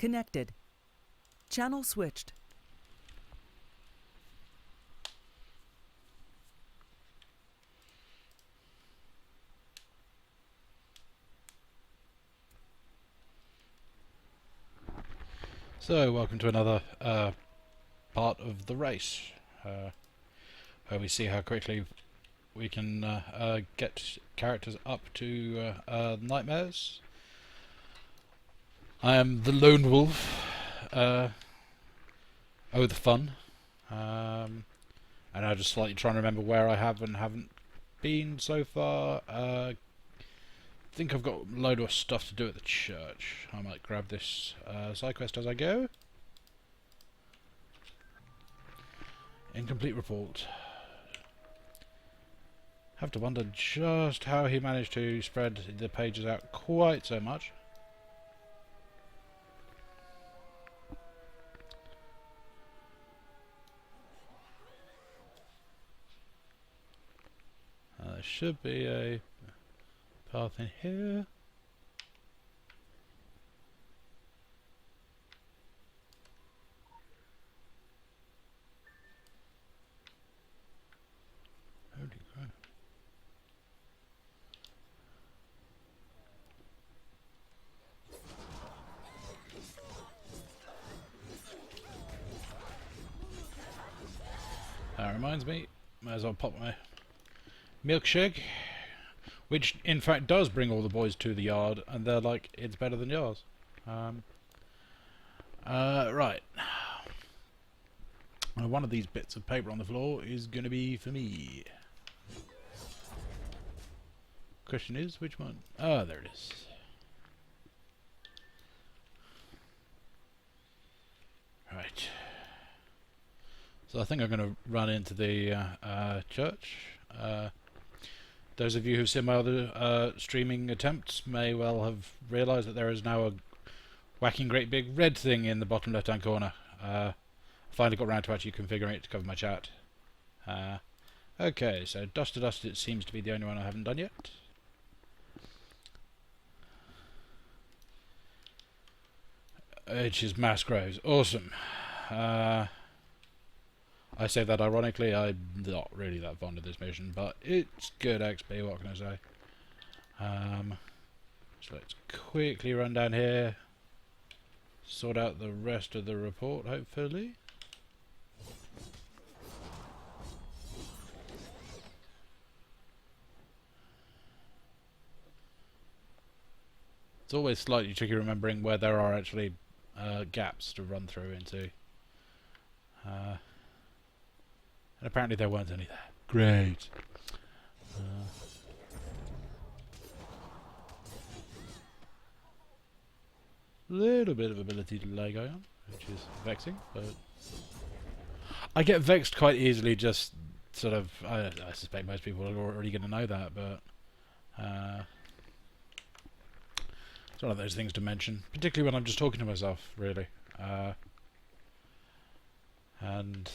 Connected. Channel switched. So, welcome to another part of the race, where we see how quickly we can get characters up to nightmares. I am the lone wolf. Oh, the fun. And I'm just slightly trying to remember where I have and haven't been so far. I think I've got a load of stuff to do at the church. I might grab this side quest as I go. Incomplete report. Have to wonder just how he managed to spread the pages out quite so much. There should be a path in here. Holy crap. That reminds me, might as well pop my milkshake, which in fact does bring all the boys to the yard, and they're like, it's better than yours. Right. One of these bits of paper on the floor is going to be for me. Question is, which one? Ah, there it is. Right. So I think I'm going to run into the church. Those of you who've seen my other streaming attempts may well have realised that there is now a whacking great big red thing in the bottom left hand corner. Finally got around to actually configuring it to cover my chat. Okay, so Dust to Dust, it seems to be the only one I haven't done yet. Which is Mass Graves. Awesome. I say that ironically, I'm not really that fond of this mission, but it's good XP, what can I say? So let's quickly run down here, sort out the rest of the report, hopefully. It's always slightly tricky remembering where there are actually gaps to run through into. And apparently there weren't any there. Great. Little bit of ability delay going on, which is vexing, but I get vexed quite easily. Just sort of, I suspect most people are already going to know that, but it's one of those things to mention, particularly when I'm just talking to myself, really. And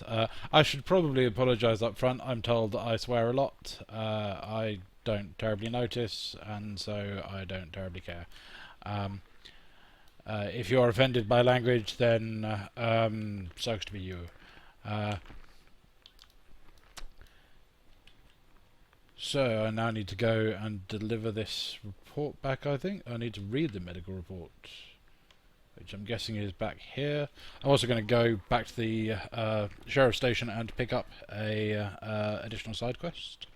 I should probably apologise up front. I'm told that I swear a lot. I don't terribly notice, and so I don't terribly care. If you're offended by language, then sucks to be you. So I now need to go and deliver this report back, I think. I need to read the medical report, which I'm guessing is back here. I'm also going to go back to the sheriff's station and pick up a additional side quest.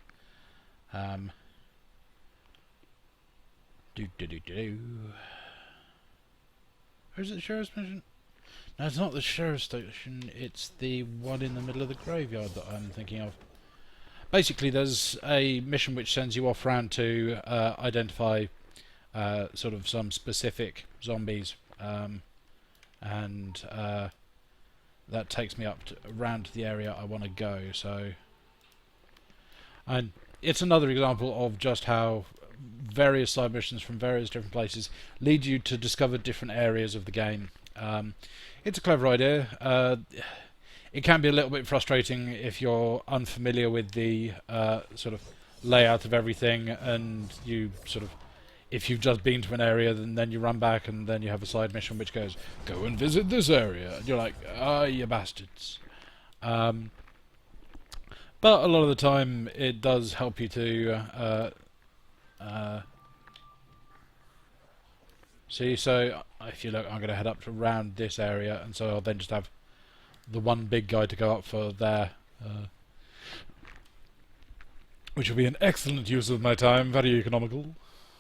Where's the sheriff's station? No, it's not the sheriff's station. It's the one in the middle of the graveyard that I'm thinking of. Basically, there's a mission which sends you off round to identify sort of some specific zombies. And that takes me up to around the area I want to go. So, and it's another example of just how various side missions from various different places lead you to discover different areas of the game. It's a clever idea. It can be a little bit frustrating if you're unfamiliar with the sort of layout of everything, and you sort of if you've just been to an area, then you run back and then you have a side mission which goes, go and visit this area. And you're like, ah, you bastards. But a lot of the time it does help you to see. So if you look, I'm going to head up to around this area, and so I'll then just have the one big guy to go up for there, which will be an excellent use of my time, very economical.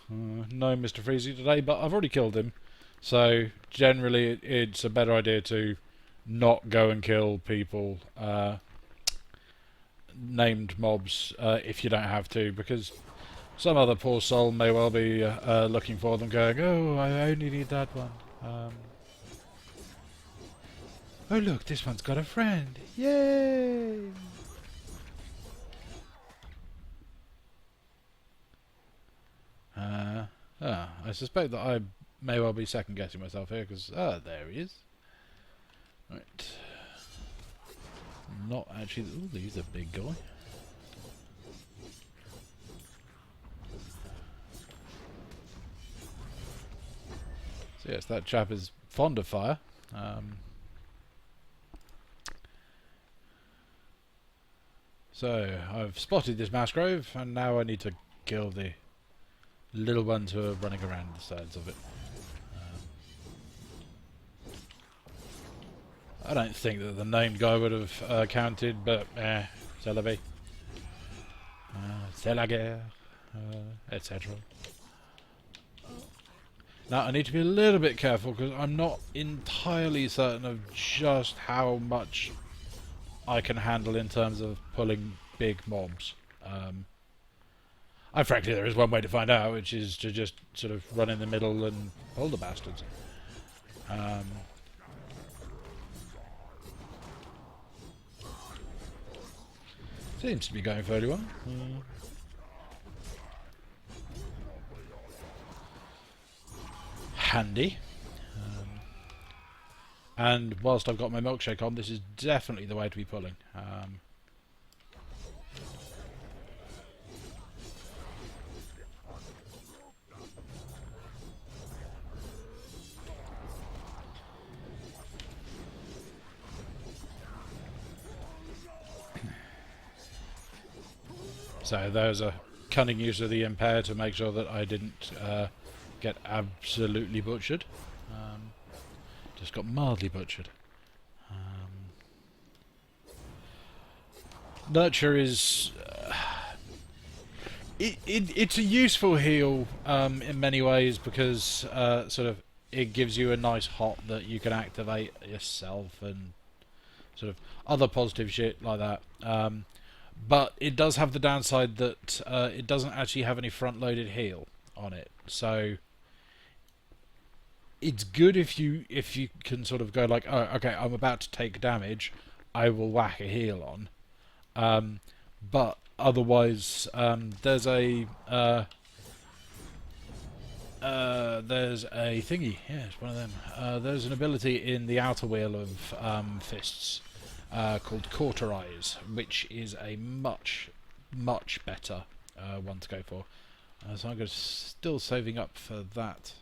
No Mr. Freezy today, but I've already killed him, so generally it's a better idea to not go and kill people, named mobs, if you don't have to, because some other poor soul may well be looking for them going, oh, I only need that one. Oh look, this one's got a friend. Yay! I suspect that I may well be second guessing myself here, because there he is. Right. Not actually. Ooh, he's a big guy. So yes, that chap is fond of fire. So I've spotted this mass grove, and now I need to kill the little ones who are running around the sides of it. I don't think that the named guy would have counted, but c'est la vie. C'est la guerre, etc. Now I need to be a little bit careful because I'm not entirely certain of just how much I can handle in terms of pulling big mobs. Frankly, there is one way to find out, which is to just sort of run in the middle and pull the bastards. Seems to be going fairly well. Handy. And whilst I've got my milkshake on, this is definitely the way to be pulling. So there's a cunning use of the impair to make sure that I didn't get absolutely butchered. Just got mildly butchered. Nurture is... it's a useful heal in many ways because sort of it gives you a nice hot that you can activate yourself and sort of other positive shit like that. But it does have the downside that it doesn't actually have any front-loaded heal on it. So it's good if you can sort of go like, oh, okay, I'm about to take damage, I will whack a heal on. But otherwise, there's a thingy. Yeah, it's one of them. There's an ability in the outer wheel of fists. Called Cauterize, which is a much better one to go for. So I'm still saving up for that.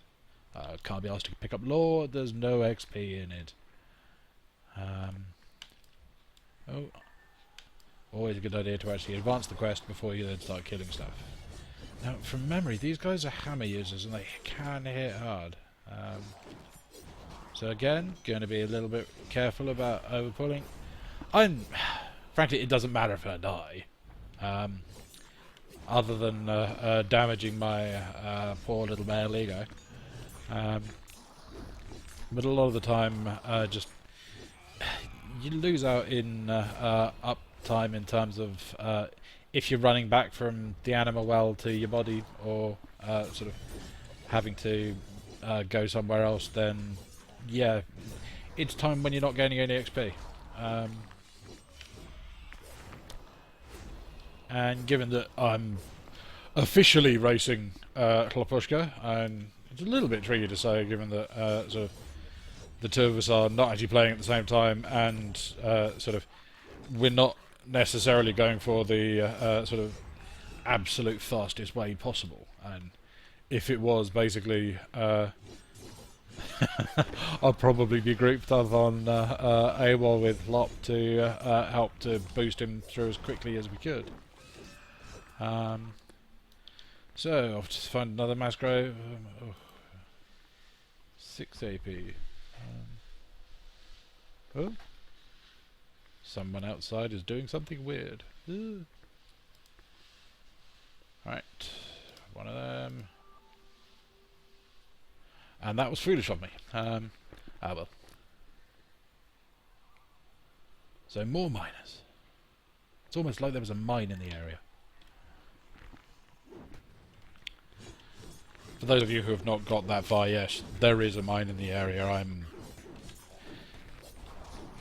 Can't be asked to pick up lore. There's no XP in it. Always a good idea to actually advance the quest before you then start killing stuff. Now, from memory, these guys are hammer users and they can hit hard. So again, going to be a little bit careful about overpulling. Frankly, it doesn't matter if I die, other than damaging my poor little male ego. But a lot of the time, just you lose out in uptime in terms of if you're running back from the animal well to your body, or sort of having to go somewhere else. Then, yeah, it's time when you're not gaining any XP. And given that I'm officially racing Hlapushka, and it's a little bit tricky to say given that sort of the two of us are not actually playing at the same time, and sort of we're not necessarily going for the sort of absolute fastest way possible. And if it was, basically, I'd probably be grouped up on AWOL with Lop to help to boost him through as quickly as we could. So, I'll just find another mass grave. 6 AP. Oh. Someone outside is doing something weird. Right. One of them. And that was foolish of me. Ah well. So more miners. It's almost like there was a mine in the area. For those of you who have not got that far, yes, there is a mine in the area. I'm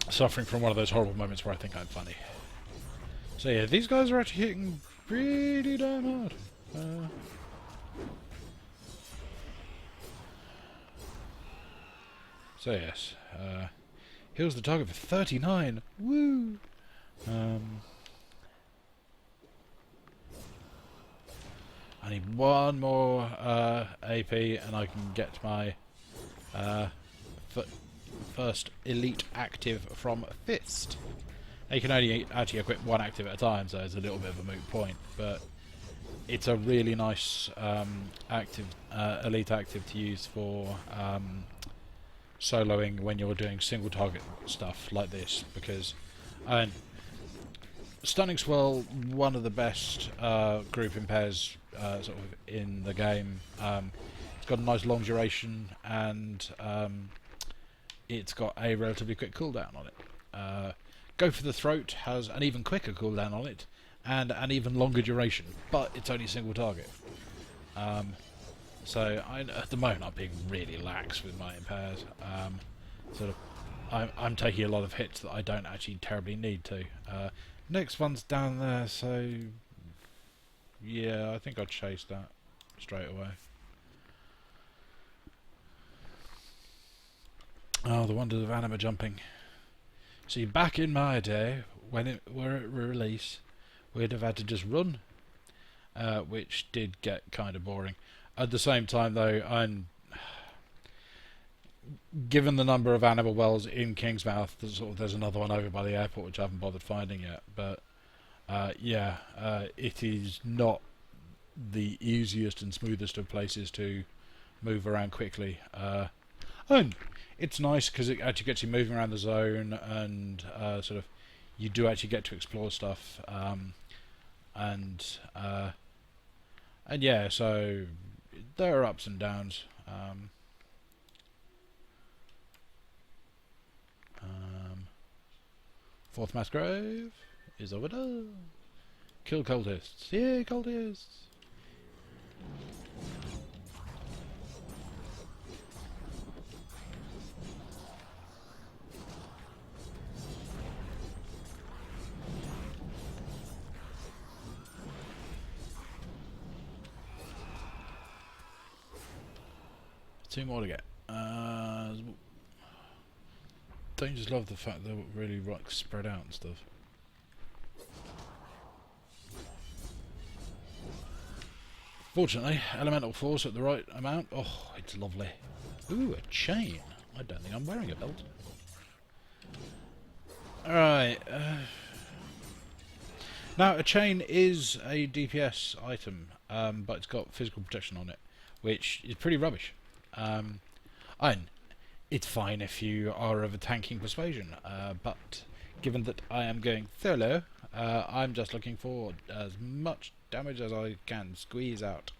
suffering from one of those horrible moments where I think I'm funny. So yeah, these guys are actually hitting pretty damn hard. So yes, heals the target for 39. Woo! I need one more AP and I can get my first elite active from Fist. Now you can only actually equip one active at a time, so it's a little bit of a moot point, but it's a really nice active, elite active to use for soloing when you're doing single target stuff like this, because Stunning Swirl, one of the best group impairs sort of in the game. It's got a nice long duration and it's got a relatively quick cooldown on it. Go for the Throat has an even quicker cooldown on it and an even longer duration, but it's only single target. So at the moment I'm being really lax with my impairs. Sort of, I'm taking a lot of hits that I don't actually terribly need to. Next one's down there, so yeah, I think I'll chase that straight away. Oh, the wonders of anima jumping. See, back in my day, when it were at release, we'd have had to just run, which did get kind of boring. At the same time, though, given the number of animal wells in Kingsmouth, there's another one over by the airport which I haven't bothered finding yet. But yeah, it is not the easiest and smoothest of places to move around quickly. And it's nice because it actually gets you moving around the zone, and sort of you do actually get to explore stuff. And yeah, so there are ups and downs. Fourth mass grave is over there. Kill cultists. Yay, cultists! Two more to get. Don't you just love the fact they're really like spread out and stuff? Fortunately, elemental force at the right amount. Oh, it's lovely. Ooh, a chain. I don't think I'm wearing a belt. Alright. Now, a chain is a DPS item, but it's got physical protection on it, which is pretty rubbish. It's fine if you are of a tanking persuasion, but given that I am going solo, I'm just looking for as much damage as I can squeeze out.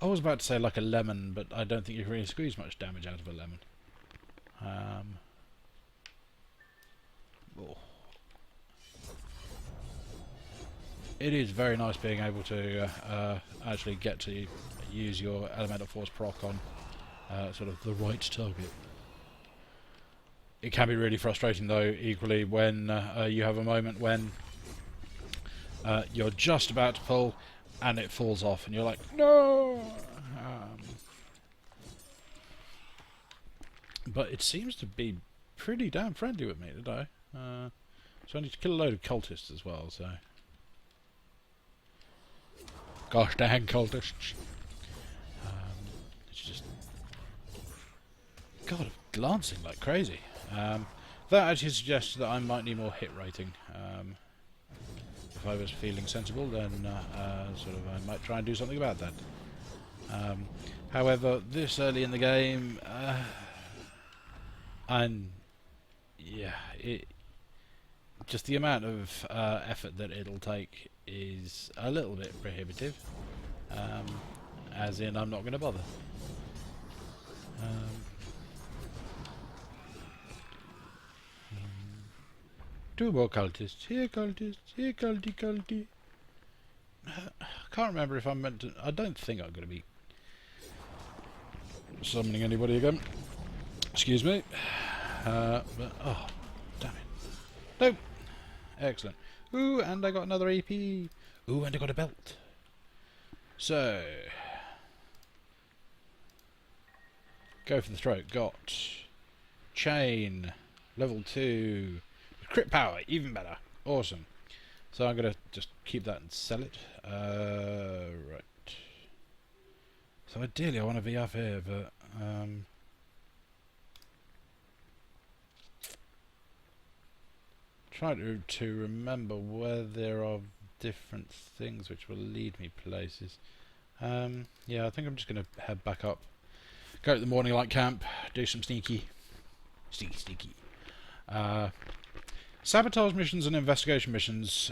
I was about to say like a lemon, but I don't think you can really squeeze much damage out of a lemon. Oh. It is very nice being able to actually get to use your elemental force proc on sort of the right target. It can be really frustrating though, equally, when you have a moment when you're just about to pull and it falls off and you're like, no! But it seems to be pretty damn friendly with me today. So I need to kill a load of cultists as well, so... Gosh dang cultists. It's just... God, glancing like crazy. That actually suggests that I might need more hit rating. If I was feeling sensible, then sort of I might try and do something about that. However, this early in the game, just the amount of effort that it'll take is a little bit prohibitive. As in, I'm not going to bother. Two more cultists. Here, cultists. Here, culty. I can't remember if I'm meant to... I don't think I'm going to be summoning anybody again. Excuse me. But, oh, damn it. Nope. Excellent. Ooh, and I got another AP. Ooh, and I got a belt. So... Go for the throat. Got... Chain. Level 2. Crit power, even better. Awesome. So I'm going to just keep that and sell it. Right. So ideally I want to be up here, but... try to remember where there are different things which will lead me places. Yeah, I think I'm just going to head back up. Go to the morning light camp, do some sneaky. Sabotage missions and investigation missions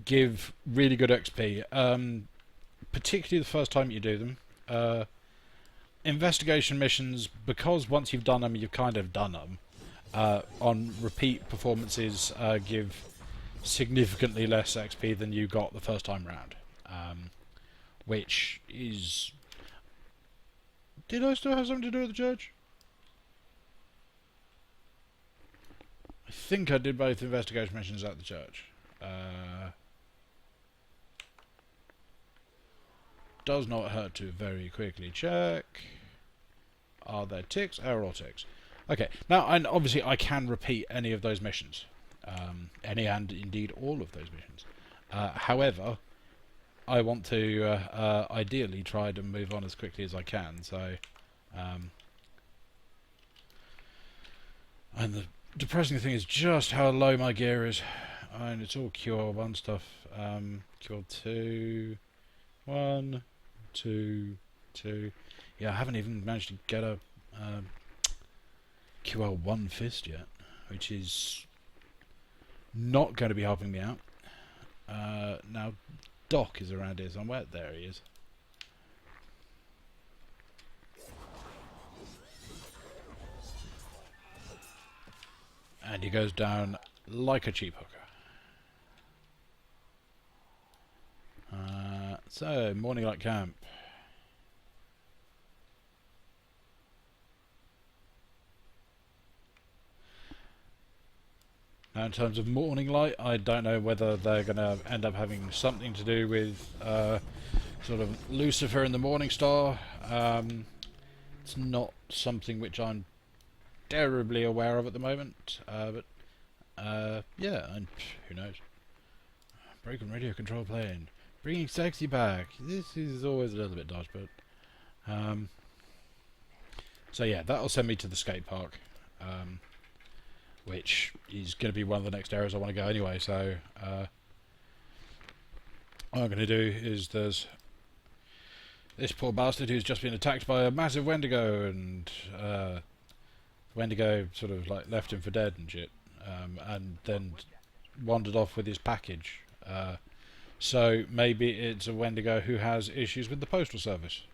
give really good XP, particularly the first time you do them. Investigation missions, because once you've done them, you've kind of done them. On repeat performances, give significantly less XP than you got the first time round, which is... Did I still have something to do with the church? I think I did both investigation missions at the church. Does not hurt to very quickly check. Are there ticks? Error ticks. Okay, now and obviously I can repeat any of those missions. Any and indeed all of those missions. However, I want to ideally try to move on as quickly as I can, so... and the depressing thing is just how low my gear is. And it's all QR1 stuff. QR2... 1, 2, 2... Yeah, I haven't even managed to get a QR1 fist yet, which is not going to be helping me out. Now, Doc is around here somewhere. There he is. And he goes down like a cheap hooker. So, morning light camp. Now, in terms of morning light, I don't know whether they're going to end up having something to do with sort of Lucifer and the Morning Star. It's not something which I'm terribly aware of at the moment, but yeah, and who knows. Broken radio control plane. Bringing sexy back. This is always a little bit dodgy, but... so yeah, that'll send me to the skate park. Which is going to be one of the next areas I want to go anyway, so... what I'm going to do is there's... this poor bastard who's just been attacked by a massive Wendigo, and... Wendigo sort of like left him for dead and shit. And then wandered off with his package. So maybe it's a Wendigo who has issues with the postal service.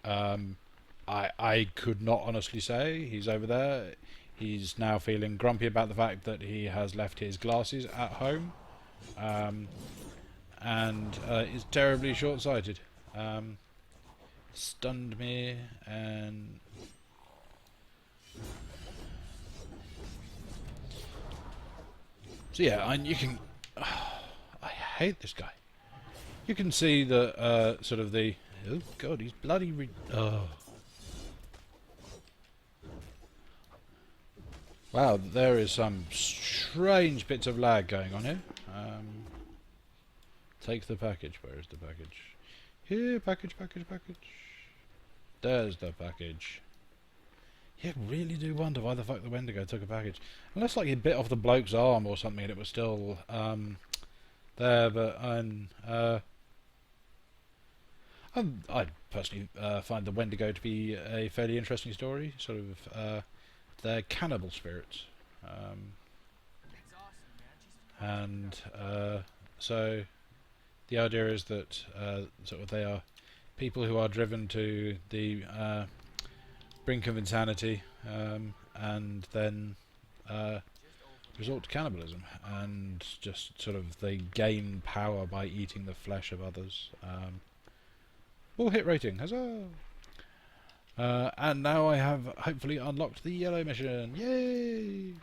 I could not honestly say. He's over there. He's now feeling grumpy about the fact that he has left his glasses at home. And is terribly short-sighted. Stunned me and... so yeah, and you can... I hate this guy. You can see the sort of the... oh god, he's bloody... oh. Wow, there is some strange bits of lag going on here. Take the package. Where is the package? Here, package. There's the package. Yeah, really do wonder why the fuck the Wendigo took a package. Unless like he bit off the bloke's arm or something and it was still there, but I personally find the Wendigo to be a fairly interesting story. Sort of, they're cannibal spirits, and so the idea is that sort of they are people who are driven to the brink of insanity, and then resort to cannibalism, and just sort of they gain power by eating the flesh of others. Full hit rating, huzzah! And now I have hopefully unlocked the yellow mission. Yay!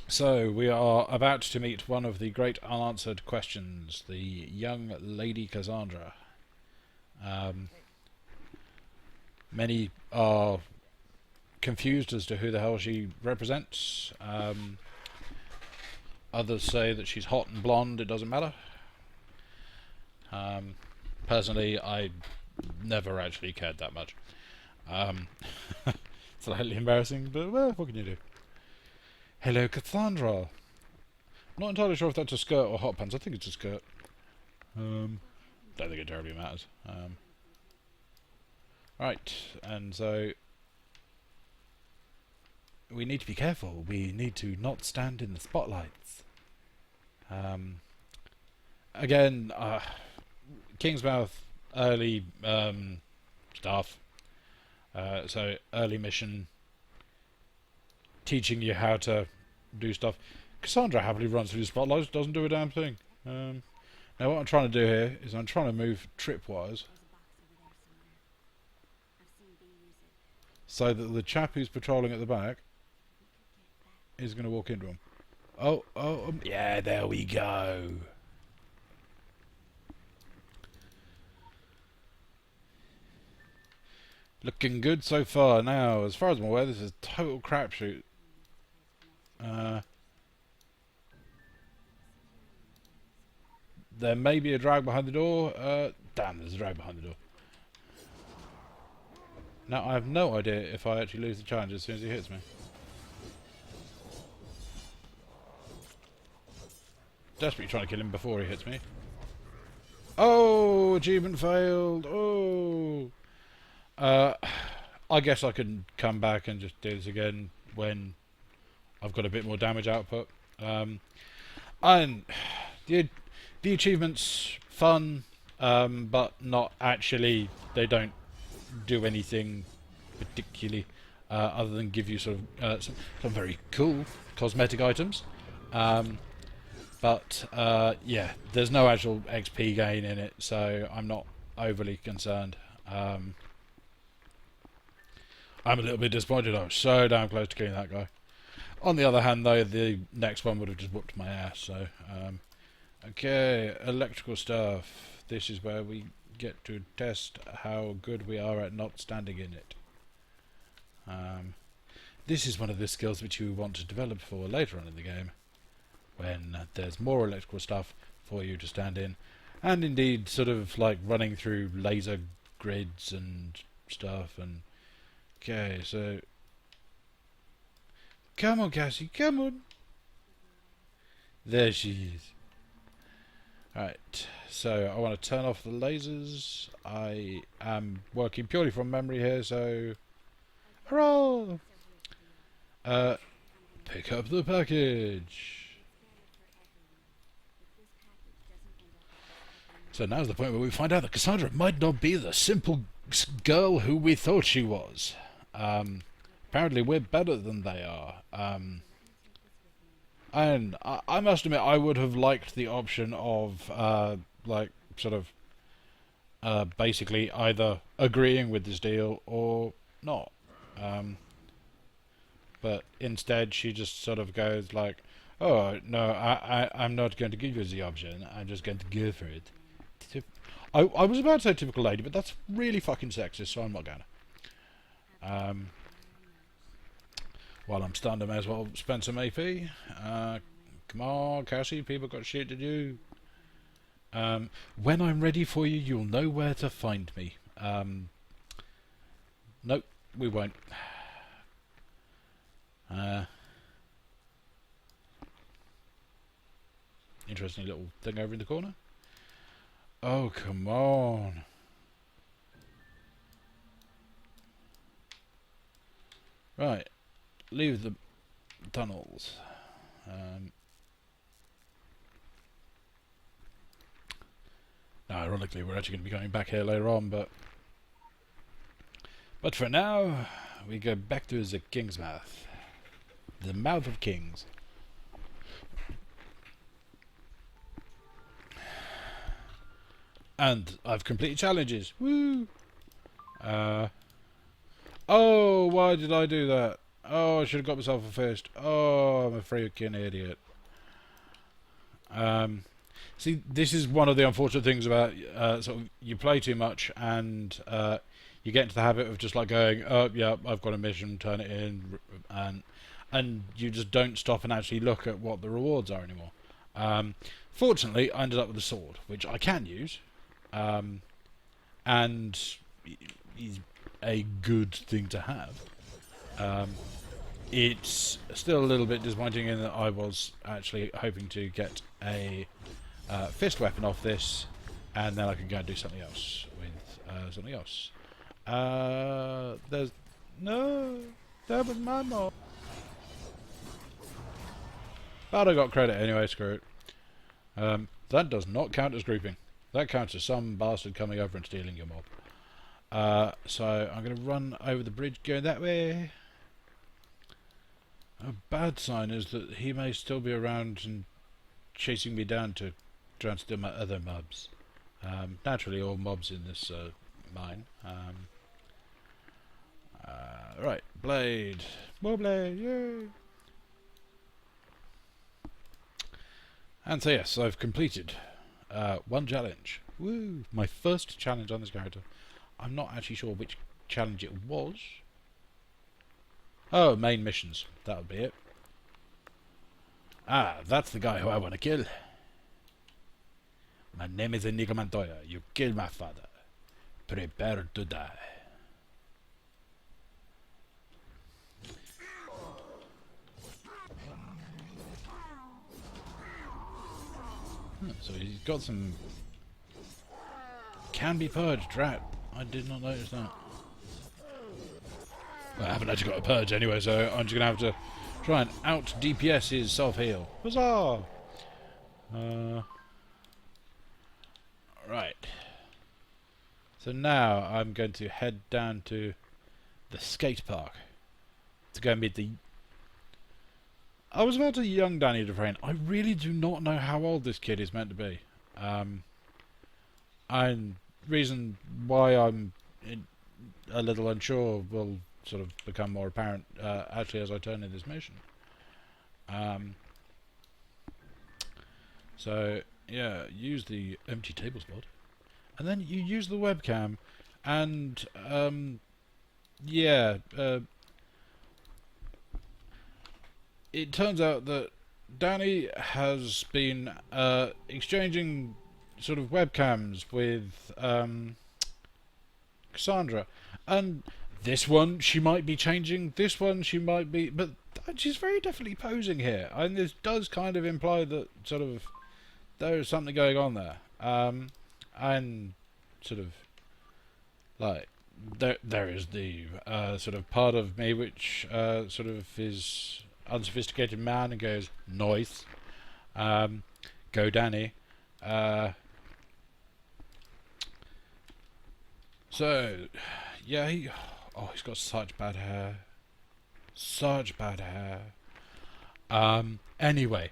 So we are about to meet one of the great unanswered questions, the young Lady Cassandra. Many are confused as to who the hell she represents. Others say that she's hot and blonde, it doesn't matter. Personally, I never actually cared that much. Slightly embarrassing, but well, what can you do? Hello, Cassandra. I'm not entirely sure if that's a skirt or hot pants. I think it's a skirt. Don't think it terribly matters. Right, and so we need to be careful. We need to not stand in the spotlights. Again, Kingsmouth early stuff. So early mission, teaching you how to do stuff. Cassandra happily runs through the spotlights, doesn't do a damn thing. Now what I'm trying to do here is I'm trying to move tripwise so that the chap who's patrolling at the back is going to walk into him. Yeah, there we go. Looking good so far. Now, as far as I'm aware, this is a total crapshoot. There may be a drag behind the door. Damn, there's a drag behind the door. Now, I have no idea if I actually lose the challenge as soon as he hits me. Desperately trying to kill him before he hits me. Oh, achievement failed. Oh. I guess I can come back and just do this again when I've got a bit more damage output. And the achievements fun, but not actually. They don't do anything particularly other than give you sort of some very cool cosmetic items. But yeah, there's no actual XP gain in it, so I'm not overly concerned. I'm a little bit disappointed. I was so damn close to killing that guy. On the other hand, though, the next one would have just whooped my ass. So, okay, electrical stuff. This is where we get to test how good we are at not standing in it. This is one of the skills which you want to develop for later on in the game, when there's more electrical stuff for you to stand in, and indeed, sort of like running through laser grids and stuff. And okay, so come on, Cassie, come on. There she is. Right, so I want to turn off the lasers. I am working purely from memory here, so hurrah! Pick up the package. So now's the point where we find out that Cassandra might not be the simple girl who we thought she was. Apparently we're better than they are. And I must admit, I would have liked the option of, like, sort of, basically either agreeing with this deal or not. But instead, she just sort of goes like, "Oh no, I'm not going to give you the option. I'm just going to go for it." I was about to say typical lady, but that's really fucking sexist, so I'm not gonna. While I'm stunned, I may as well spend some AP. Come on, Cassie, people got shit to do. When I'm ready for you, you'll know where to find me. Nope, we won't. Interesting little thing over in the corner. Oh, come on. Right, leave the tunnels. Now, ironically, we're actually going to be going back here later on, but for now, we go back to the King's Mouth. The Mouth of Kings. And I've completed challenges. Woo! Oh, why did I do that? Oh, I should have got myself a fist. Oh, I'm a freaking idiot. See, this is one of the unfortunate things about sort of you play too much and you get into the habit of just like going, oh yeah, I've got a mission, turn it in, and you just don't stop and actually look at what the rewards are anymore. Fortunately, I ended up with a sword, which I can use, and is a good thing to have. It's still a little bit disappointing in that I was actually hoping to get a fist weapon off this, and then I can go and do something else with something else. There's no, that was my mob. But I got credit anyway. Screw it. That does not count as grouping. That counts as some bastard coming over and stealing your mob. So I'm going to run over the bridge, going that way. A bad sign is that he may still be around and chasing me down to try and steal my other mobs. Naturally, all mobs in this mine. Right, blade. More blade, yay! And so yes, I've completed one challenge. Woo! My first challenge on this character. I'm not actually sure which challenge it was. Oh, main missions. That would be it. Ah, that's the guy who I want to kill. My name is Inigo Montoya. You killed my father. Prepare to die. So he's got some... Can be purged, rat. I did not notice that. Well, I haven't actually got a purge anyway, so I'm just going to have to try and out DPS his self-heal. Huzzah! Right. So now I'm going to head down to the skate park to go meet the... I was about to young Danny Dufresne. I really do not know how old this kid is meant to be. And reason why I'm a little unsure will sort of become more apparent actually as I turn in this mission. So yeah, use the empty table spot, and then you use the webcam, and yeah, it turns out that Danny has been exchanging sort of webcams with Cassandra, and this one she might be changing, this one she might be, but she's very definitely posing here, and this does kind of imply that sort of there's something going on there, and sort of like there is the sort of part of me which sort of is unsophisticated man and goes nice, go Danny. So yeah, he's got such bad hair, such bad hair. Anyway,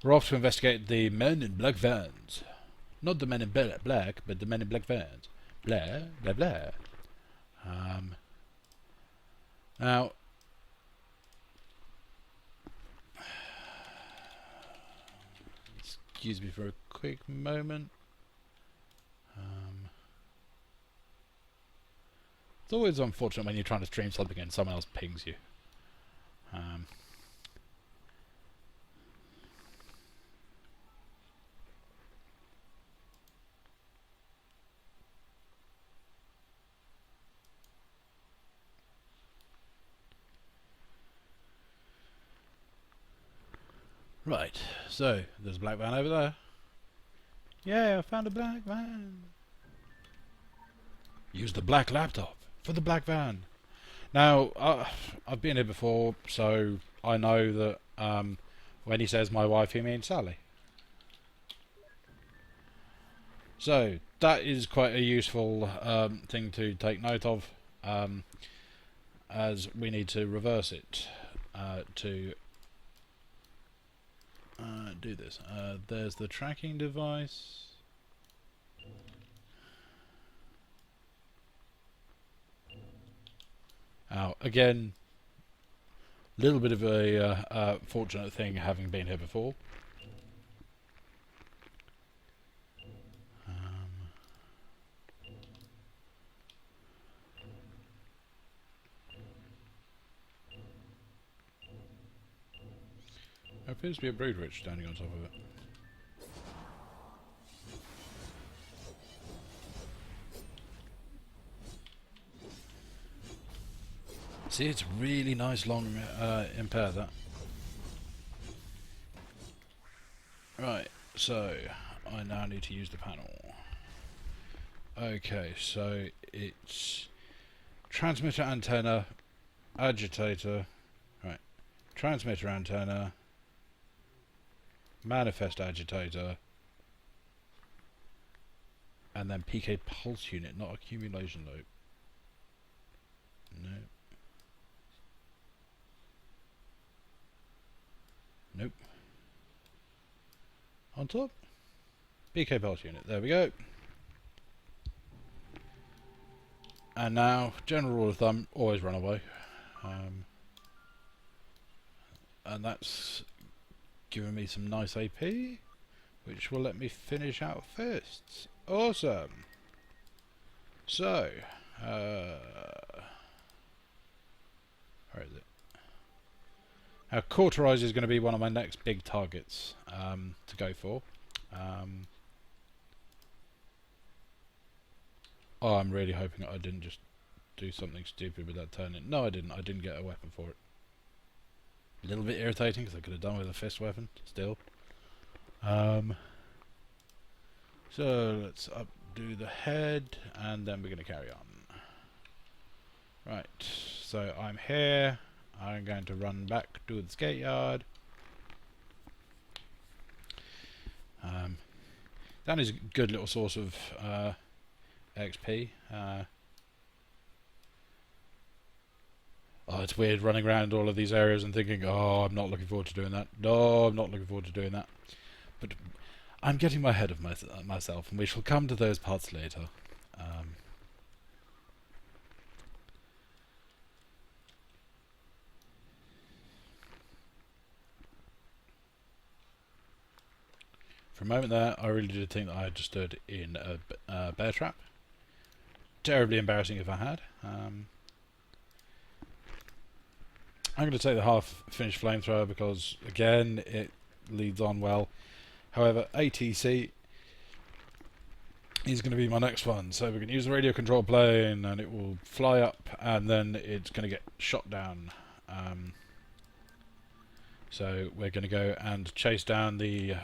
we're off to investigate the men in black vans. Not the men in black, but the men in black vans. Blah, blah, blah. Now, excuse me for a quick moment. It's always unfortunate when you're trying to stream something and someone else pings you. Right, so there's a black van over there. Yeah, I found a black van. Use the black laptop for the black van. Now, I've been here before, so I know that when he says my wife, he means Sally. So, that is quite a useful thing to take note of, as we need to reverse it to do this. There's the tracking device. Now, again, little bit of a fortunate thing having been here before. There appears to be a brood witch standing on top of it. See, it's really nice long impair, that. Right, so I now need to use the panel. Okay, so it's transmitter antenna, agitator, right, transmitter antenna, manifest agitator, and then PK pulse unit, not accumulation loop. No. Nope. On top, PK pulse unit. There we go. And now, general rule of thumb: always run away. And that's giving me some nice AP, which will let me finish out fists. Awesome. So, where is it? Now, Cauterize is going to be one of my next big targets to go for. Oh, I'm really hoping I didn't just do something stupid with that turn-in. No, I didn't. I didn't get a weapon for it. A little bit irritating because I could have done with a fist weapon still. So let's updo the head, and then we're going to carry on. Right. So I'm here. I'm going to run back to the skate yard. That is a good little source of XP. Oh, it's weird running around all of these areas and thinking, oh, I'm not looking forward to doing that. No, I'm not looking forward to doing that. But I'm getting my head of myself, and we shall come to those parts later. For a moment there, I really did think that I had just stood in a bear trap. Terribly embarrassing if I had. I'm going to take the half-finished flamethrower because, again, it leads on well. However, ATC is going to be my next one. So we can use the radio control plane and it will fly up and then it's going to get shot down. So we're going to go and chase down the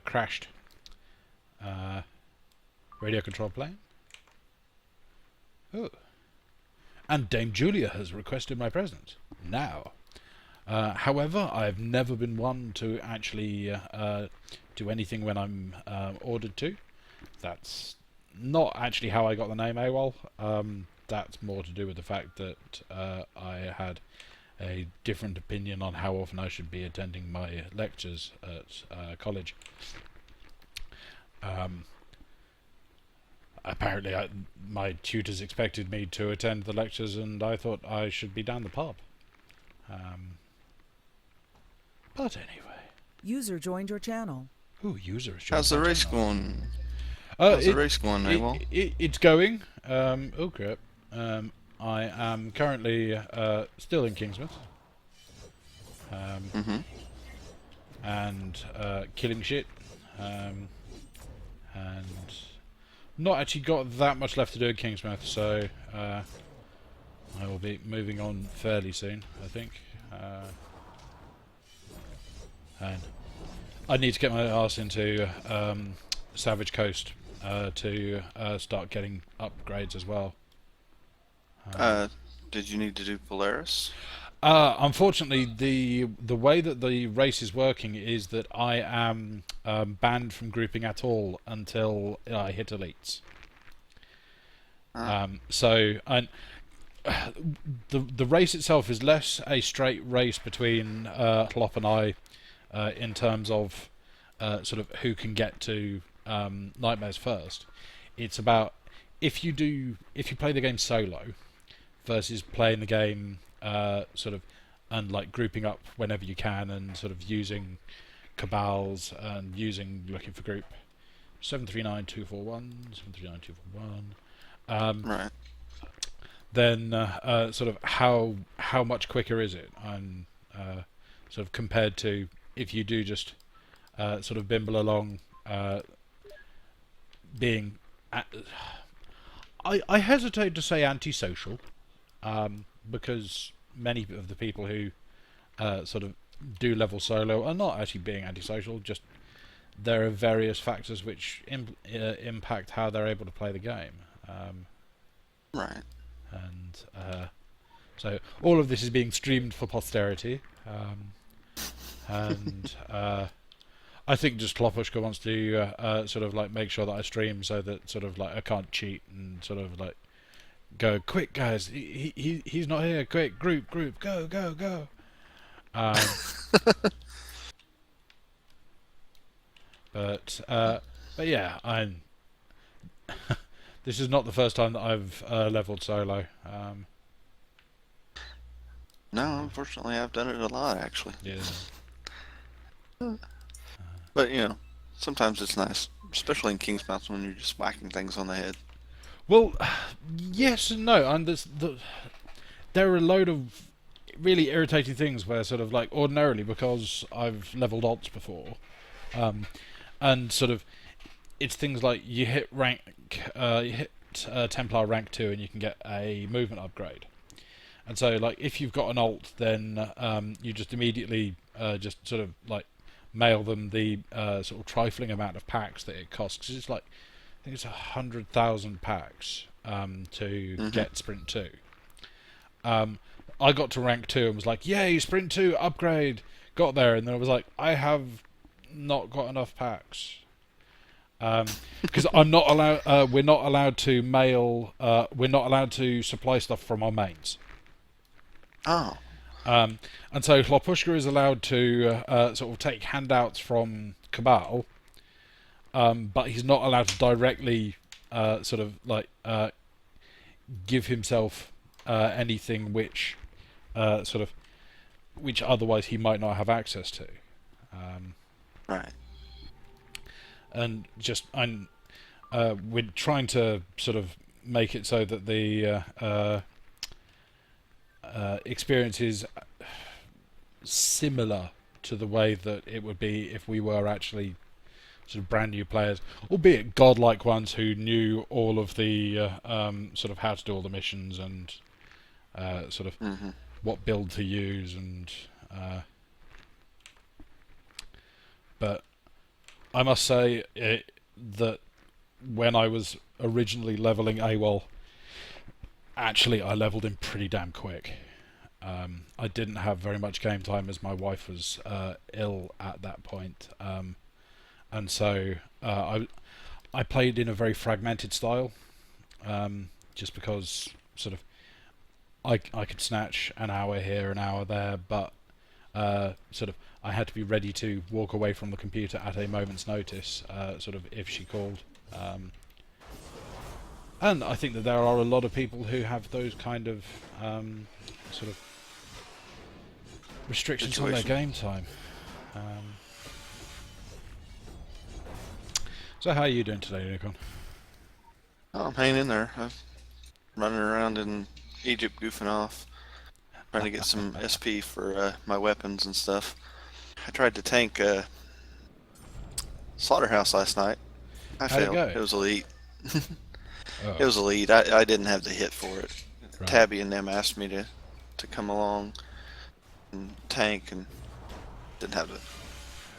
crashed radio control plane. Oh. And Dame Julia has requested my presence. Now. However, I've never been one to actually do anything when I'm ordered to. That's not actually how I got the name AWOL. That's more to do with the fact that I had a different opinion on how often I should be attending my lectures at college. Apparently, my tutors expected me to attend the lectures, and I thought I should be down the pub. But anyway. User joined your channel. Ooh, user is How's the joined my race channel. going? How's the race going, AWOL? It's going. Oh crap. I am currently still in Kingsmouth. And killing shit. And not actually got that much left to do in Kingsmouth, so I will be moving on fairly soon, I think. And I need to get my ass into Savage Coast to start getting upgrades as well. Did you need to do Polaris? Unfortunately, the way that the race is working is that I am banned from grouping at all until I hit elites. The race itself is less a straight race between Hlop and I in terms of sort of who can get to Nightmares first. It's about if you play the game solo versus playing the game sort of and like grouping up whenever you can and sort of using cabals and looking for group 739241 739 right. Then sort of how much quicker is it? And sort of compared to if you do just sort of bimble along, being I hesitate to say antisocial, because many of the people who sort of do level solo are not actually being antisocial. Just there are various factors which impact how they're able to play the game. Right. And so all of this is being streamed for posterity, and I think just Klopushka wants to sort of like make sure that I stream so that sort of like I can't cheat and sort of like go quick, guys. He's not here. Quick, group, go. But yeah, I'm. This is not the first time that I've leveled solo. No, unfortunately, I've done it a lot actually. Yeah. But you know, sometimes it's nice, especially in King's Mountain when you're just whacking things on the head. Well, yes and no. And there are a load of really irritating things where sort of like ordinarily, because I've leveled alts before, and sort of it's things like you hit Templar rank 2 and you can get a movement upgrade. And so like if you've got an alt, then you just immediately just sort of like mail them the sort of trifling amount of packs that it costs. 'Cause it's like I think it's 100,000 packs to get Sprint 2. I got to rank 2 and was like, yay, Sprint 2 upgrade. Got there and then I was like, I have not got enough packs. Because I'm not allowed. We're not allowed to mail. We're not allowed to supply stuff from our mains. Oh. And so Klopushka is allowed to sort of take handouts from Cabal, but he's not allowed to directly sort of like give himself anything which which otherwise he might not have access to. Right. And just we're trying to sort of make it so that the experience is similar to the way that it would be if we were actually sort of brand new players, albeit godlike ones who knew all of the sort of how to do all the missions and sort of what build to use and but I must say that when I was originally leveling AWOL, actually I leveled him pretty damn quick. I didn't have very much game time as my wife was ill at that point, and so I played in a very fragmented style, just because sort of I could snatch an hour here, an hour there, but sort of I had to be ready to walk away from the computer at a moment's notice, sort of if she called. And I think that there are a lot of people who have those kind of sort of restrictions on their game time. So how are you doing today, Unicorn? Oh, I'm hanging in there. I'm running around in Egypt goofing off, trying to get some SP for my weapons and stuff. I tried to tank Slaughterhouse last night. I failed. It was elite. It was elite. I didn't have the hit for it. Right. Tabby and them asked me to come along and tank, and didn't have it.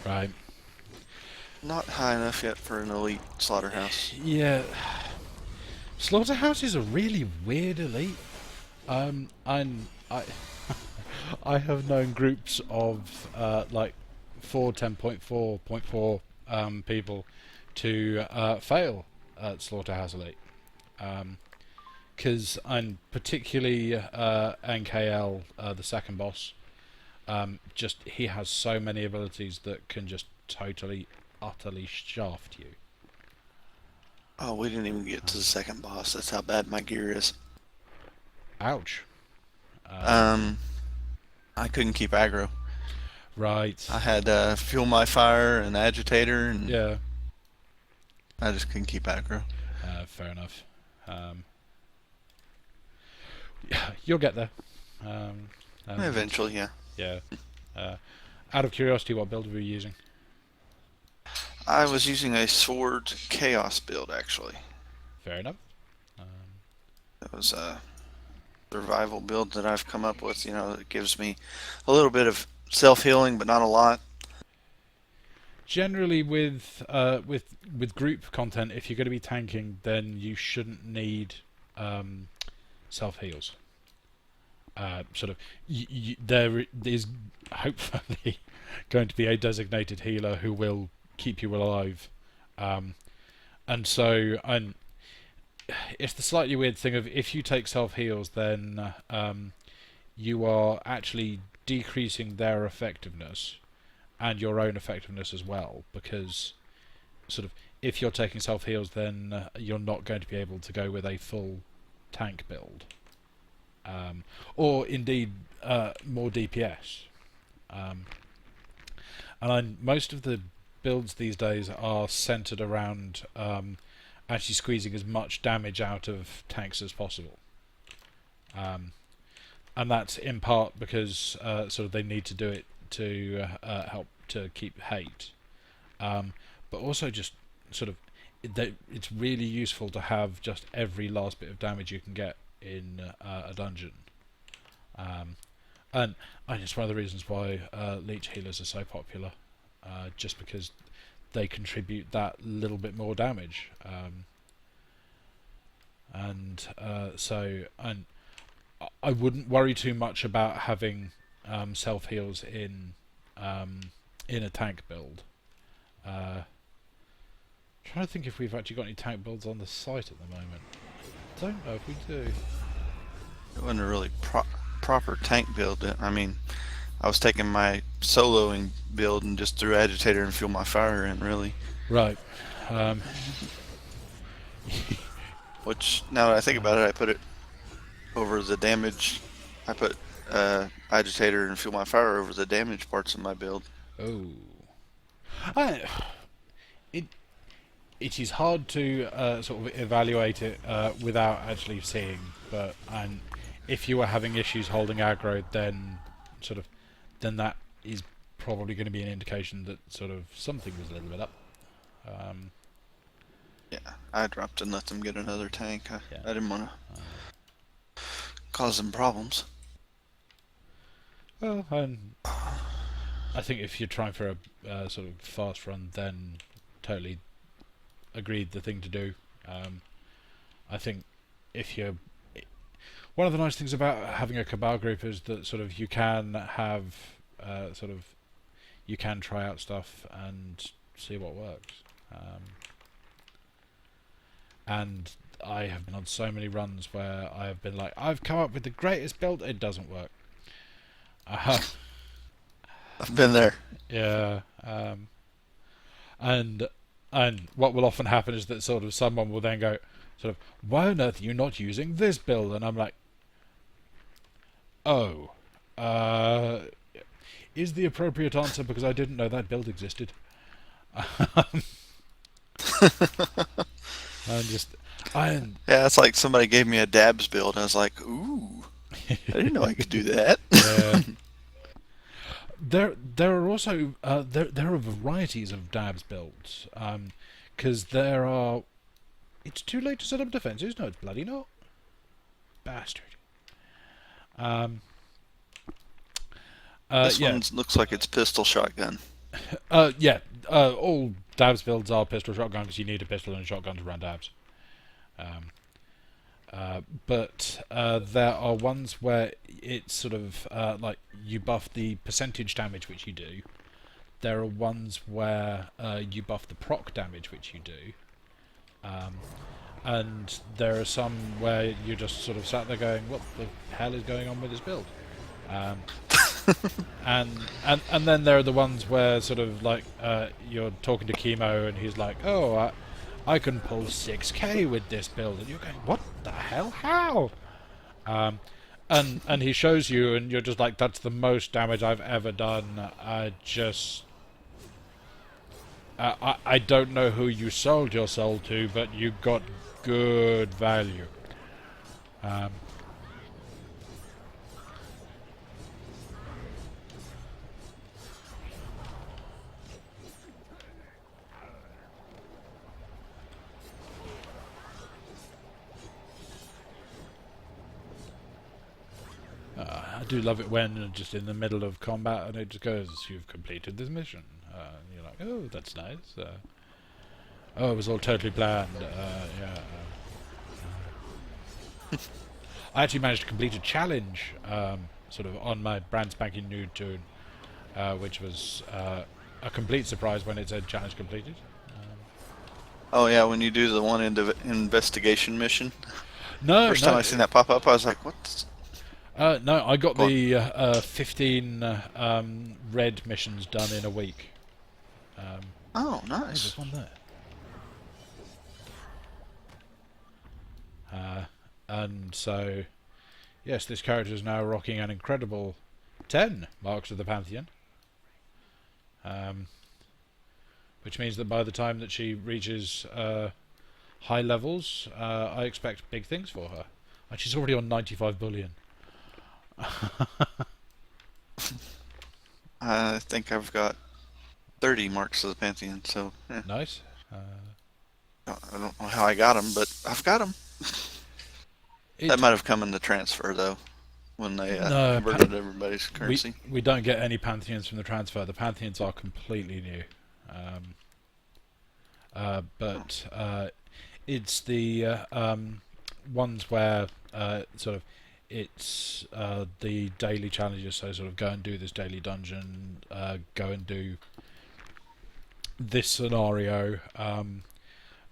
Right. not high enough yet for an elite slaughterhouse. Yeah, slaughterhouse is a really weird elite. And I have known groups of like 410.4.4 people to fail at Slaughterhouse Elite. Because I'm particularly NKL, the second boss. Just he has so many abilities that can just totally, utterly shaft you. Oh, we didn't even get to the second boss. That's how bad my gear is. Ouch. I couldn't keep aggro. Right. I had Fuel My Fire and Agitator, and Yeah. I just couldn't keep aggro. Fair enough. You'll get there. Eventually, yeah. Yeah. Out of curiosity, what build were you using? I was using a Sword Chaos build, actually. Fair enough. It was a survival build that I've come up with. You know, that gives me a little bit of self-healing, but not a lot. Generally, with group content, if you're going to be tanking, then you shouldn't need self heals. Sort of, there is hopefully going to be a designated healer who will keep you alive, and so it's the slightly weird thing of if you take self heals, then you are actually decreasing their effectiveness and your own effectiveness as well, because sort of if you're taking self heals, then you're not going to be able to go with a full tank build, or indeed more DPS. And most of the builds these days are centered around actually squeezing as much damage out of tanks as possible. And that's in part because sort of they need to do it to help to keep hate, but also just sort of it's really useful to have just every last bit of damage you can get in a dungeon, and it's one of the reasons why leech healers are so popular, just because they contribute that little bit more damage, so I wouldn't worry too much about having self heals in a tank build. Trying to think if we've actually got any tank builds on the site at the moment. Don't know if we do. It wasn't a really proper tank build. I mean, I was taking my soloing build and just threw Agitator and Fuel My Fire in, really. Right. Which, now that I think about it, I put it over the damage. I put Agitator and Fuel My Fire over the damage parts of my build. Oh. It is hard to sort of evaluate it without actually seeing, but if you are having issues holding aggro, then that is probably going to be an indication that sort of something was a little bit up. Yeah, I dropped and let them get another tank. I didn't want to cause them problems. Well, I think if you're trying for a sort of fast run, then totally agreed the thing to do. I think if you're... One of the nice things about having a Cabal group is that sort of you can have you can try out stuff and see what works. And I have been on so many runs where I have been like, I've come up with the greatest build, it doesn't work. I've been there. Yeah, and what will often happen is that sort of someone will then go, sort of, why on earth are you not using this build? And I'm like, oh, is the appropriate answer because I didn't know that build existed. Yeah, it's like somebody gave me a Dabs build, and I was like, ooh, I didn't know I could do that. Yeah. There are also there are varieties of Dabs builds, because there are. It's too late to set up defenses. No, it's bloody not, bastard. This one looks like it's pistol shotgun. Yeah. All Dabs builds are pistol shotgun because you need a pistol and a shotgun to run dabs. But there are ones where it's sort of like you buff the percentage damage which you do. There are ones where you buff the proc damage which you do. And there are some where you're just sort of sat there going, what the hell is going on with this build? And then there are the ones where sort of like you're talking to Chemo and he's like, oh, I can pull 6k with this build, and you're going, what the hell? How? And he shows you, and you're just like, that's the most damage I've ever done. I don't know who you sold your soul to, but you got good value. I do love it when just in the middle of combat and it just goes, you've completed this mission. And you're like, oh, that's nice. Oh, it was all totally planned. Yeah. I actually managed to complete a challenge, sort of on my brand spanking new tune, which was a complete surprise when it said challenge completed. Oh yeah, when you do the one investigation mission. No, First time I seen that pop up, I was like, what? No, I got the 15 red missions done in a week. Oh, Hey, nice. there's one there. And so, yes, this character is now rocking an incredible 10 Marks of the Pantheon. Which means that by the time that she reaches high levels, I expect big things for her. And she's already on 95 billion. I think I've got 30 Marks of the Pantheon, so Nice. I don't know how I got them, but I've got them. That might have come in the transfer, though, when they No, converted everybody's currency. we don't get any Pantheons from the transfer. The Pantheons are completely new. But it's the ones where sort of it's the daily challenges, so sort of go and do this daily dungeon, go and do this scenario,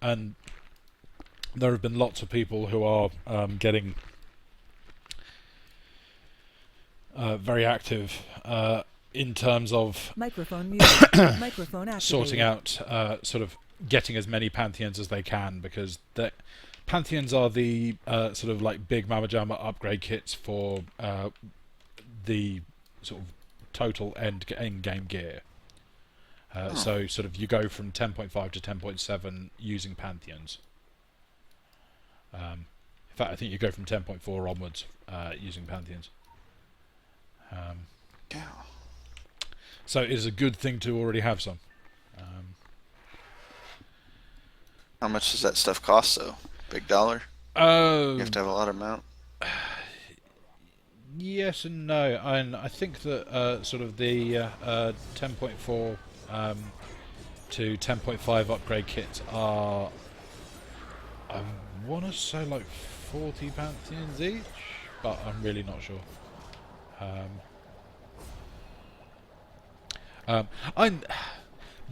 and there have been lots of people who are getting very active in terms of Microphone muted. Microphone activated. sorting out sort of getting as many Pantheons as they can, because the Pantheons are the sort of like big Mama Jama upgrade kits for the sort of total end game gear. So sort of you go from 10.5 to 10.7 using Pantheons. In fact, I think you go from 10.4 onwards using Pantheons. Yeah. So it is a good thing to already have some. How much does that stuff cost, though? Big dollar? Oh, You have to have a lot of amount? yes and no. And I think that sort of the 10.4 to 10.5 upgrade kits are, I want to say like 40 Pantheons each, but I'm really not sure.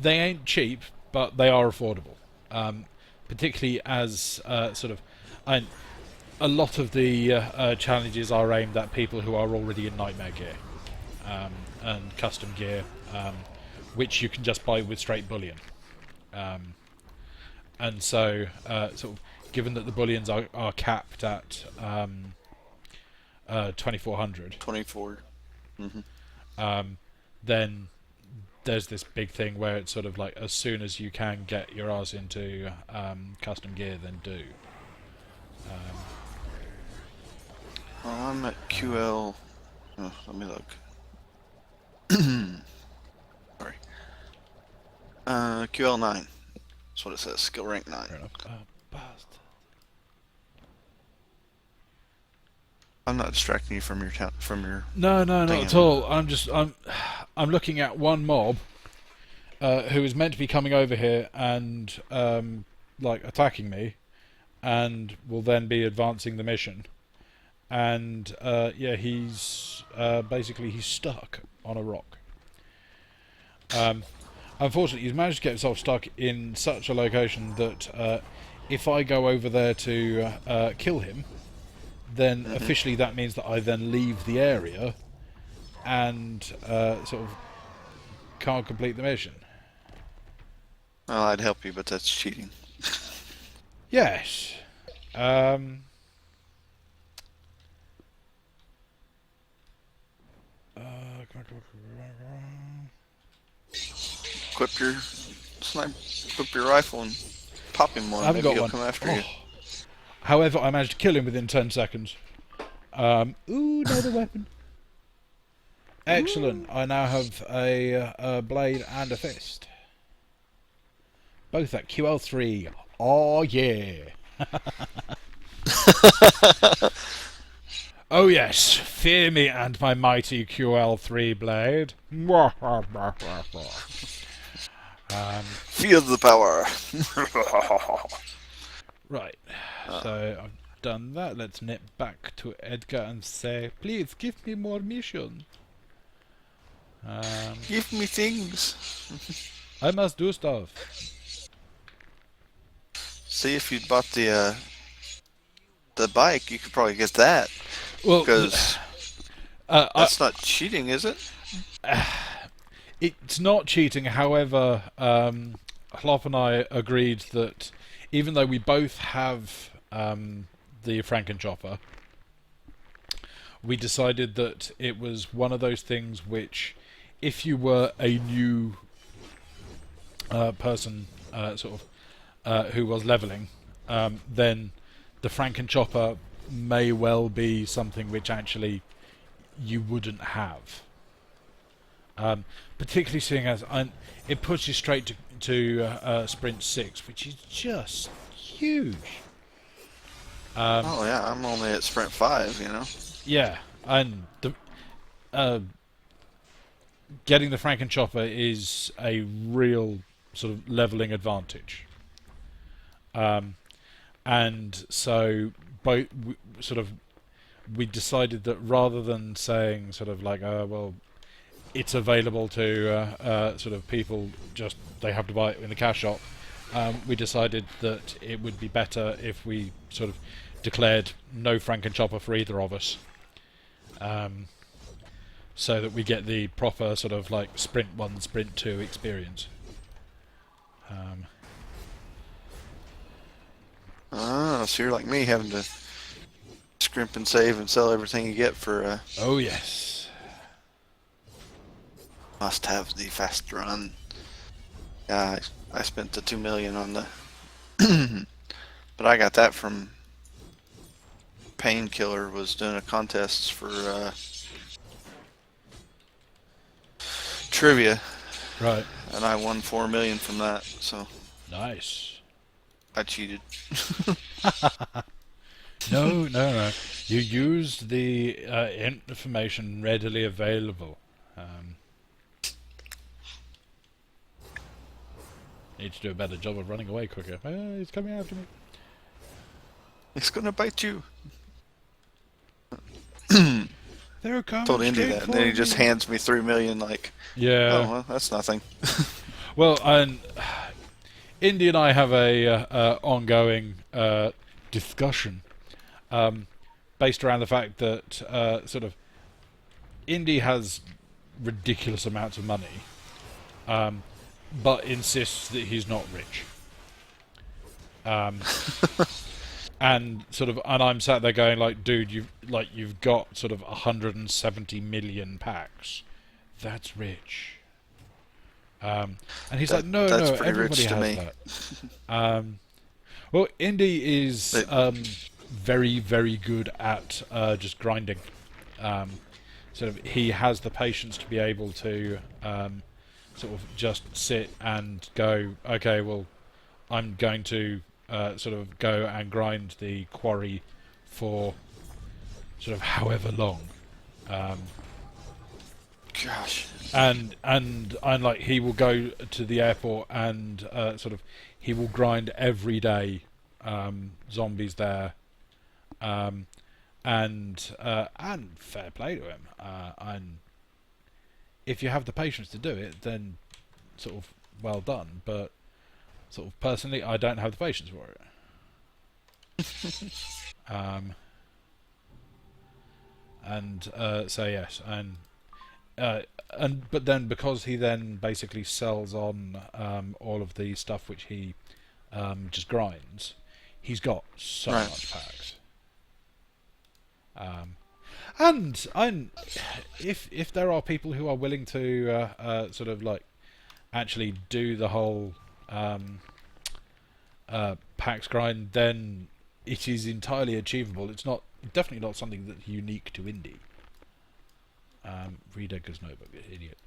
They ain't cheap, but they are affordable. Particularly as sort of, a lot of the challenges are aimed at people who are already in Nightmare gear and custom gear, which you can just buy with straight bullion. And so, sort of, given that the bullions are capped at 2400, 24. Mm-hmm. Then there's this big thing where it's sort of like as soon as you can get your ass into custom gear, then do. Well, I'm at QL. Oh, let me look. Sorry. QL 9. That's what it says. Skill rank 9. Fair enough. Bastard. I'm not distracting you from your from your. No, not Damn. at all. I'm looking at one mob, who is meant to be coming over here and like attacking me, and will then be advancing the mission. And yeah, he's basically he's stuck on a rock. Unfortunately, he's managed to get himself stuck in such a location that if I go over there to kill him, then officially that means that I then leave the area and sort of can't complete the mission. Well, I'd help you, but that's cheating. Yes. Equip your equip your rifle and pop him one. I haven't Maybe got he'll one. come after you. However, I managed to kill him within 10 seconds. Ooh, another weapon. Excellent. I now have a blade and a fist. Both at QL3. Oh, yeah. Oh, yes. Fear me and my mighty QL3 blade. Feel the power. Right. So I've done that. Let's nip back to Edgar and say, please give me more mission. Give me things. I must do stuff. See, if you'd bought the bike, you could probably get that. Well, Because that's not cheating, is it? it's not cheating. However, Hlop and I agreed that even though we both have the Frankenchopper, we decided that it was one of those things which, if you were a new person, sort of, who was leveling, then the Frankenchopper may well be something which actually you wouldn't have. Particularly seeing as it puts you straight to Sprint 6, which is just huge. Oh yeah, I'm only at Sprint 5, you know. Yeah, and the getting the Frankenchopper is a real sort of leveling advantage. And so both we decided that rather than saying sort of like, well, it's available to sort of people, just they have to buy it in the cash shop, we decided that it would be better if we sort of declared no Frankenchopper for either of us, so that we get the proper sort of like Sprint 1, Sprint 2 experience. So you're like me, having to scrimp and save and sell everything you get for Oh yes. must have the fast run. Yeah, I spent the 2 million on the but I got that from Painkiller was doing a contest for trivia, Right. and I won 4 million from that, so Nice. I cheated. No. You used the information readily available. Need to do a better job of running away quicker. He's coming after me. It's gonna bite you. They're coming. Told Indy straight that, and for then he just me. hands me 3 million. Like, Yeah. oh well, that's nothing. Well, and Indy and I have a ongoing discussion based around the fact that sort of Indy has ridiculous amounts of money, but insists that he's not rich. And sort of, and I'm sat there going like, dude, you've got sort of 170 million packs. That's rich. And he's like, no, that's pretty everybody rich to has me. that. Well, Indy is very, very good at just grinding. Sort of, he has the patience to be able to sort of just sit and go, okay, well, I'm going to sort of go and grind the quarry for sort of however long. Gosh, and like he will go to the airport and sort of he will grind every day zombies there, and fair play to him. And if you have the patience to do it, then sort of well done. But sort of personally, I don't have the patience for it. So yes, and but then because he then basically sells on all of the stuff which he just grinds, he's got so Right. much packs. And if there are people who are willing to sort of like actually do the whole packs grind, then it is entirely achievable. It's definitely not something that's unique to indie. Read Edgar's Notebook, idiot.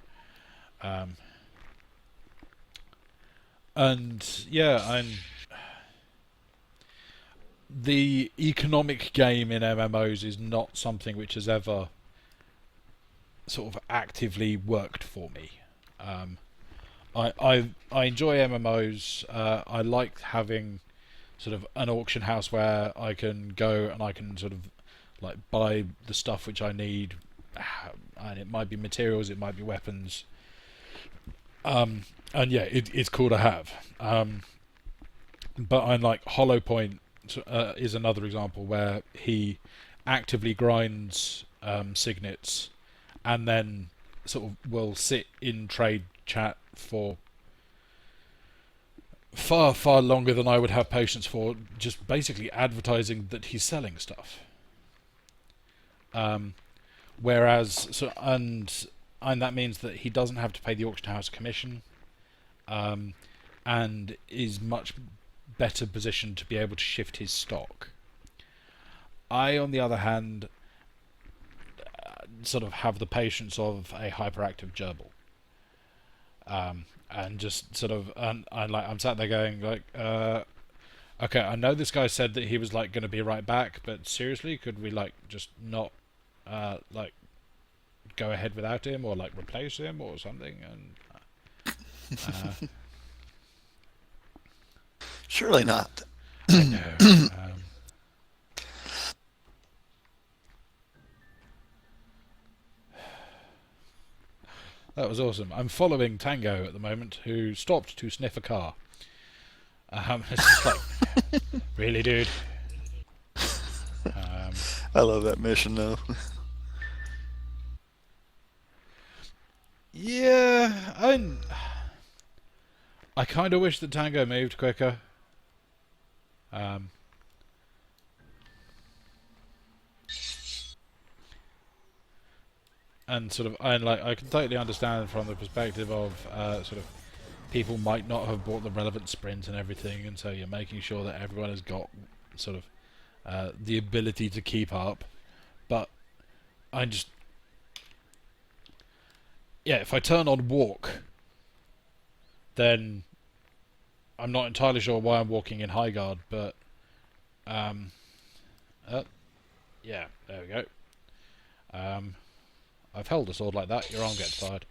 And yeah, the economic game in MMOs is not something which has ever sort of actively worked for me. I enjoy MMOs. I like having sort of an auction house where I can go and I can sort of like buy the stuff which I need, and it might be materials, it might be weapons. And yeah, it's cool to have. But I'm like Hollow Point is another example where he actively grinds signets and then sort of will sit in trade chat for far longer than I would have patience for, just basically advertising that he's selling stuff. Whereas and that means that he doesn't have to pay the auction house commission, and is much better positioned to be able to shift his stock. I, on the other hand, sort of have the patience of a hyperactive gerbil, and just sort of, and I'm sat there going like, okay, I know this guy said that he was like going to be right back, but seriously, could we like just not like go ahead without him, or like replace him or something? And Surely not. I know. That was awesome. I'm following Tango at the moment, who stopped to sniff a car. It's just like, really, dude? I love that mission though. Yeah, I kind of wish that Tango moved quicker. And sort of, I can totally understand from the perspective of sort of people might not have bought the relevant sprint and everything, and so you're making sure that everyone has got sort of the ability to keep up. But I just, yeah, if I turn on walk, then I'm not entirely sure why I'm walking in high guard, but yeah, there we go. I've held a sword like that, your arm gets tired.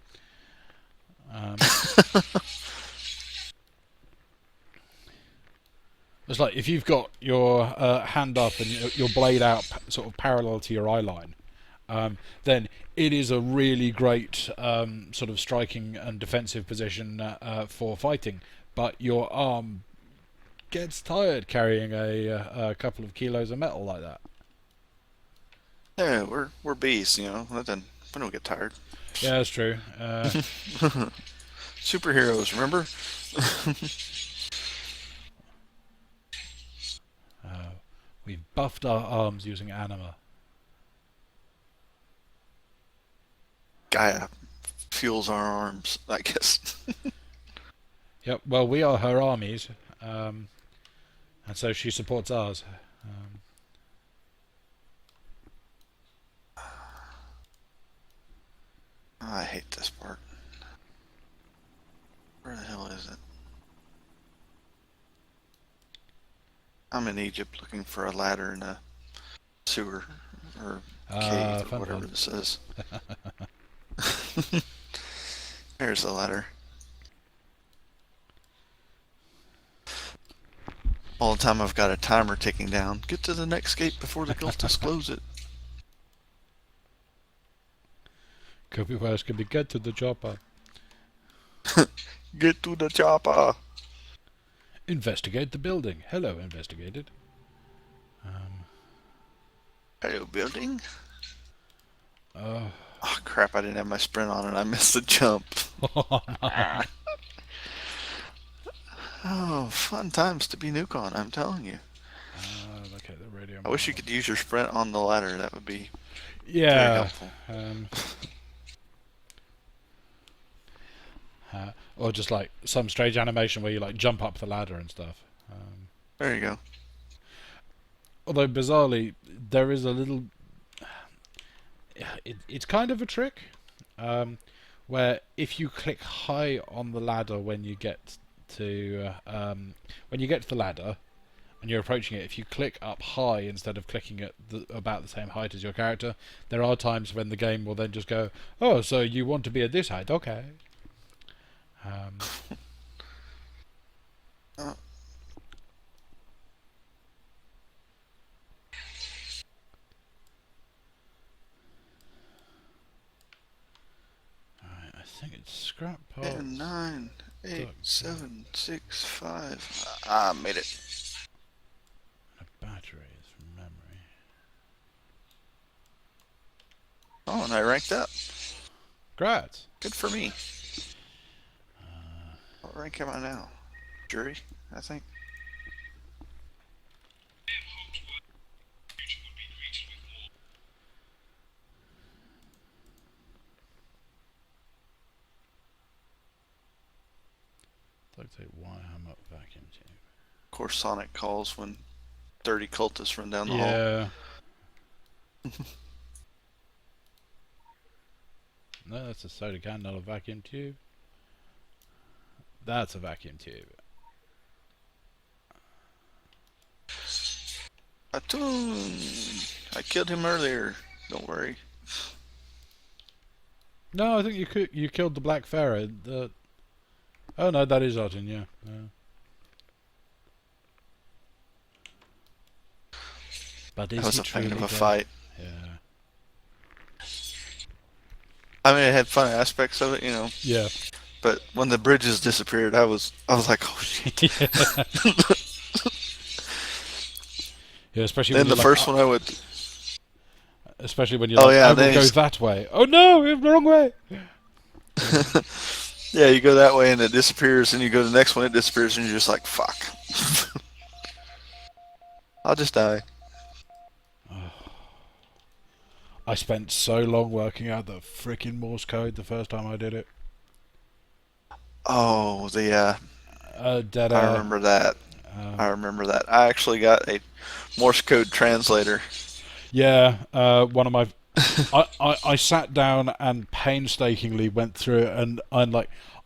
It's like if you've got your hand up and your blade out sort of parallel to your eye line, then it is a really great sort of striking and defensive position for fighting. But your arm gets tired carrying a couple of kilos of metal like that. Yeah, we're beasts, you know. We don't get tired. Yeah, that's true. Superheroes, remember? We've buffed our arms using anima. Gaia fuels our arms, I guess. Yep, well, we are her armies, and so she supports ours. I hate this part. Where the hell is it? I'm in Egypt looking for a ladder in a sewer or cave or fun whatever fun. this is. There's the ladder. All the time I've got a timer ticking down. Get to the next gate before the cultists close it. Could be worse. Could be get to the chopper. Get to the chopper. Investigate the building. Hello, investigated. Hello, building. Oh, Oh crap! I didn't have my sprint on and I missed the jump. Oh, fun times to be Nukon, I'm telling you. look at the radio. I wish you could use your sprint on the ladder. That would be very Yeah. helpful. Or just like some strange animation where you like jump up the ladder and stuff. There you go. Although bizarrely, there is a little. It's kind of a trick, where if you click high on the ladder when you get to the ladder, and you're approaching it, if you click up high instead of clicking at about the same height as your character, there are times when the game will then just go, "Oh, so you want to be at this height? Okay." I think it's scrap parts. 10, 9, 8, Duck. 7, 6, 5. Ah, made it. A battery is from memory. Oh, and I ranked up. Great. Good for me. What rank am I now? Jury, I think. Duct tape, wire hammer, vacuum tube. Of course, Sonic calls when 30 cultists run down the hall. Yeah. No, that's a soda can, not a vacuum tube. That's a vacuum tube. Atoon! I killed him earlier. Don't worry. No, I think you killed the Black Pharaoh. Oh no, that is Otton, yeah. But is That was he a kind of truly a dead? fight. Yeah. I mean, it had fun aspects of it, you know. Yeah. But when the bridges disappeared, I was like, oh shit. Yeah, especially Then when the you're first like, one I would. especially when you're Oh, like, yeah, I will they go ex- that way. Oh no, the wrong way. Yeah, you go that way and it disappears, and you go to the next one, it disappears, and you're just like, fuck. I'll just die. I spent so long working out the freaking Morse code the first time I did it. Oh, Dead I air. remember that. I remember that. I actually got a Morse code translator. Yeah, one of my. I sat down and painstakingly went through it, and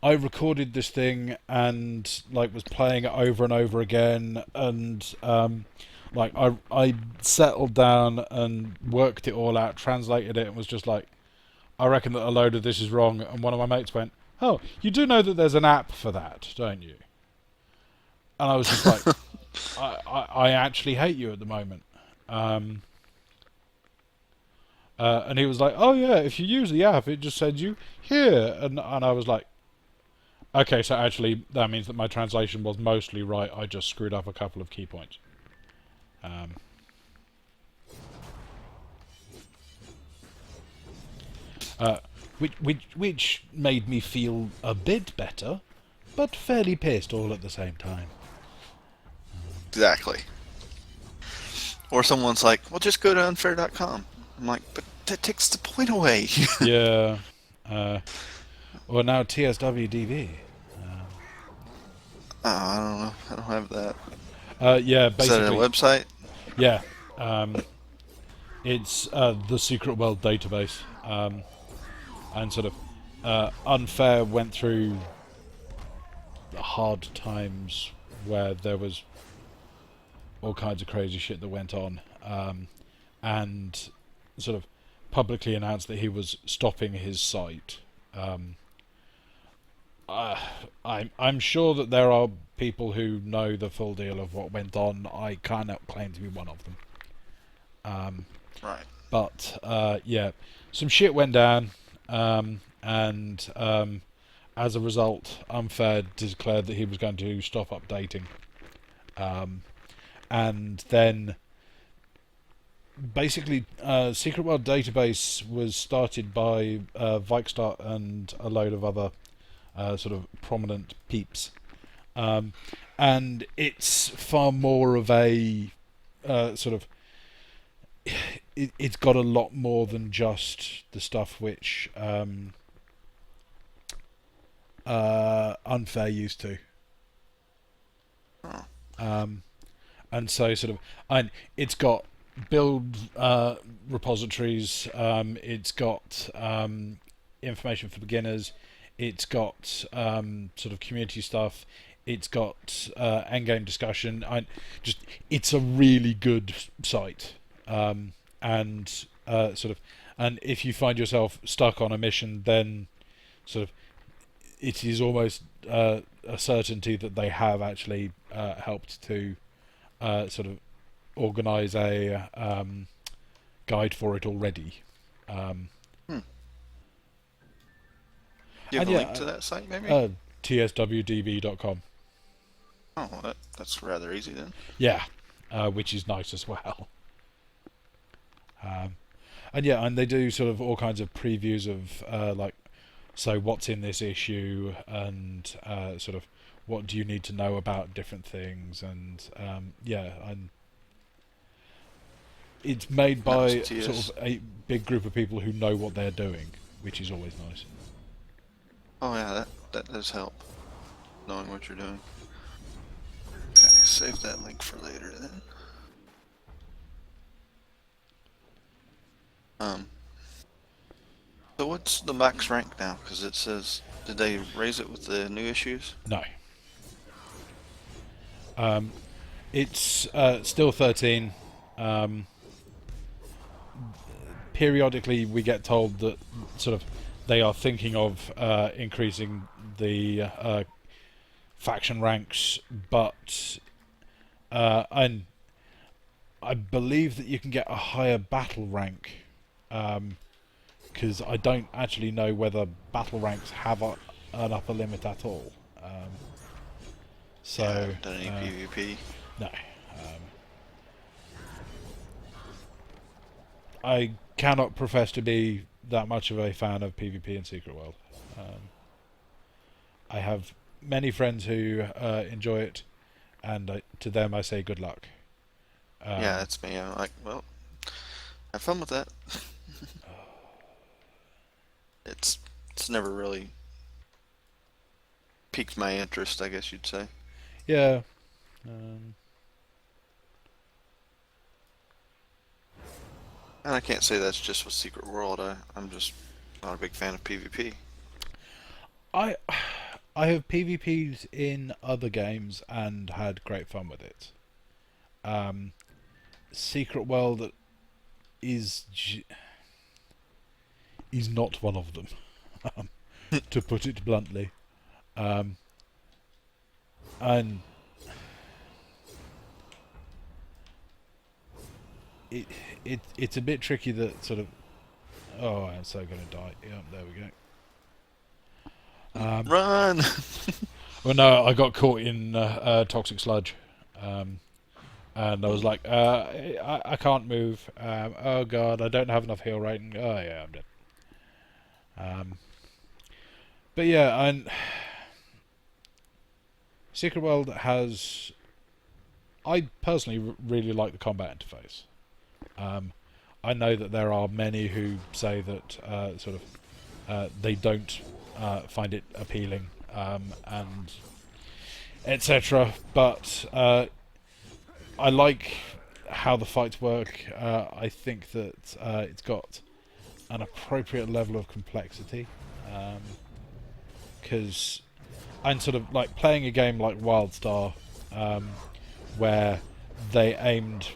I recorded this thing and like was playing it over and over again, and I settled down and worked it all out, translated it, and was just like, I reckon that a load of this is wrong. And one of my mates went, "Oh, you do know that there's an app for that, don't you?" And I was just like, I actually hate you at the moment. And he was like, "Oh yeah, if you use the app, it just sends you here." And I was like, "Okay, so actually that means that my translation was mostly right. I just screwed up a couple of key points." Which made me feel a bit better, but fairly pissed all at the same time. Exactly. Or someone's like, well, just go to unfair.com. I'm like, but that takes the point away. Yeah. Or now TSWDB. Oh, I don't know. I don't have that. Yeah, Is that basically. a website? Yeah. It's the Secret World database. And sort of Unfair went through hard times where there was all kinds of crazy shit that went on, and sort of publicly announced that he was stopping his site. I'm sure that there are people who know the full deal of what went on. I cannot claim to be one of them. Right. But yeah, some shit went down, and as a result, Unfair declared that he was going to stop updating, and then basically, Secret World Database was started by Vikestart and a load of other sort of prominent peeps, and it's far more of a sort of. It's got a lot more than just the stuff which Unfair used to. And so sort of, and it's got build repositories, it's got information for beginners, it's got sort of community stuff, it's got endgame discussion. It's a really good site. And sort of, and if you find yourself stuck on a mission, then sort of it is almost a certainty that they have actually helped to sort of organise a guide for it already. Do you have a link to that site, maybe? tswdb.com. Oh, well, that's rather easy then. Yeah, which is nice as well. And yeah, and they do sort of all kinds of previews of like, so what's in this issue, and sort of what do you need to know about different things, and yeah, and it's made by sort of a big group of people who know what they're doing, which is always nice. Oh yeah, that does help, knowing what you're doing. Okay, save that link for later then. So what's the max rank now? Because it says, did they raise it with the new issues? No. It's still 13. Periodically, we get told that sort of they are thinking of increasing the faction ranks, but and I believe that you can get a higher battle rank. Because I don't actually know whether battle ranks have an upper limit at all. So yeah, I haven't done any PvP. No. I cannot profess to be that much of a fan of PvP in Secret World. I have many friends who enjoy it, and to them I say good luck. Yeah, that's me. I'm like, well, have fun with that. It's never really piqued my interest, I guess you'd say. Yeah. And I can't say that's just with Secret World. I'm just not a big fan of PvP. I have PvP'd in other games and had great fun with it. Secret World is not one of them, to put it bluntly. And it's a bit tricky that sort of. Oh, I'm so gonna die. Yeah, there we go. Run! Well, no, I got caught in toxic sludge, and I was like, I can't move. Oh god, I don't have enough heal rating. Oh yeah, I'm dead. But yeah, and Secret World has. I personally really like the combat interface. I know that there are many who say that sort of they don't find it appealing, and etc. But I like how the fights work. I think that it's got an appropriate level of complexity, because I'm sort of like playing a game like WildStar, where they aimed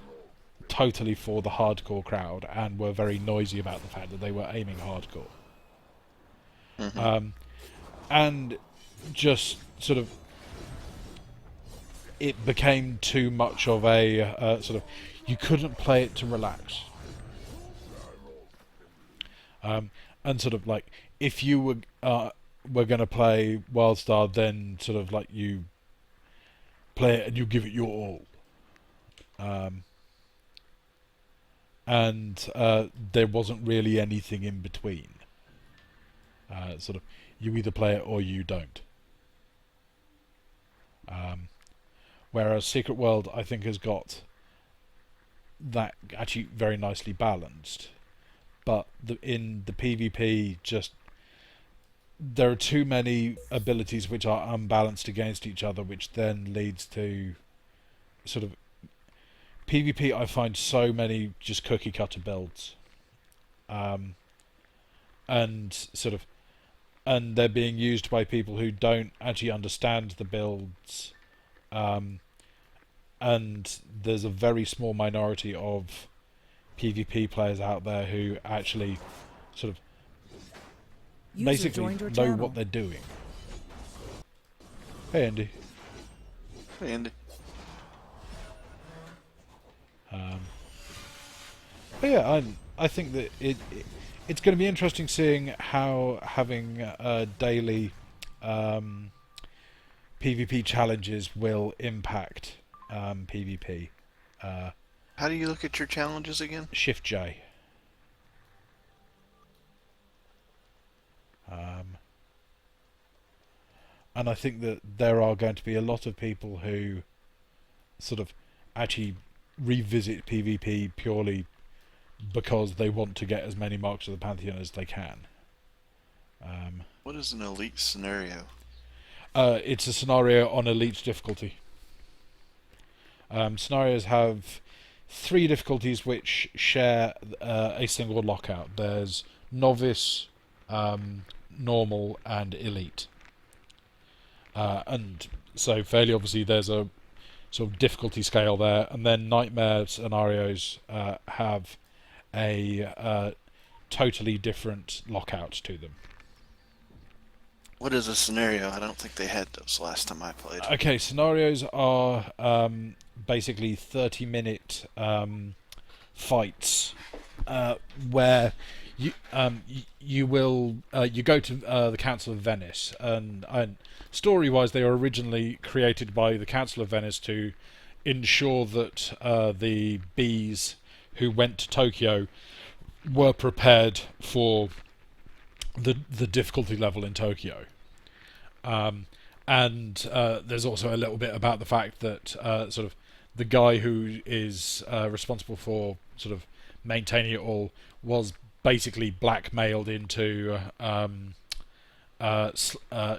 totally for the hardcore crowd and were very noisy about the fact that they were aiming hardcore. Mm-hmm. And just sort of it became too much of a sort of you couldn't play it to relax. And sort of like if you were going to play Wildstar, then sort of like you play it and you give it your all. And there wasn't really anything in between. Sort of, you either play it or you don't. Whereas Secret World, I think, has got that actually very nicely balanced. But in the PvP, just there are too many abilities which are unbalanced against each other, which then leads to sort of PvP. I find so many just cookie cutter builds, and sort of, and they're being used by people who don't actually understand the builds, and there's a very small minority of PvP players out there who actually sort of User basically joined your know channel. what they're doing. Hey Andy. Hey, Andy. But yeah, I think that it's going to be interesting seeing how having daily PvP challenges will impact PvP. How do you look at your challenges again? Shift J. And I think that there are going to be a lot of people who sort of actually revisit PvP purely because they want to get as many marks of the Pantheon as they can. What is an elite scenario? It's a scenario on elite difficulty. Scenarios have 3 difficulties which share a single lockout. There's novice, normal, and elite. And so fairly obviously there's a sort of difficulty scale there, and then nightmare scenarios have a totally different lockout to them. What is a scenario? I don't think they had those last time I played. Okay, scenarios are basically 30-minute fights where you will you go to the Council of Venice, and story-wise they were originally created by the Council of Venice to ensure that the bees who went to Tokyo were prepared for the difficulty level in Tokyo. And there's also a little bit about the fact that sort of the guy who is responsible for sort of maintaining it all was basically blackmailed into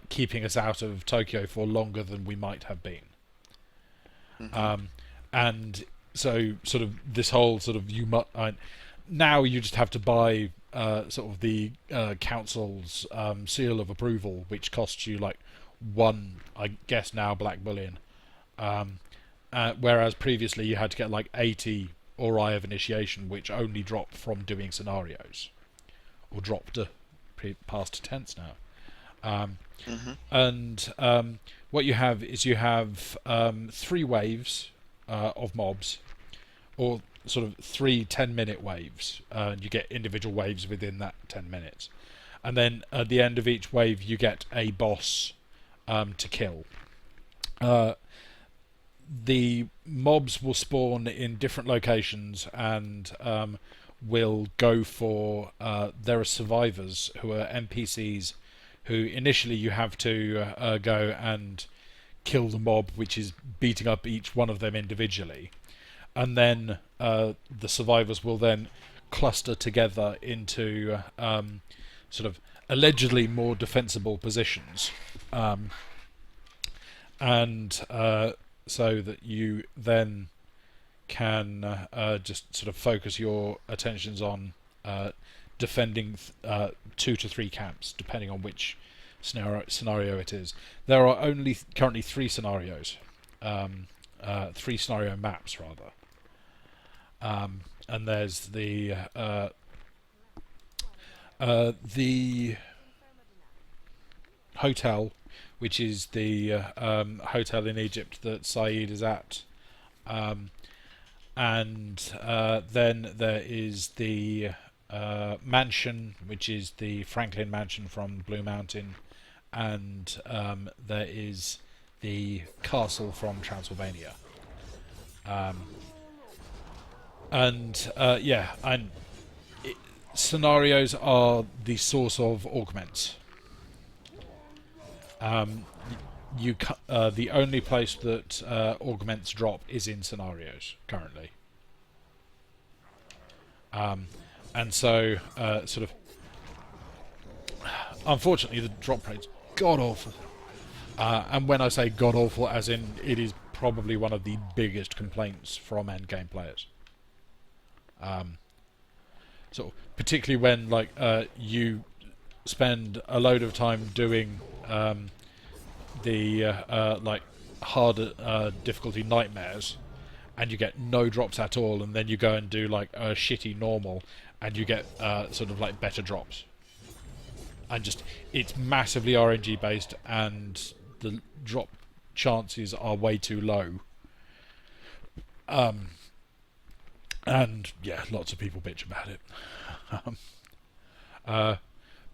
keeping us out of Tokyo for longer than we might have been. And so sort of this whole sort of now you just have to buy sort of the council's seal of approval, which costs you like 1, I guess now, black bullion, whereas previously you had to get like 80 Ori of initiation, which only drop from doing scenarios, or dropped past tense now. And what you have is you have 3 waves of mobs, or sort of 3 10-minute waves. You get individual waves within that 10 minutes. And then at the end of each wave you get a boss to kill. The mobs will spawn in different locations and will go for... there are survivors who are NPCs who initially you have to go and kill the mob, which is beating up each one of them individually. And then the survivors will then cluster together into sort of allegedly more defensible positions, and so that you then can just sort of focus your attentions on defending 2 to 3 camps, depending on which scenario it is. There are only currently 3 scenarios, 3 scenario maps rather. And there's the hotel, which is the hotel in Egypt that Saeed is at. And then there is the mansion, which is the Franklin Mansion from Blue Mountain, and there is the castle from Transylvania. Scenarios are the source of augments. The only place that augments drop is in scenarios currently. And so, sort of, unfortunately, the drop rate's god awful. And when I say god awful, as in it is probably one of the biggest complaints from endgame players. So particularly when you spend a load of time doing the harder difficulty nightmares, and you get no drops at all, and then you go and do like a shitty normal, and you get sort of like better drops. And just it's massively RNG based, and the drop chances are way too low. And yeah, lots of people bitch about it.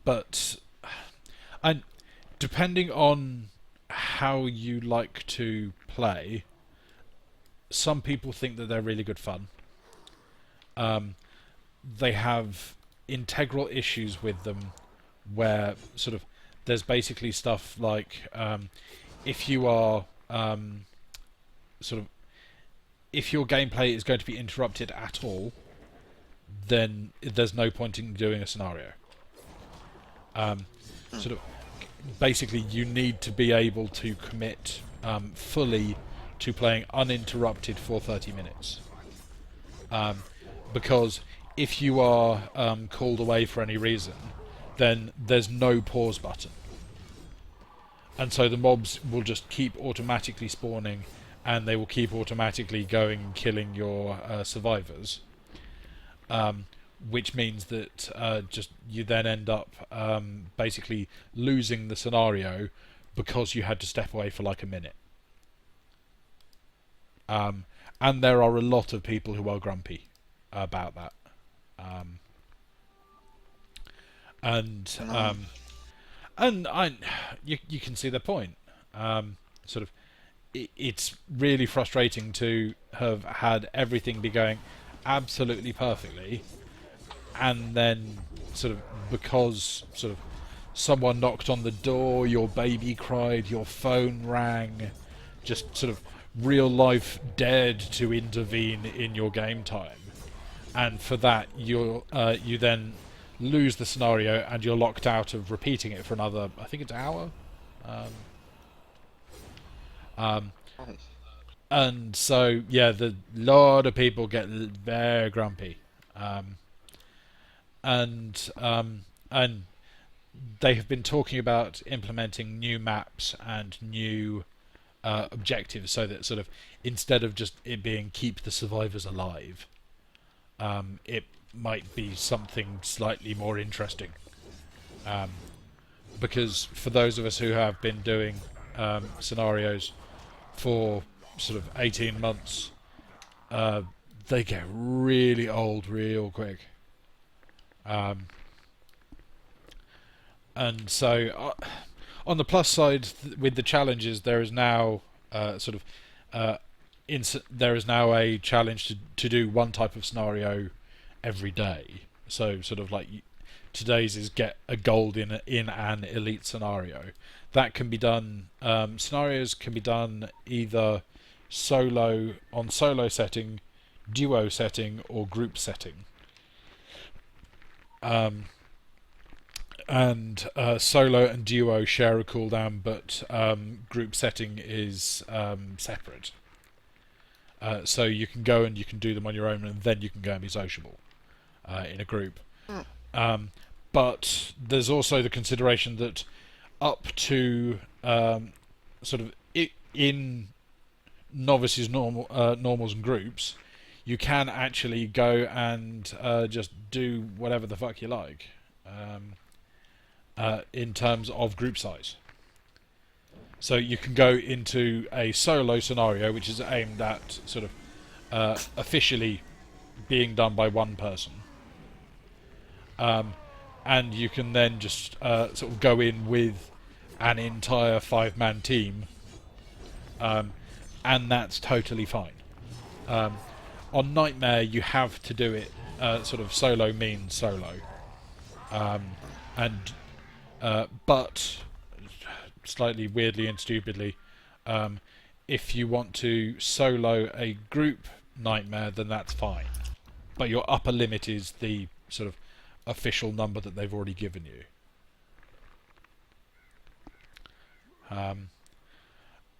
But and depending on how you like to play, some people think that they're really good fun. They have integral issues with them where sort of there's basically stuff like if you are sort of if your gameplay is going to be interrupted at all, then there's no point in doing a scenario. Sort of basically you need to be able to commit fully to playing uninterrupted for 30 minutes. Because if you are called away for any reason, then there's no pause button. And so the mobs will just keep automatically spawning, and they will keep automatically going and killing your survivors. Which means that just you then end up basically losing the scenario because you had to step away for like a minute. And there are a lot of people who are grumpy about that. You can see the point. Sort of, it's really frustrating to have had everything be going absolutely perfectly, and then sort of because sort of someone knocked on the door, your baby cried, your phone rang, just sort of real life dared to intervene in your game time, and for that you then lose the scenario and you're locked out of repeating it for another, I think it's an hour. And so yeah, the lot of people get very grumpy, and they have been talking about implementing new maps and new objectives, so that sort of instead of just it being keep the survivors alive, it might be something slightly more interesting. Because for those of us who have been doing scenarios for sort of 18 months, they get really old real quick. And so on the plus side, with the challenges, there is now there is now a challenge to do one type of scenario every day. So sort of like today's is get a gold in an elite scenario. That can be done. Scenarios can be done either solo setting, duo setting, or group setting. And solo and duo share a cooldown, but group setting is separate. So you can go and you can do them on your own, and then you can go and be sociable in a group. But there's also the consideration that up to sort of in novices, normals, and groups, you can actually go and just do whatever the fuck you like in terms of group size. So you can go into a solo scenario, which is aimed at sort of officially being done by one person. And you can then just sort of go in with an entire 5-man team, and that's totally fine. On Nightmare, you have to do it sort of solo means solo, but slightly weirdly and stupidly, if you want to solo a group Nightmare, then that's fine. But your upper limit is the sort of official number that they've already given you.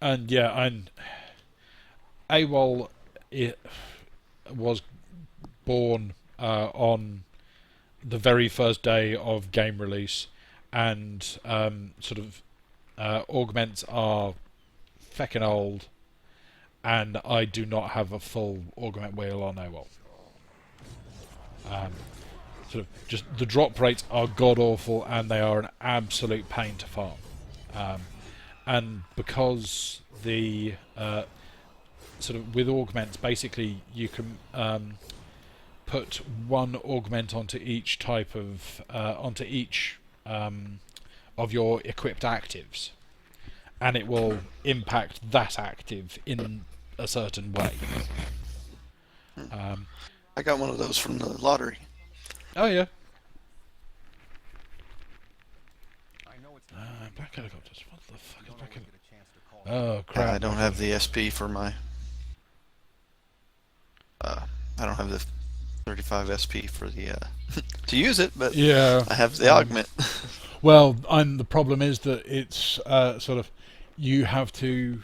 And yeah, AWOL it was born on the very first day of game release, and sort of augments are feckin' old, and I do not have a full augment wheel on AWOL. Sort of just the drop rates are god awful, and they are an absolute pain to farm. And because the sort of with augments, basically you can put one augment onto each type of onto each of your equipped actives, and it will impact that active in a certain way. I got one of those from the lottery. Oh yeah. Black helicopters. What the fuck is black helicopters? Oh crap! I don't have the SP for my. I don't have the 35 SP for the to use it, but yeah, I have the augment. Well, and the problem is that it's sort of you have to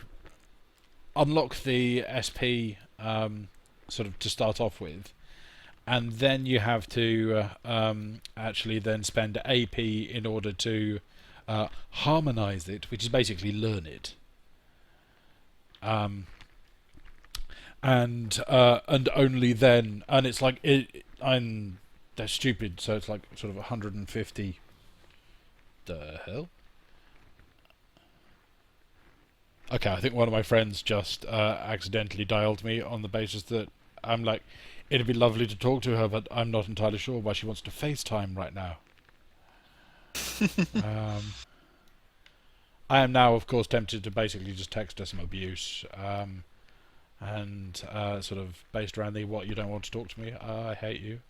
unlock the SP sort of to start off with, and then you have to actually then spend AP in order to harmonize it, which is basically learn it. And only then, and it's like they're stupid, so it's like sort of 150. The hell? Okay, I think one of my friends just accidentally dialed me on the basis that I'm like, it'd be lovely to talk to her, but I'm not entirely sure why she wants to FaceTime right now. I am now, of course, tempted to basically just text her some abuse, and sort of based around the "what, you don't want to talk to me, I hate you."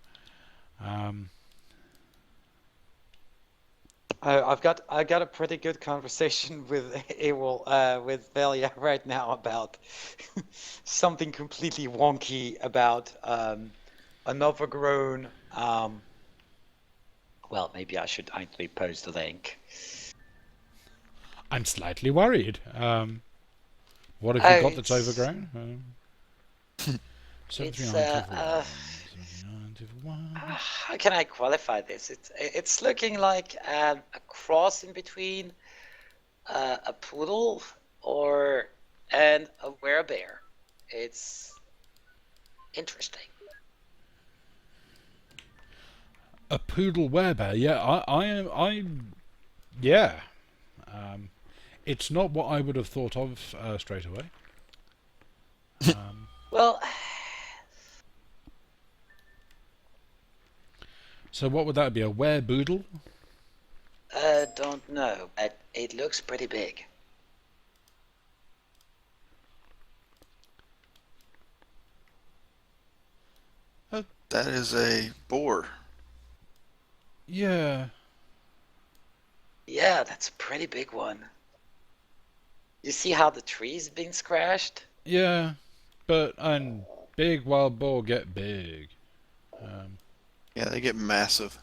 I got a pretty good conversation with AWOL with Velia right now about something completely wonky about an overgrown. Well, maybe I should actually post a link. I'm slightly worried. What have you got that's overgrown? How can I qualify this? It's looking like a cross in between a poodle and a werebear. It's interesting. A poodle werebear, yeah. Yeah. It's not what I would have thought of straight away. Well, so what would that be? A wereboodle? don't know, but it looks pretty big. That is a boar. Yeah. Yeah, that's a pretty big one. You see how the tree's been scratched? Yeah. But big wild boar get big. Yeah, they get massive.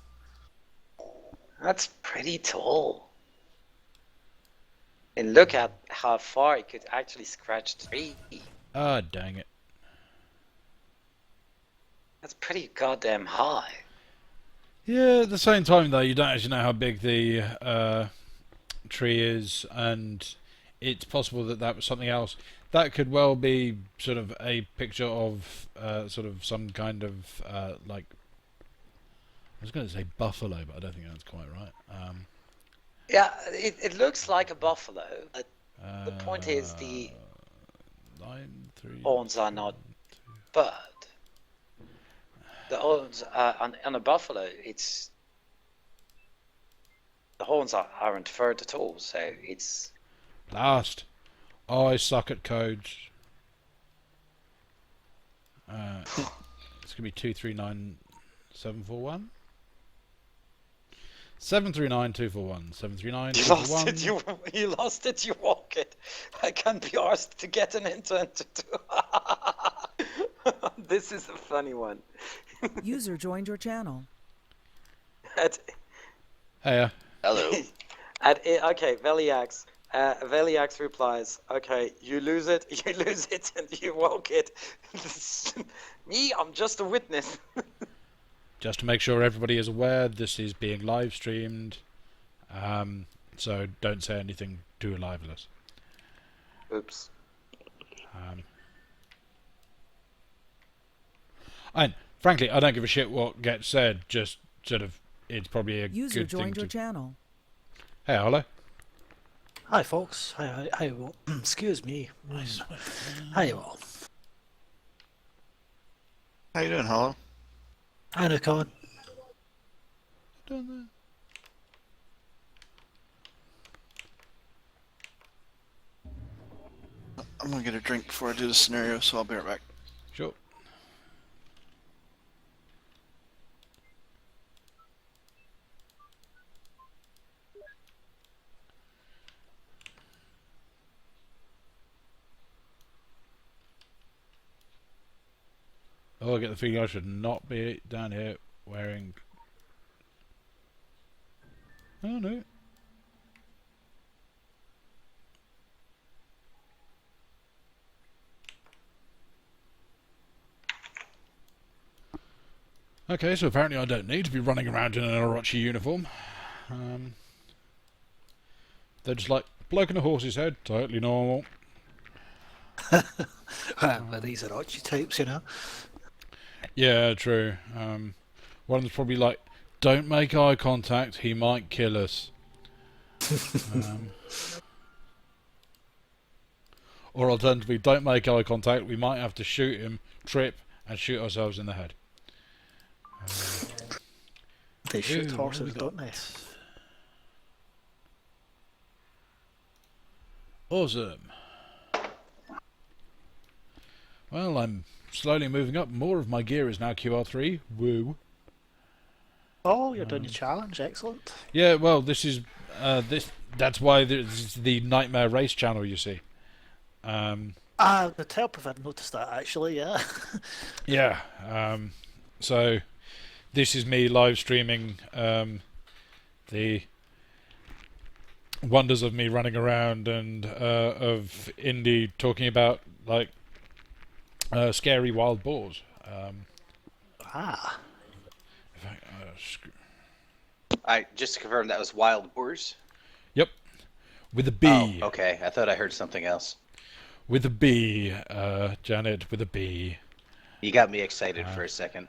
That's pretty tall. And look at how far it could actually scratch the tree. Ah, dang it. That's pretty goddamn high. Yeah, at the same time though, you don't actually know how big the tree is, and it's possible that that was something else. That could well be sort of a picture of sort of some kind of like, I was going to say buffalo, but I don't think that's quite right. Yeah, it looks like a buffalo, but The point is the 9, 3. horns are not bird. The horns on a buffalo, it's the horns aren't furred at all. So it's Last. I suck at codes. It's gonna be 239741. 739241. 739 you lost it. You walk it. I can't be asked to get an intern to do. This is a funny one. User joined your channel. Hey, Hello. Okay, Veliax. Veliax replies, okay, you lose it, and you woke it. Me, I'm just a witness. just to make sure everybody is aware, this is being live streamed. So don't say anything too libelous. Oops. And frankly, I don't give a shit what gets said. Just sort of, it's probably a User good thing joined your to. channel. Hey, hello. Hi, folks. Hi, all. Excuse me. Hi, all. How you doing, Hollow? Hi, Nikon. Down there. I'm gonna get a drink before I do the scenario, so I'll be right back. Sure. Oh, I get the feeling I should not be down here wearing. Oh no. Okay, so apparently I don't need to be running around in an Orochi uniform. They're just like, bloke in a horse's head, totally normal. But these are Archie types, you know. Yeah, true. One of them's probably like, don't make eye contact, he might kill us. Or alternatively, don't make eye contact, we might have to shoot him, trip, and shoot ourselves in the head. They shoot Ooh, horses, what have we don't they? Awesome. Well, I'm slowly moving up. More of my gear is now QR3. Woo. Oh, you're doing your challenge. Excellent. Yeah, well, this is That's why this is the Nightmare Race channel. You see. The telepath, I'd noticed that actually. Yeah. Yeah. So this is me live streaming the wonders of me running around and of Indy talking about like scary wild boars. Ah. In fact, Just to confirm, that was Wild Boars? yep, with a B. Oh, okay. I thought I heard something else. With a B, Janet, with a B. You got me excited for a second.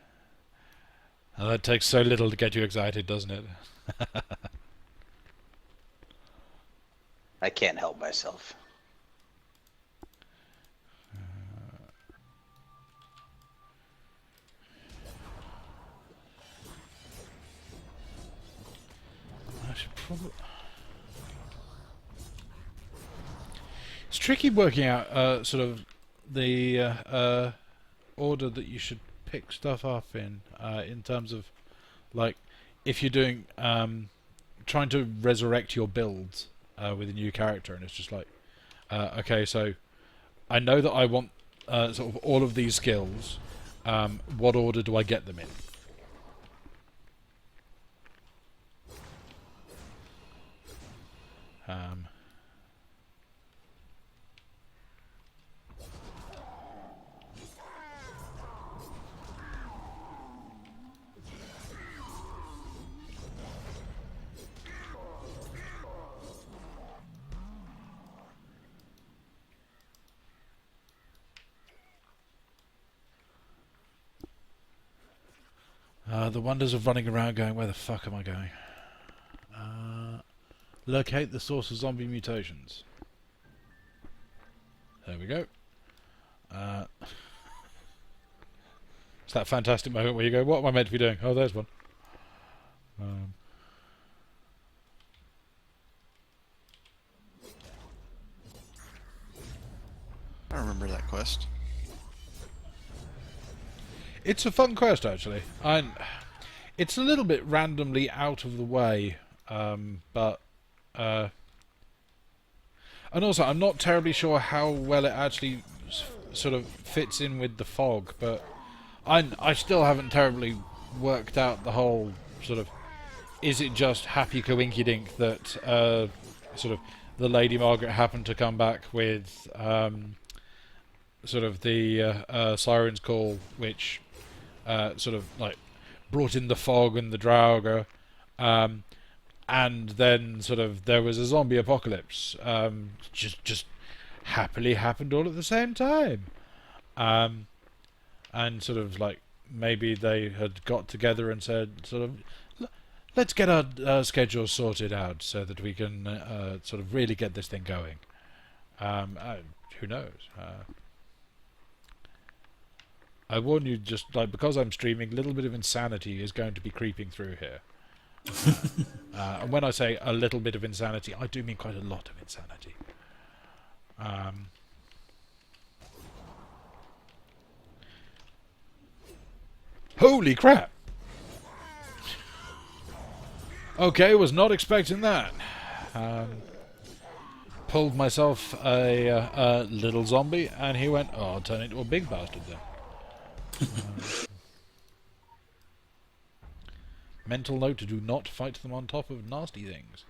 That takes so little to get you excited, doesn't it? I can't help myself. I should probably... It's tricky working out sort of the order that you should pick stuff up in terms of like if you're doing trying to resurrect your builds with a new character, and it's just like okay, so I know that I want sort of all of these skills. What order do I get them in? The wonders of running around going, where the fuck am I going? Locate the source of zombie mutations. There we go. It's that fantastic moment where you go, what am I meant to be doing? Oh, there's one. I remember that quest. It's a fun quest, actually. It's a little bit randomly out of the way, but... and also, I'm not terribly sure how well it actually sort of fits in with the fog, but I still haven't terribly worked out the whole sort of... Is it just happy coinkydink that sort of the Lady Margaret happened to come back with sort of the Siren's Call, which sort of like brought in the fog and the Draugr, and then sort of there was a zombie apocalypse. Just happily happened all at the same time. And sort of like maybe they had got together and said sort of, let's get our schedules sorted out so that we can sort of really get this thing going. Who knows? I warn you, just like because I'm streaming, a little bit of insanity is going to be creeping through here. And when I say a little bit of insanity, I do mean quite a lot of insanity. Holy crap! Okay, was not expecting that. Pulled myself a little zombie, and he went, oh, I'll turn into a big bastard then. Mental note to do not fight them on top of nasty things.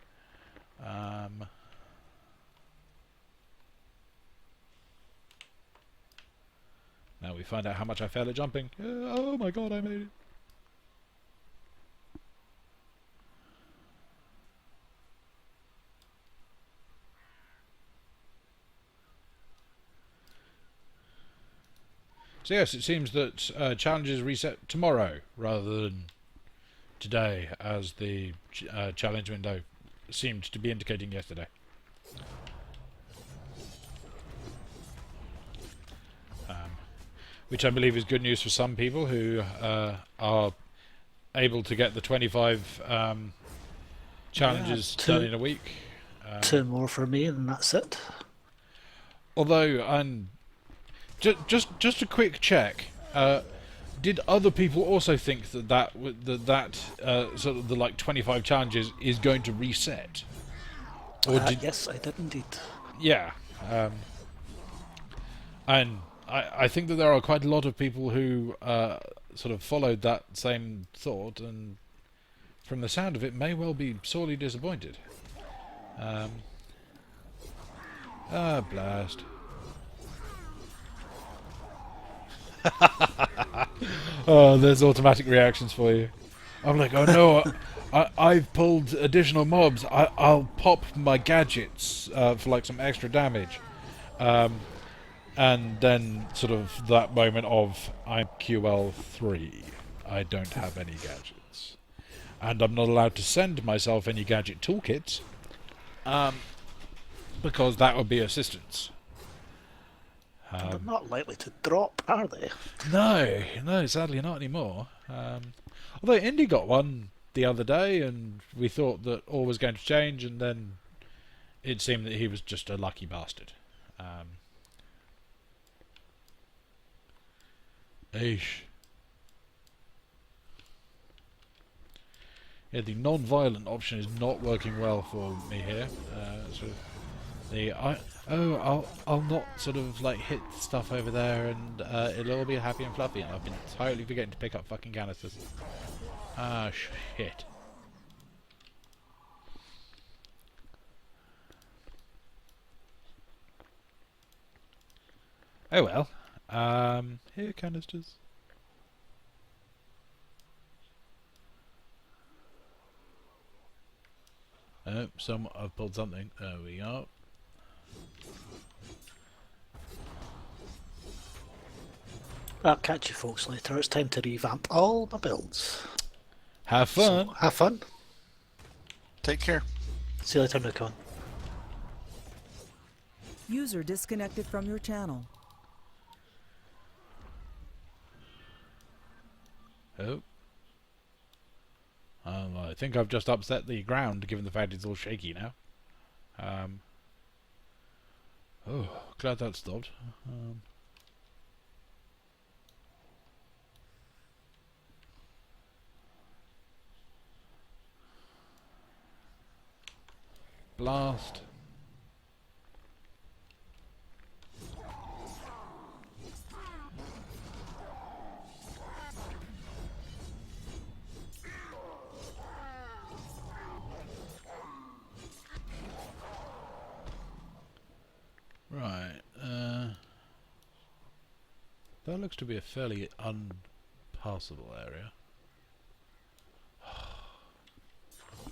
Now we find out how much I fail at jumping. Oh my god, I made it. So yes, it seems that challenges reset tomorrow rather than today, as the challenge window seemed to be indicating yesterday. Which I believe is good news for some people who are able to get the 25 challenges done in a week. 2 more for me, and that's it. Although, just a quick check. Did other people also think that sort of the like 25 challenges is going to reset? Or Yes, I did indeed. Yeah, and I think that there are quite a lot of people who sort of followed that same thought, and from the sound of it, may well be sorely disappointed. Blast. Oh, there's automatic reactions for you. I'm like, oh no, I've pulled additional mobs. I'll pop my gadgets for like some extra damage. And then sort of that moment of, I'm QL3. I don't have any gadgets. And I'm not allowed to send myself any gadget toolkits. Because that would be assistance. They're not likely to drop, are they? No, sadly not anymore. Although Indy got one the other day, and we thought that all was going to change, and then it seemed that he was just a lucky bastard. Eesh. Yeah, the non-violent option is not working well for me here. I'll not sort of like hit stuff over there, and it'll all be happy and fluffy. And I've been totally forgetting to pick up fucking canisters. Ah, shit. Oh well. Here, canisters. Oh, I've pulled something. There we go. I'll catch you folks later. It's time to revamp all my builds. Have fun. So, have fun. Take care. See you later, Nikon. User disconnected from your channel. Oh. I think I've just upset the ground, given the fact it's all shaky now. Oh, glad that stopped. Blast. Right, that looks to be a fairly unpassable area.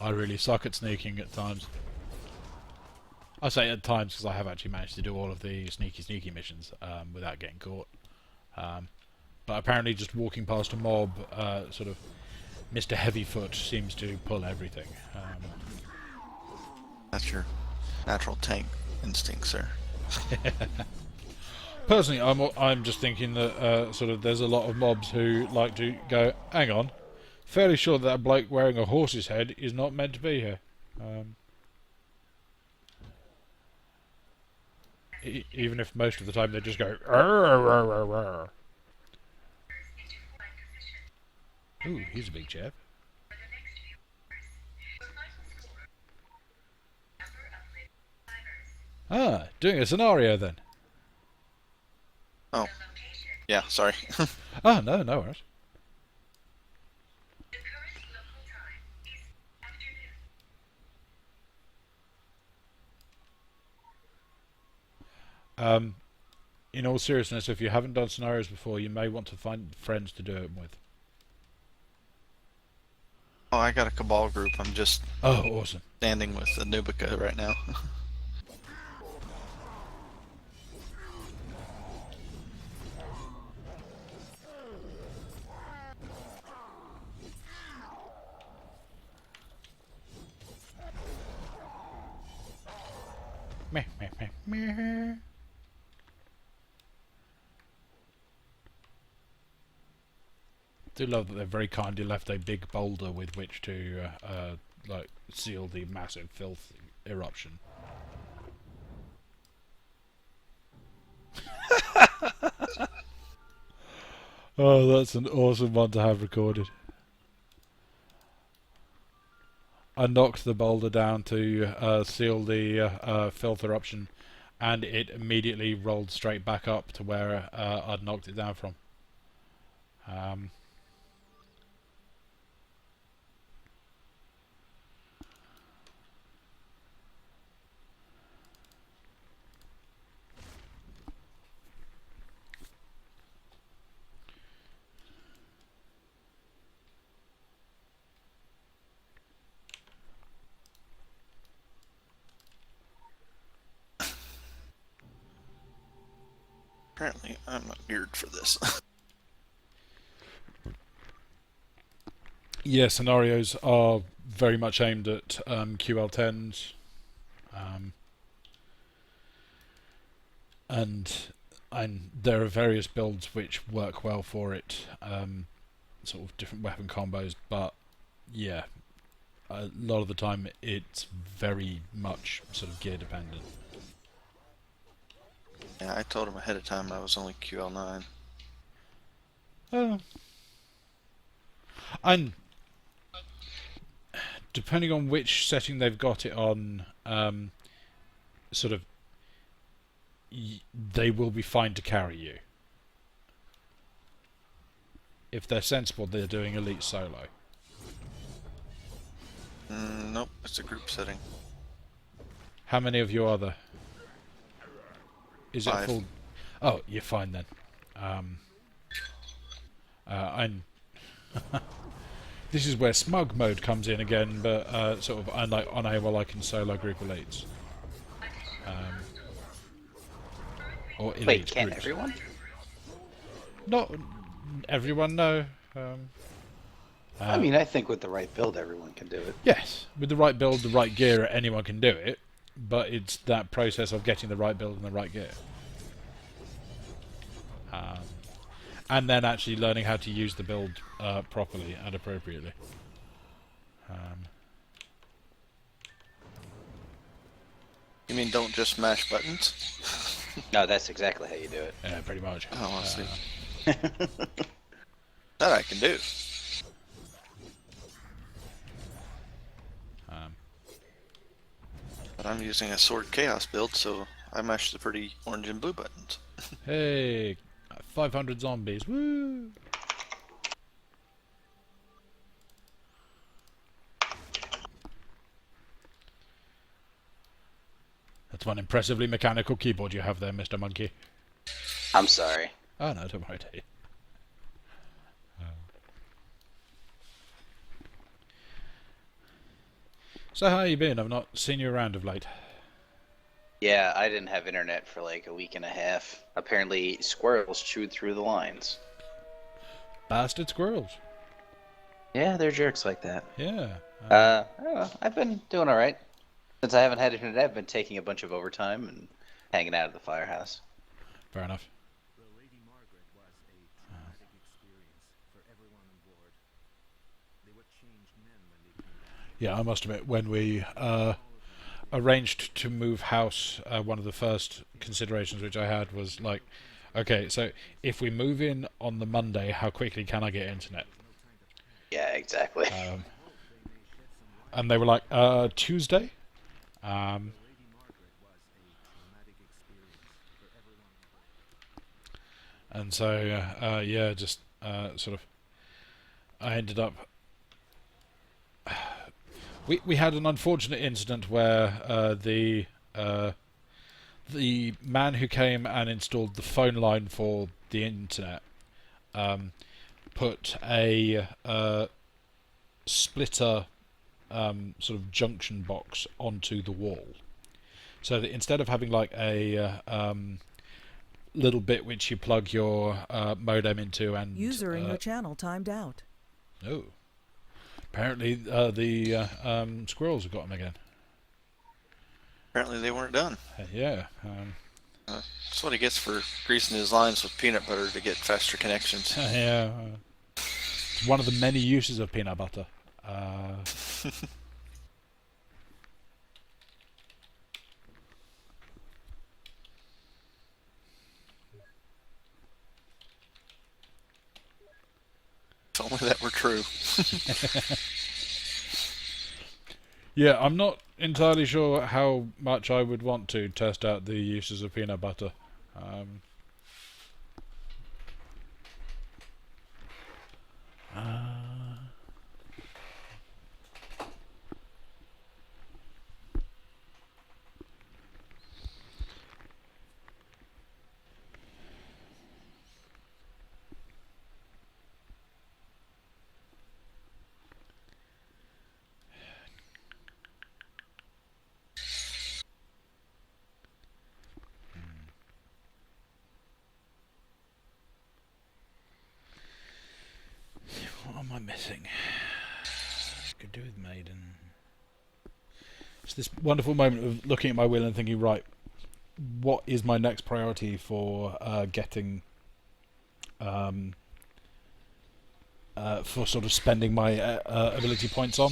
I really suck at sneaking at times. I say at times because I have actually managed to do all of the sneaky missions without getting caught. But apparently just walking past a mob, sort of Mr. Heavyfoot seems to pull everything. That's your natural tank instinct, sir. Personally, I'm just thinking that sort of there's a lot of mobs who like to go, hang on, fairly sure that bloke wearing a horse's head is not meant to be here. Even if most of the time they just go, "Arr, arr, arr, arr." Ooh, he's a big chap. Ah, doing a scenario then. Oh. Yeah, sorry. Ah, no worries. In all seriousness, if you haven't done scenarios before, you may want to find friends to do it with. Oh, I got a Cabal group. I'm just Oh, awesome. standing with the Nubica right now. Meh, meh, meh, meh. I do love that they've very kindly left a big boulder with which to like seal the massive filth eruption. Oh, that's an awesome one to have recorded. I knocked the boulder down to seal the filth eruption, and it immediately rolled straight back up to where I'd knocked it down from. Apparently, I'm not geared for this. Yeah, scenarios are very much aimed at QL10s, and there are various builds which work well for it, sort of different weapon combos, but yeah, a lot of the time it's very much sort of gear dependent. Yeah, I told him ahead of time I was only QL9. And depending on which setting they've got it on, sort of, they will be fine to carry you. If they're sensible, they're doing Elite Solo. Nope, it's a group setting. How many of you are there? Is 5. it full? Oh, you're fine then. I'm. This is where smug mode comes in again, but sort of unable I can solo group elites. Or elite Wait, can't groups. everyone? Not everyone, no. I mean, I think with the right build, everyone can do it. Yes, with the right build, the right gear, anyone can do it. but it's that process of getting the right build and the right gear. And then actually learning how to use the build properly and appropriately. You mean don't just mash buttons? No, that's exactly how you do it. Yeah, pretty much. Oh, I see. That I can do. But I'm using a Sword Chaos build, so I mash the pretty orange and blue buttons. Hey, 500 zombies. Woo! That's one impressively mechanical keyboard you have there, Mr. Monkey. I'm sorry. Oh no, don't worry, Dave. So how you been? I've not seen you around of late. Yeah, I didn't have internet for like a week and a half. Apparently, squirrels chewed through the lines. Bastard squirrels. Yeah, they're jerks like that. Yeah. I don't know. I've been doing all right. Since I haven't had internet, I've been taking a bunch of overtime and hanging out at the firehouse. Fair enough. Yeah, I must admit, when we arranged to move house, one of the first considerations which I had was like, okay, so if we move in on the Monday, how quickly can I get internet? Yeah, exactly. And they were like, Tuesday? And so, yeah, just sort of, I ended up. We had an unfortunate incident where the man who came and installed the phone line for the internet put a splitter sort of junction box onto the wall, so that instead of having like a little bit which you plug your modem into and User in your channel timed out. oh, apparently the squirrels have got him again. Apparently they weren't done. Yeah. That's what he gets for greasing his lines with peanut butter to get faster connections. Yeah. It's one of the many uses of peanut butter. If only that were true. Yeah, I'm not entirely sure how much I would want to test out the uses of peanut butter. What am I missing? Could do with Maiden. It's this wonderful moment of looking at my wheel and thinking, right, what is my next priority for getting, for sort of spending my ability points on?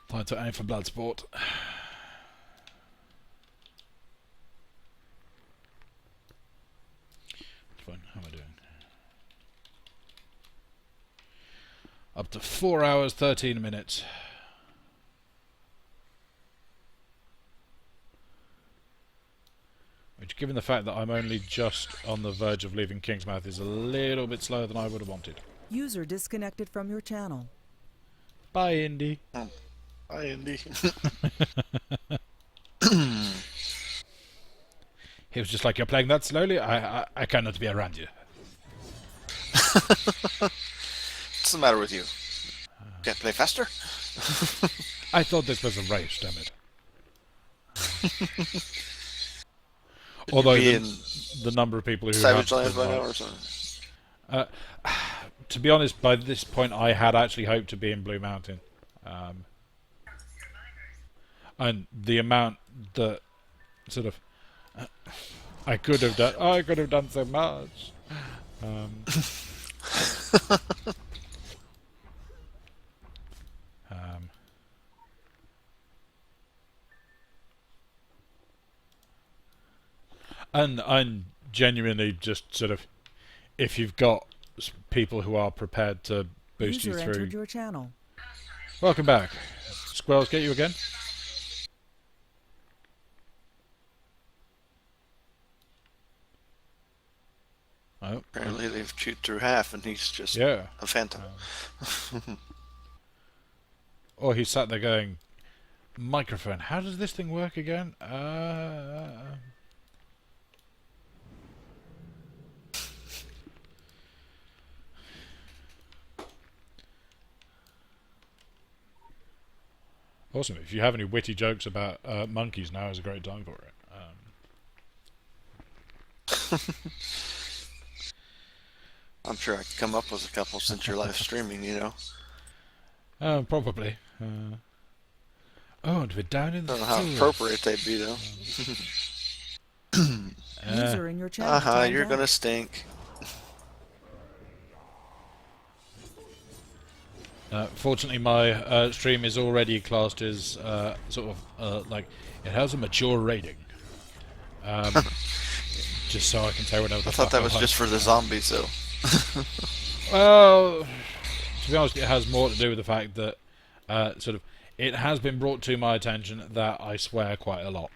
Time to aim for Bloodsport. Fine, how am I doing? Up to 4 hours, 13 minutes. Which, given the fact that I'm only just on the verge of leaving Kingsmouth, is a little bit slower than I would have wanted. User disconnected from your channel. Bye, Indy. Hi, Indy. He was just like, "You're playing that slowly? I cannot be around you." What's the matter with you? Can't play faster? I thought this was a race, damn it. Although Be in the number of people who Savage have Lands by now been or something. to be honest, by this point I had actually hoped to be in Blue Mountain. And the amount that sort of I could have done so much. Um, um, and I'm genuinely just sort of, if you've got people who are prepared to boost User you through. entered your channel. Welcome back. Squirrels get you again? Oh, Apparently they've chewed through half and he's just yeah. a phantom. Or he sat there going, microphone, how does this thing work again? Awesome. If you have any witty jokes about monkeys, now is a great time for it. I'm sure I could come up with a couple since you're live streaming, you know. Probably. Oh, and we're down in I the don't know how sewer. appropriate they'd be, though. User in your channel. Aha, timed you're out. gonna stink. Fortunately, my stream is already classed as sort of like it has a mature rating. Just so I can say whatever the I thought fuck that I was like. just for the zombies, though. Well, to be honest, it has more to do with the fact that sort of it has been brought to my attention that I swear quite a lot.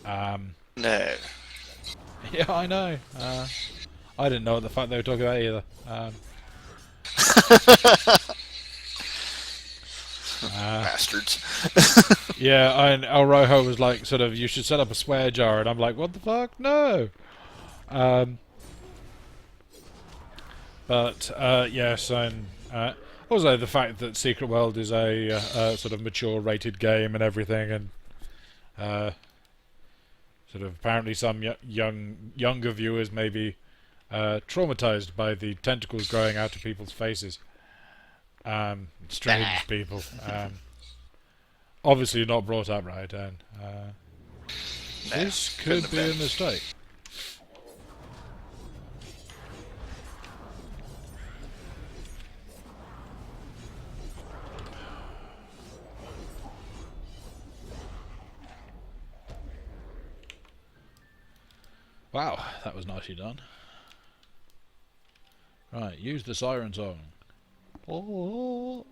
No. Yeah, I know. I didn't know what the fuck they were talking about either. Bastards. Yeah, and El Rojo was like, sort of, you should set up a swear jar, and I'm like, what the fuck? No. But yes, and also the fact that Secret World is a sort of mature rated game and everything, and sort of apparently some younger viewers may be traumatized by the tentacles growing out of people's faces. Strange people. Obviously not brought up right, and this could be a mistake. Wow, that was nicely done. Right, use the siren song. Oh.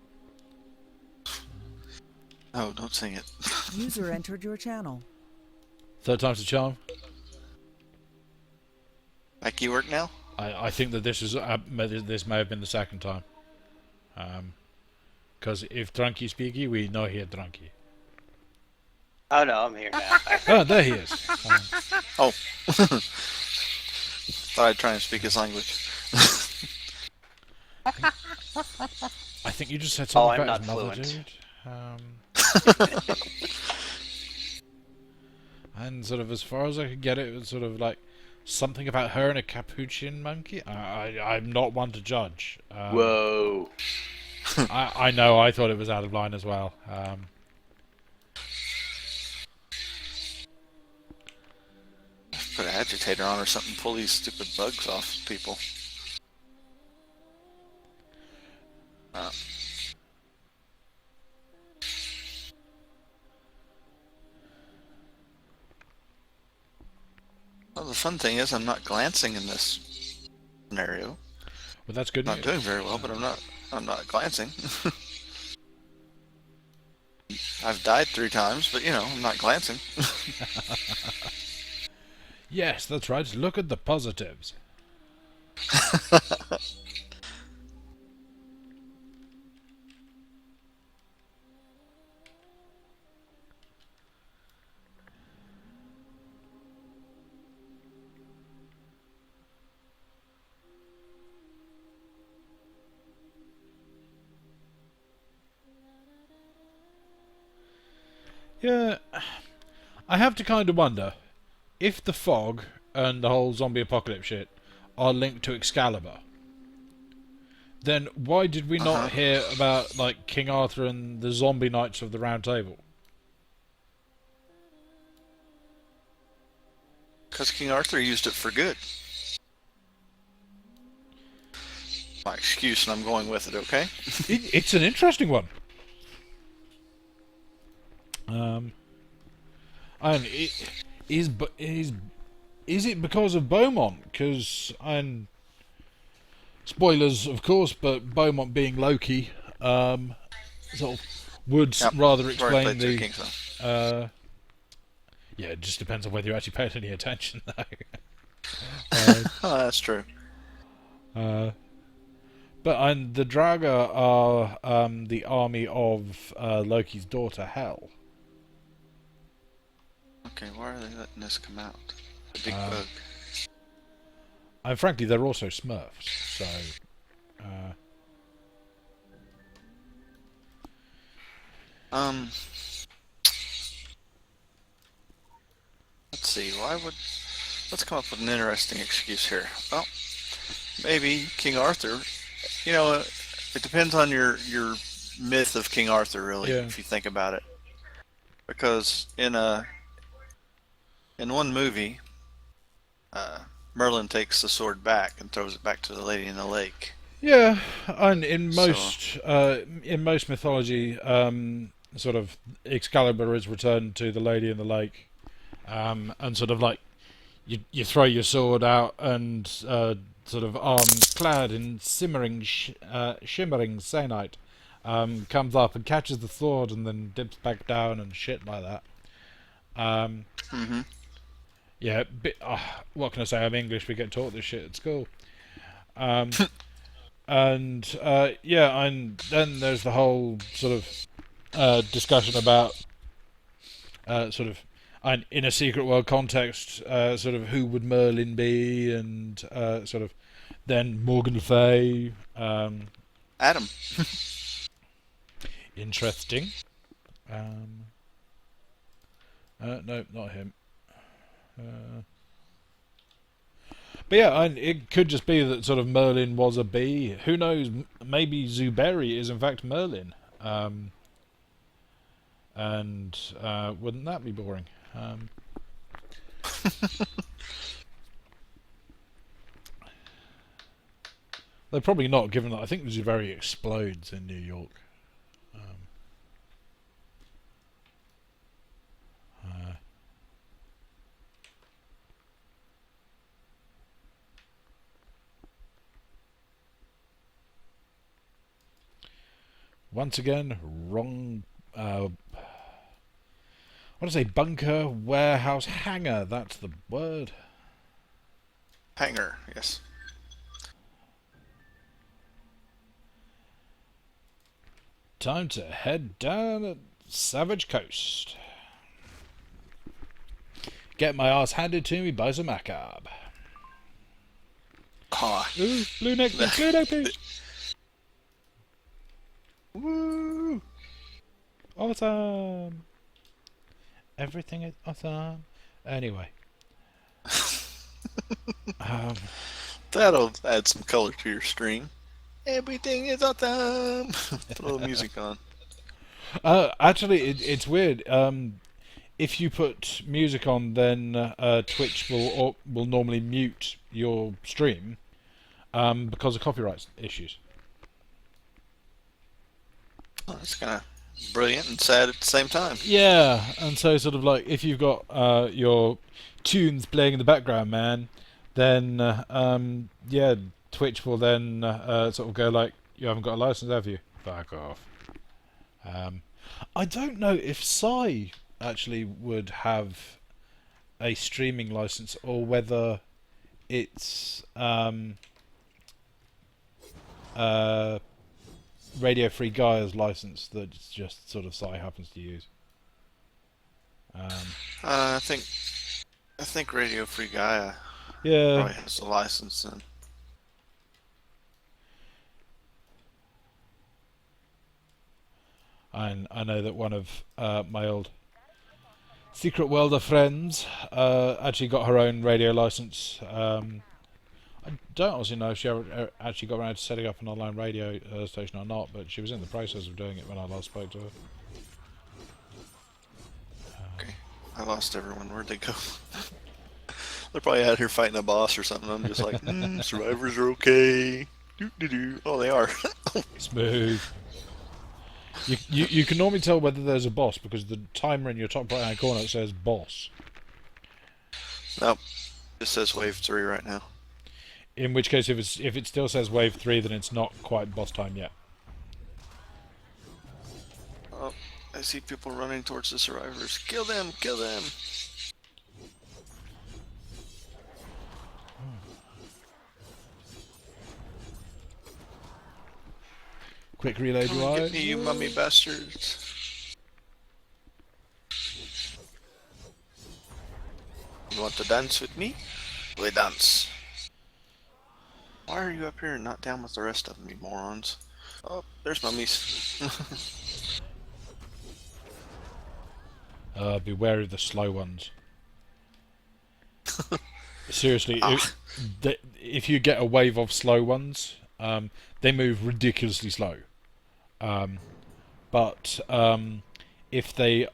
Oh, don't sing it. User entered your channel. Third time's the charm. Like you work now? I think that this is this may have been the second time. Because if Drunky speaky, we know he Drunky. Oh no, I'm here now. Oh, there he is. Oh. Thought I'd try and speak his language. I think you just said Oh, something I'm about his not mother, fluent. dude. And sort of, as far as I could get it was sort of like something about her and a capuchin monkey. I'm not one to judge. Whoa. I know. I thought it was out of line as well. Put an agitator on or something, pull these stupid bugs off people. Well, the fun thing is I'm not glancing in this scenario. But that's good Not news. doing very well, but I'm not glancing. I've died 3 times, but you know, I'm not glancing. Yes, that's right. Look at the positives. Yeah, I have to kind of wonder if the fog and the whole zombie apocalypse shit are linked to Excalibur. Then why did we not hear about like King Arthur and the zombie knights of the Round Table? Because King Arthur used it for good. My excuse, and I'm going with it. Okay. It's an interesting one. And is it because of Beaumont? Because spoilers, of course, but Beaumont being Loki, sort of would rather explain the. Yeah, it just depends on whether you actually paid any attention, though. Oh, that's true. But the Draga are the army of Loki's daughter, Hel. Okay, why are they letting this come out? A big bug. And frankly, they're also Smurfs, so. Let's see. Let's come up with an interesting excuse here. Well, maybe King Arthur. You know, it depends on your myth of King Arthur, really, if you think about it. Because in one movie, Merlin takes the sword back and throws it back to the lady in the lake. Yeah, and in most mythology, sort of Excalibur is returned to the lady in the lake, and sort of like you throw your sword out and sort of arms clad in shimmering sanite comes up and catches the sword and then dips back down and shit like that. Yeah, what can I say? I'm English. We get taught this shit at school. And then there's the whole sort of discussion about sort of in a secret world context, sort of who would Merlin be, and sort of then Morgan Le Fay. Adam. Interesting. No, not him. But yeah, it could just be that sort of Merlin was a bee. Who knows? Maybe Zuberi is in fact Merlin. And wouldn't that be boring? They're probably not, given that I think Zuberi explodes in New York. Once again, wrong. What do I say? Bunker, warehouse, hangar. That's the word. Hangar, yes. Time to head down at Savage Coast. Get my ass handed to me by some macabre. Ooh, blue neck, blue neck, woo! Awesome! Everything is awesome. Anyway. That'll add some color to your stream. Everything is awesome! Put a little music on. Actually, it's weird. If you put music on, then Twitch will normally mute your stream because of copyright issues. Oh, that's kind of brilliant and sad at the same time. Yeah, and so sort of like if you've got your tunes playing in the background, man, then yeah, Twitch will then sort of go like, you haven't got a license, have you? Fuck off. I don't know if Psy actually would have a streaming license or whether it's Radio Free Gaia's license that just sort of Psy happens to use. I think Radio Free Gaia probably has a license then. And I know that one of my old Secret World of Friends actually got her own radio license. I don't honestly know if she ever actually got around to setting up an online radio station or not, but she was in the process of doing it when I last spoke to her. Okay. I lost everyone. Where'd they go? They're probably out here fighting a boss or something. I'm just like, survivors are okay. Doo-doo-doo. Oh, they are. Smooth. You can normally tell whether there's a boss because the timer in your top right hand corner says boss. Nope. It says wave 3 right now. In which case, if it still says wave 3, then it's not quite boss time yet. Oh, I see people running towards the survivors. Kill them! Kill them! Quick reload, Come and get me, you mummy bastards. You want to dance with me? We dance. Why are you up here and not down with the rest of them, you morons? Oh, there's mummies. Be wary of the slow ones. Seriously, if you get a wave of slow ones, they move ridiculously slow. But if they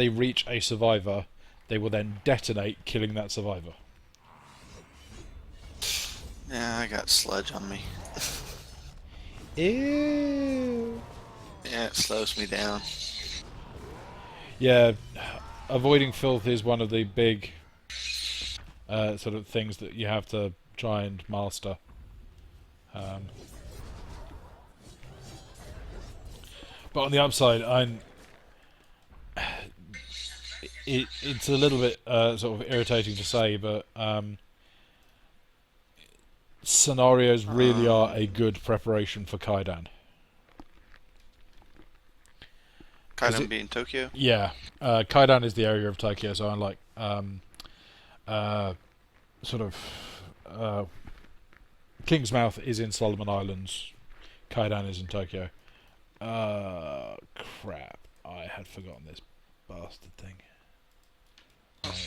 reach a survivor, they will then detonate, killing that survivor. Yeah, I got sludge on me. Ew. Yeah, it slows me down. Yeah, avoiding filth is one of the big sort of things that you have to try and master. But on the upside, it's a little bit sort of irritating to say, but scenarios really are a good preparation for Kaidan. Kaidan being Tokyo? Yeah, Kaidan is the area of Tokyo, so unlike sort of Kingsmouth is in Solomon Islands, Kaidan is in Tokyo. Crap, I had forgotten this bastard thing.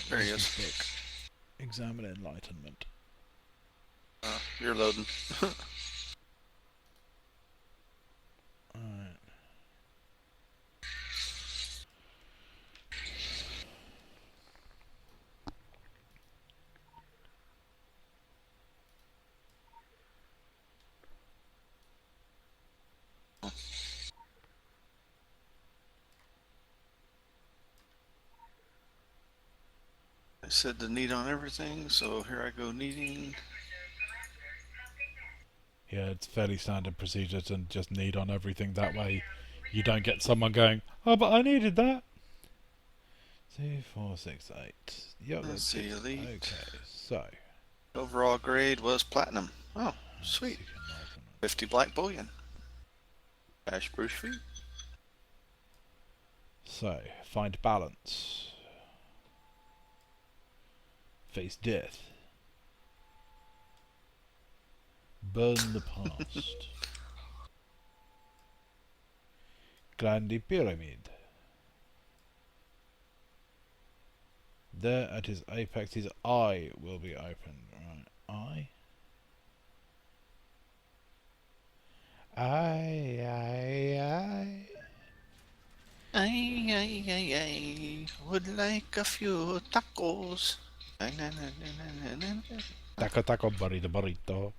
There he is. Book. Examine Enlightenment. You're loading. Alright. I said to knead on everything, so here I go kneading. Yeah, it's fairly standard procedure to just knead on everything. That way, you don't get someone going, "Oh, but I needed that." 2, 4, 6, 8. Yep, Let's see, elite. Okay, so. Overall grade was platinum. Oh, sweet. 50 black bullion. Ash Bruce feet. So, find balance. Face death. Burn the past. Grandy Pyramid. There at his apex, his eye will be opened. Right, eye. Aye. I would like a few tacos. Taco, burrito.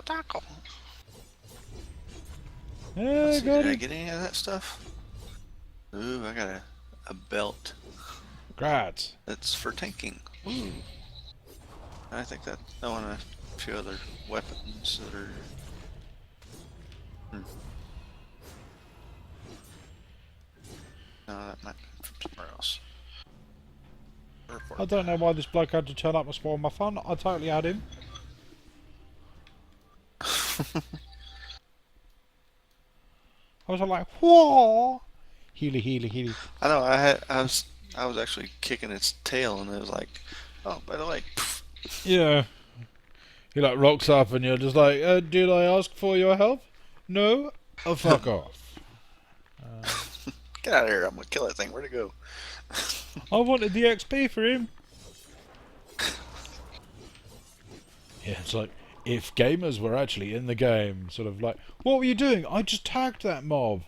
Taco. Yeah, Let's see, got did I it. get any of that stuff? Ooh, I got a belt. Grats. That's for tanking. Ooh. I think that I want a few other weapons that are. No, that might be from somewhere else. I don't know why this bloke had to turn up and spoil my fun. I totally had him. I was like, whoa! Healy. I know. I was actually kicking its tail, and it was like, oh, by the way. Poof. Yeah. He like rocks up and you're just like, did I ask for your help? No? Oh, fuck off. Get out of here! I'm gonna kill that thing. Where'd it go? I wanted the XP for him. Yeah, it's like, if gamers were actually in the game, sort of like, what were you doing? I just tagged that mob.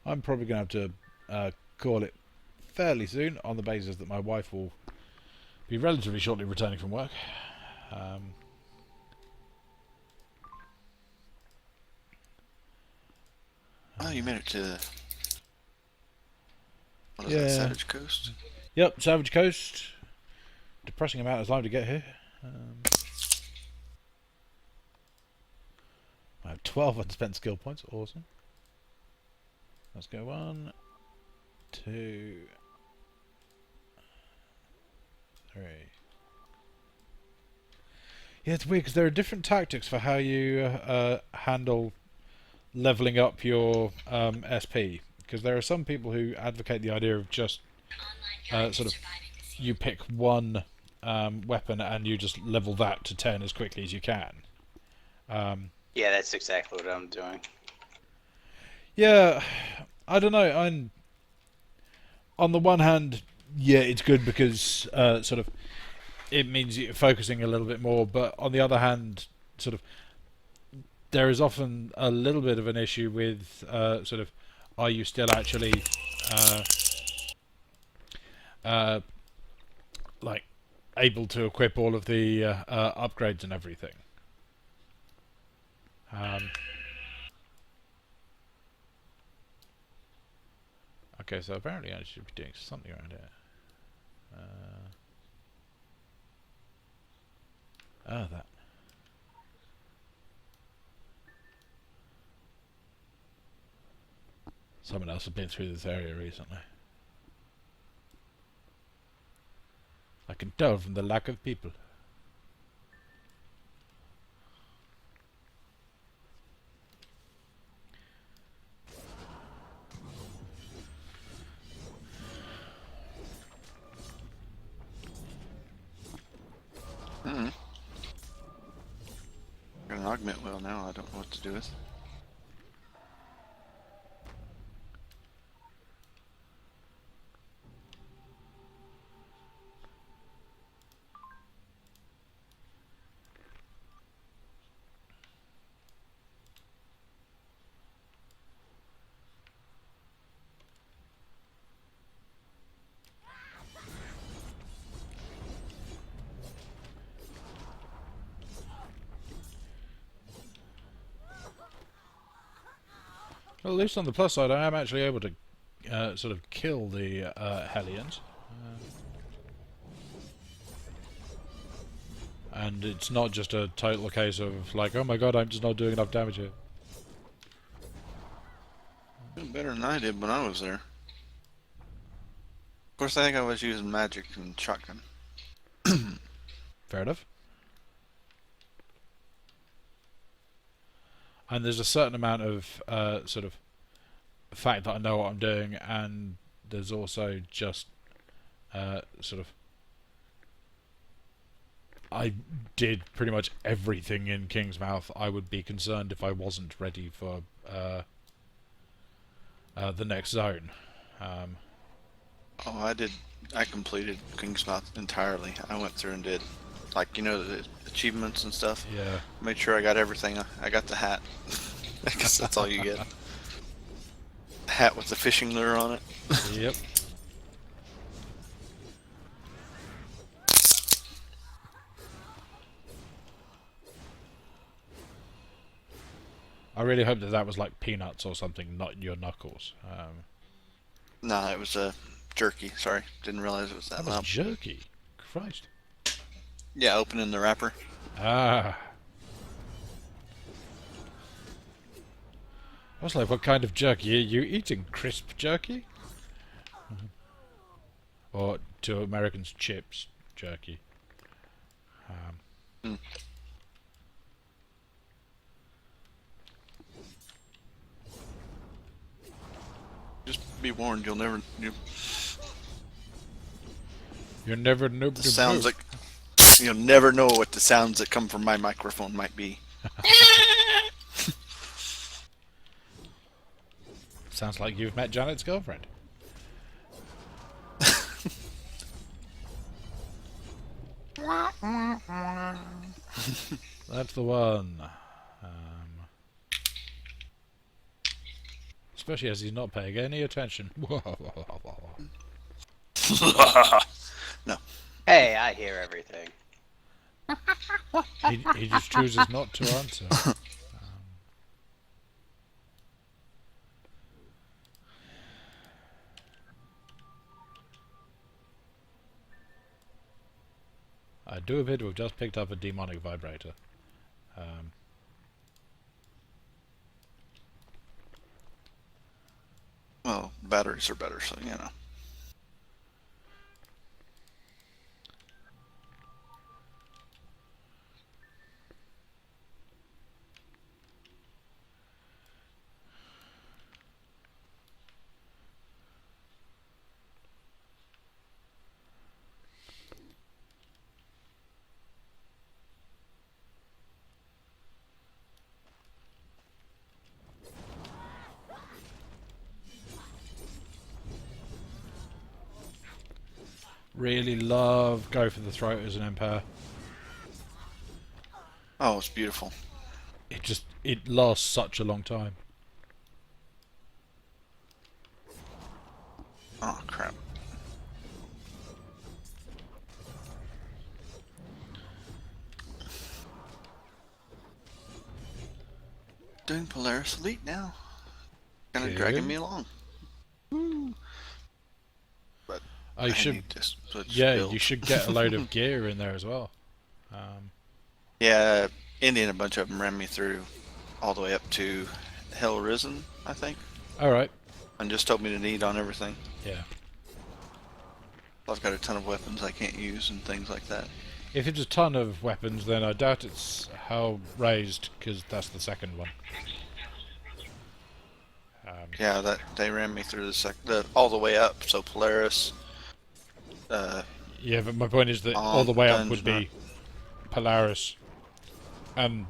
I'm probably going to have to call it fairly soon, on the basis that my wife will be relatively shortly returning from work. Oh, you made it to... What is Yeah. that, Savage Coast? Yep, Savage Coast. Depressing amount of time to get here. I have 12 unspent skill points. Awesome. Let's go 1, 2, 3. Yeah, it's weird because there are different tactics for how you handle leveling up your SP. Because there are some people who advocate the idea of just sort of you pick one weapon and you just level that to 10 as quickly as you can. Yeah, that's exactly what I'm doing. Yeah, I don't know. I'm on the one hand, yeah, it's good because sort of it means you're focusing a little bit more. But on the other hand, sort of there is often a little bit of an issue with sort of, are you still actually like able to equip all of the upgrades and everything? Okay, so apparently I should be doing something around here. That. Someone else has been through this area recently. I can tell from the lack of people. Got an augment wheel now. I don't know what to do with. Well, at least on the plus side, I am actually able to sort of kill the Hellions. And it's not just a total case of like, oh my god, I'm just not doing enough damage here. Doing better than I did when I was there. Of course, I think I was using magic and shotgun. Fair enough. And there's a certain amount of sort of fact that I know what I'm doing, and there's also just sort of I did pretty much everything in Kingsmouth. I would be concerned if I wasn't ready for the next zone. Oh, I completed Kingsmouth entirely. I went through and did, like, you know, the achievements and stuff. Yeah. Made sure I got everything. I got the hat. I guess that's all you get. The hat with the fishing lure on it. Yep. I really hope that that was like peanuts or something, not your knuckles. Nah, it was jerky. Sorry, didn't realize it was that That was loud. jerky. Christ. Yeah, opening the wrapper. Ah. I was like, what kind of jerky are you eating? Crisp jerky? Or, to Americans, chips jerky. Just be warned, you'll never. You're never noob. This sounds like You'll never know what the sounds that come from my microphone might be. Sounds like you've met Janet's girlfriend. That's the one. Especially as he's not paying any attention. No. Hey, I hear everything. He just chooses not to answer. I do appear to have just picked up a demonic vibrator. Well, batteries are better, so you know. Really love Go for the Throat as an Empire. Oh, it's beautiful. It lasts such a long time. Oh, crap. Doing Polaris Elite now. Kind of Good. dragging me along. But I should, need to switch yeah, builds. you should get a load of gear in there as well. Yeah, Indy and a bunch of them ran me through all the way up to Hell Risen, I think, All right. and just told me to need on everything. Yeah. I've got a ton of weapons I can't use and things like that. If it's a ton of weapons, then I doubt it's Hell Raised, because that's the second one. Yeah, that they ran me through all the way up. So Polaris. Yeah, but my point is that all the way up would be Polaris, and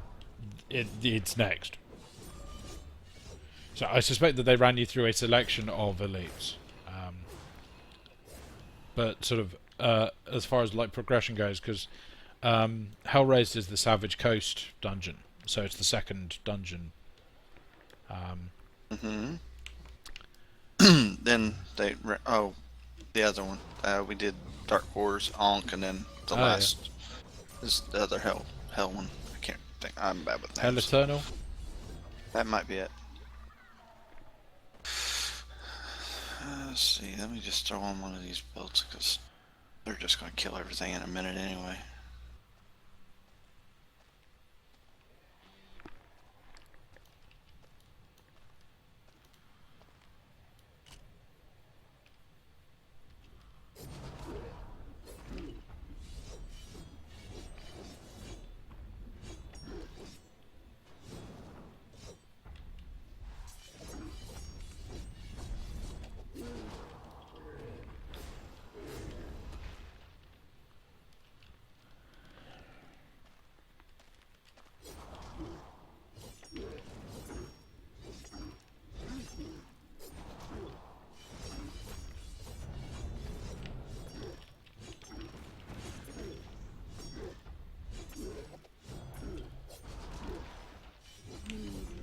it's next. So I suspect that they ran you through a selection of elites, but sort of as far as like progression goes, because Hellraised is the Savage Coast dungeon, so it's the second dungeon. Then the other one. We did Dark Wars, Ankh, and then the Oh, last is the other hell one. I can't think. I'm bad with Hell names. Eternal. That might be it. Let's see. Let me just throw on one of these builds because they're just going to kill everything in a minute anyway.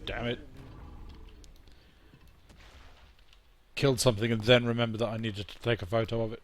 Damn it. Killed something and then remembered that I needed to take a photo of it.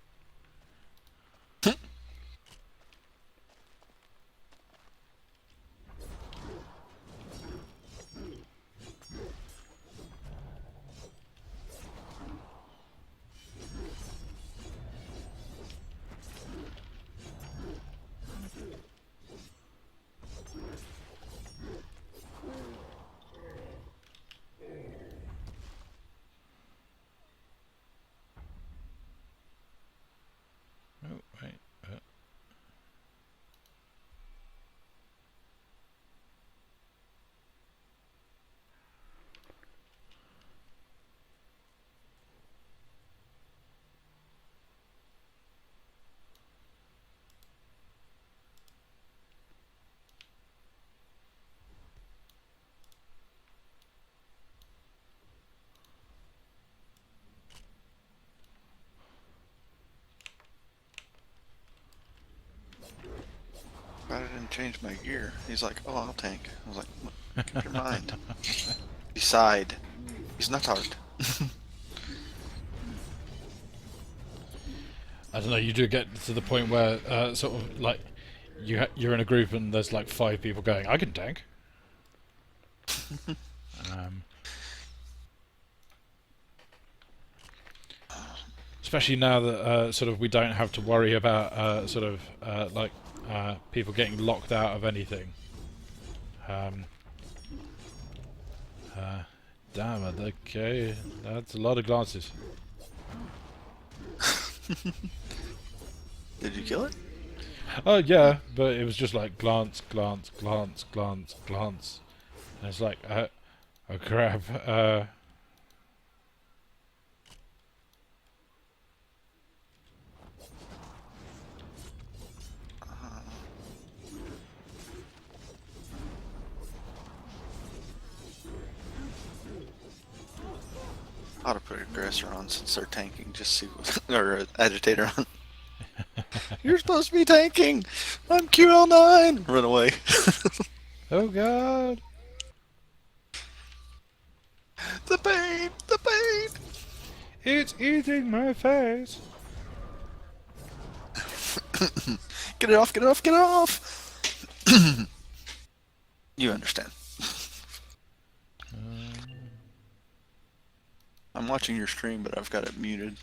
change my gear. He's like, oh, I'll tank. I was like, keep your mind. Decide. He's not hard. I don't know. You do get to the point where sort of like you're in a group and there's like 5 people going, I can tank. Especially now that sort of we don't have to worry about sort of like people getting locked out of anything. Damn it, okay, that's a lot of glances. Did you kill it? Oh yeah, but it was just like glance, glance, glance, glance, glance. And it's like, oh crap, I ought to put aggressor on since they're tanking. Just see what, or agitator on. You're supposed to be tanking. I'm QL9. Run away. oh god. The pain. The pain. It's eating my face. Get it off. Get it off. Get it off. You understand. I'm watching your stream, but I've got it muted.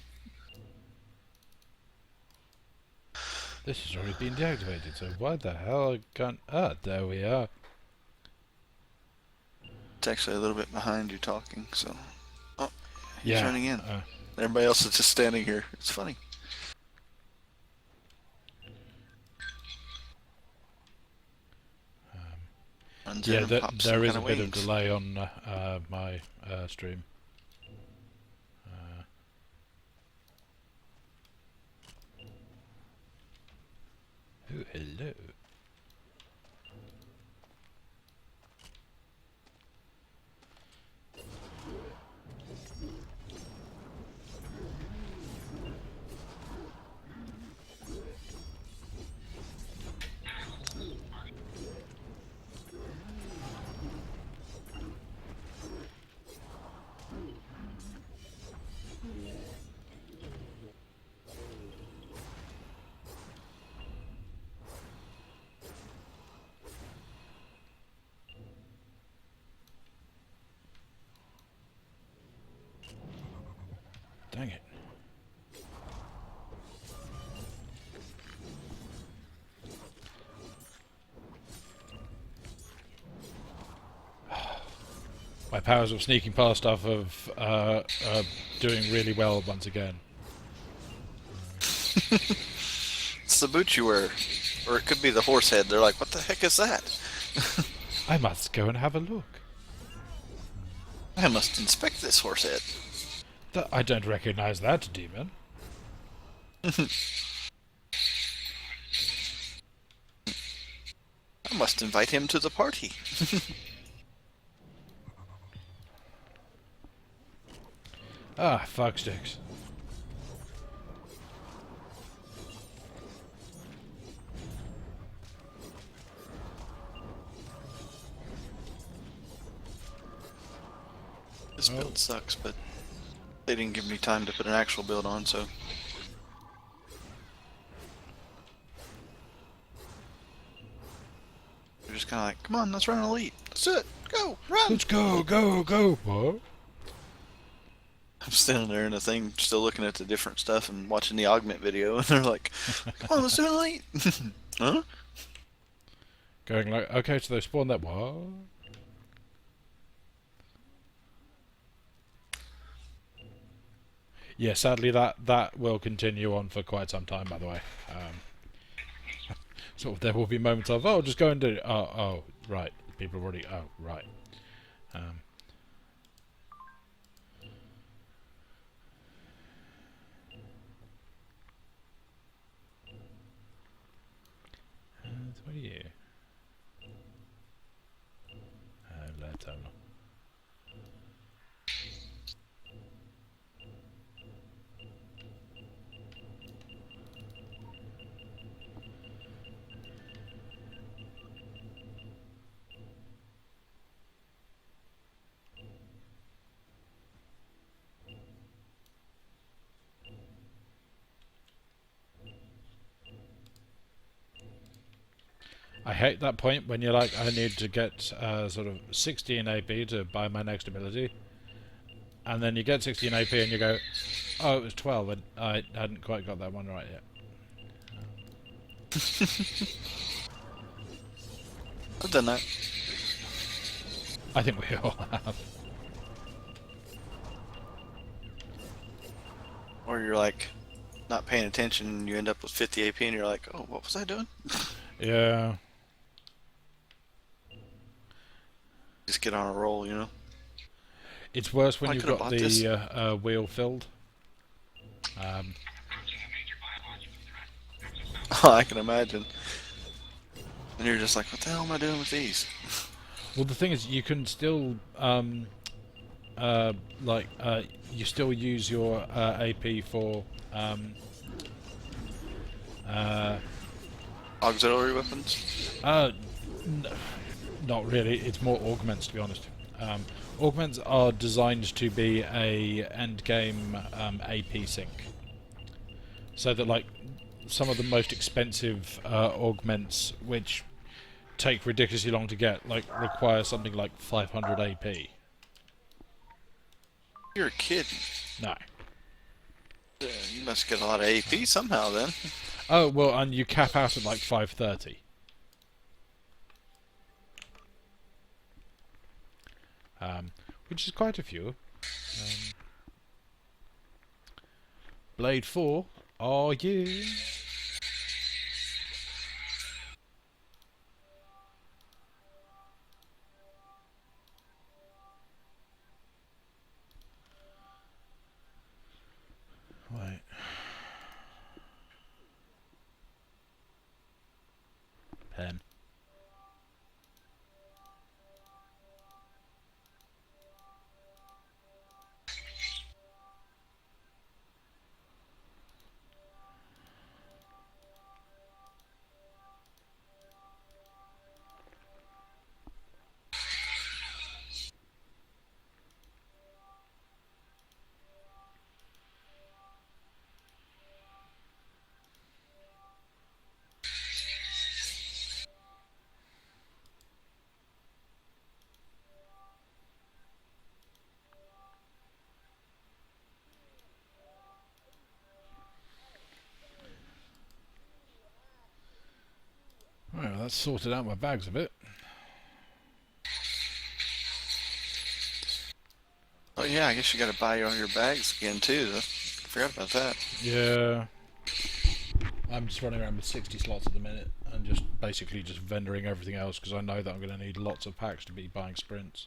This has already been deactivated, so why the hell can't... Ah, there we are. It's actually a little bit behind you talking, so... Oh, he's Yeah, running in. Everybody else is just standing here. It's funny. Runs in Yeah, and pops some there is a kind bit of wings. delay on my stream. Oh, hello. Dang it. My powers of sneaking past stuff of doing really well once again. It's the boots you wear. Or it could be the horse head. They're like, what the heck is that? I must go and have a look. I must inspect this horse head. I don't recognize that demon. I must invite him to the party. Ah, fuck sticks. This build sucks, but they didn't give me time to put an actual build on, so... They're just kind of like, come on, let's run elite. Let's do it. Go, run! Let's go, go, go. What? I'm standing there in the thing, still looking at the different stuff and watching the augment video, and they're like, come on, let's do elite. Huh? Going like, okay, so they spawned that. What? Yeah, sadly that will continue on for quite some time, by the way. Sort of there will be moments of, oh, just go and do it. Oh, right. People have already, oh, right. What are you? Let's have a look. I hate that point when you're like, I need to get sort of 16 AP to buy my next ability, and then you get 16 AP and you go, oh, it was 12, and I hadn't quite got that one right yet. I've done that. I think we all have. Or you're like not paying attention and you end up with 50 AP and you're like, oh, what was I doing? Yeah. Just get on a roll, you know? It's worse when I you've could've got bought this. the wheel filled. Oh, I can imagine. And you're just like, what the hell am I doing with these? Well, the thing is, you can still you still use your AP for Auxiliary weapons? not really. It's more augments, to be honest. Augments are designed to be a end game AP sync, so that like some of the most expensive augments, which take ridiculously long to get, like require something like 500 AP. You're kidding. No. You must get a lot of AP somehow then. Oh well, and you cap out at like 530. Which is quite a few. Blade 4, are you? Wait. Pen. Well, that's sorted out my bags a bit. Oh yeah, I guess you gotta buy all your bags again too. I forgot about that. Yeah. I'm just running around with 60 slots at the minute and just basically just vendoring everything else because I know that I'm going to need lots of packs to be buying sprints.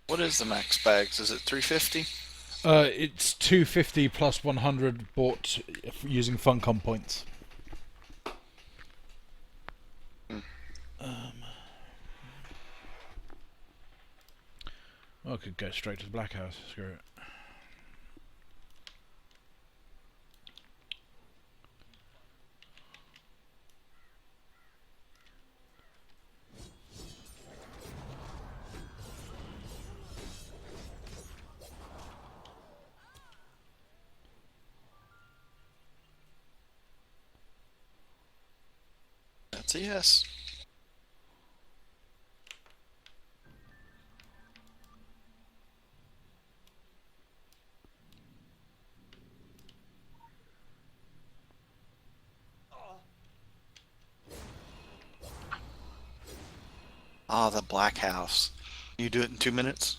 What is the max bags? Is it 350? It's 250 plus 100 bought using Funcom points. I could go straight to the Black House. Screw it. That's a yes. Ah, the Black House. You do it in 2 minutes?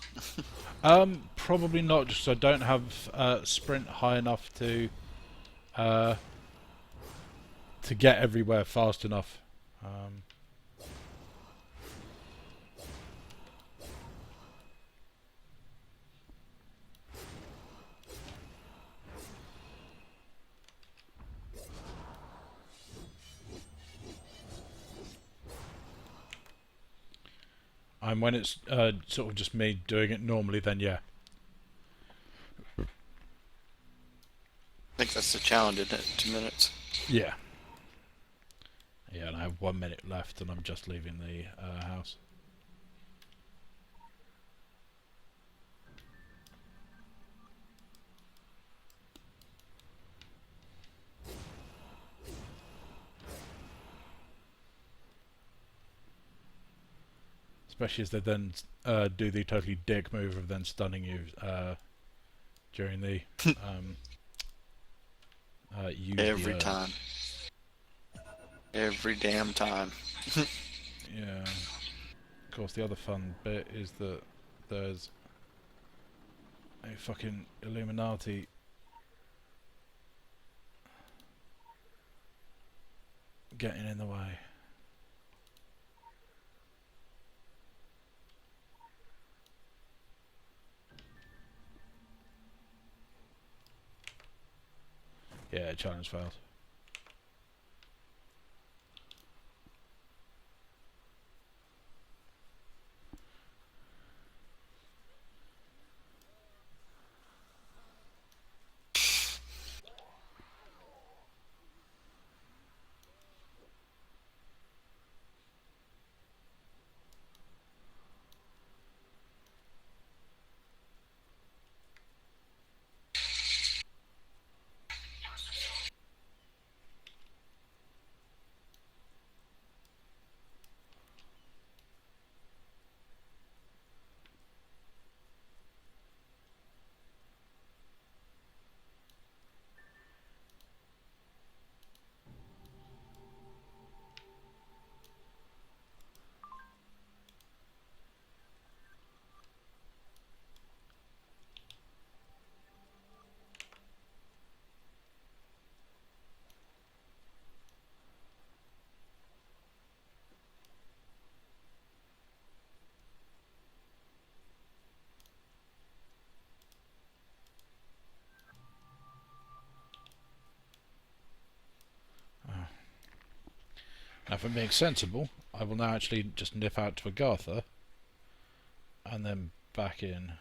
Probably not. Just I don't have sprint high enough to get everywhere fast enough. And when it's sort of just me doing it normally, then yeah. I think that's the challenge, isn't it? 2 minutes. Yeah. Yeah, and I have 1 minute left and I'm just leaving the house. especially as they then do the totally dick move of then stunning you during the use Every the, time. Every damn time. Yeah. Of course, the other fun bit is that there's a fucking Illuminati getting in the way. Yeah, challenge failed. Now, if I'm being sensible, I will now actually just nip out to Agartha and then back in.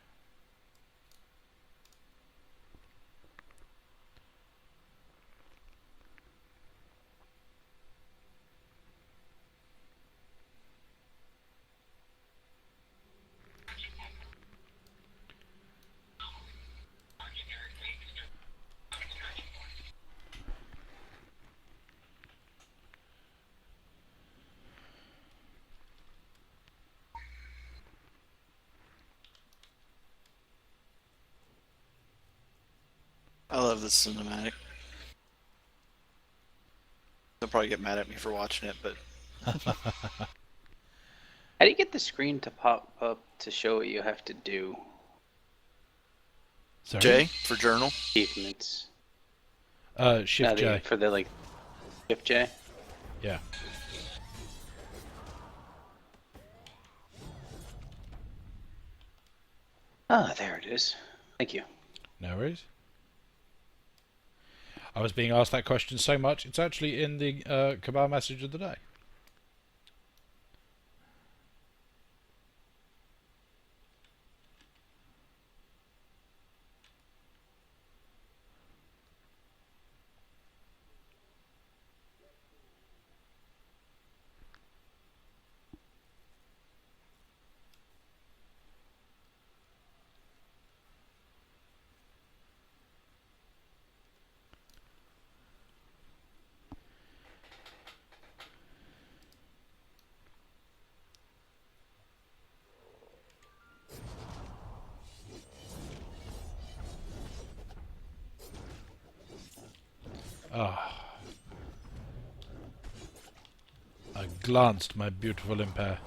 I love this cinematic. They'll probably get mad at me for watching it, but How do you get the screen to pop up to show what you have to do? Sorry? J for journal. Achievements. Shift J. For the like Shift J. Yeah. Ah, there it is. Thank you. No worries. I was being asked that question so much, it's actually in the Cabal message of the day. Ah. I glanced my beautiful impair.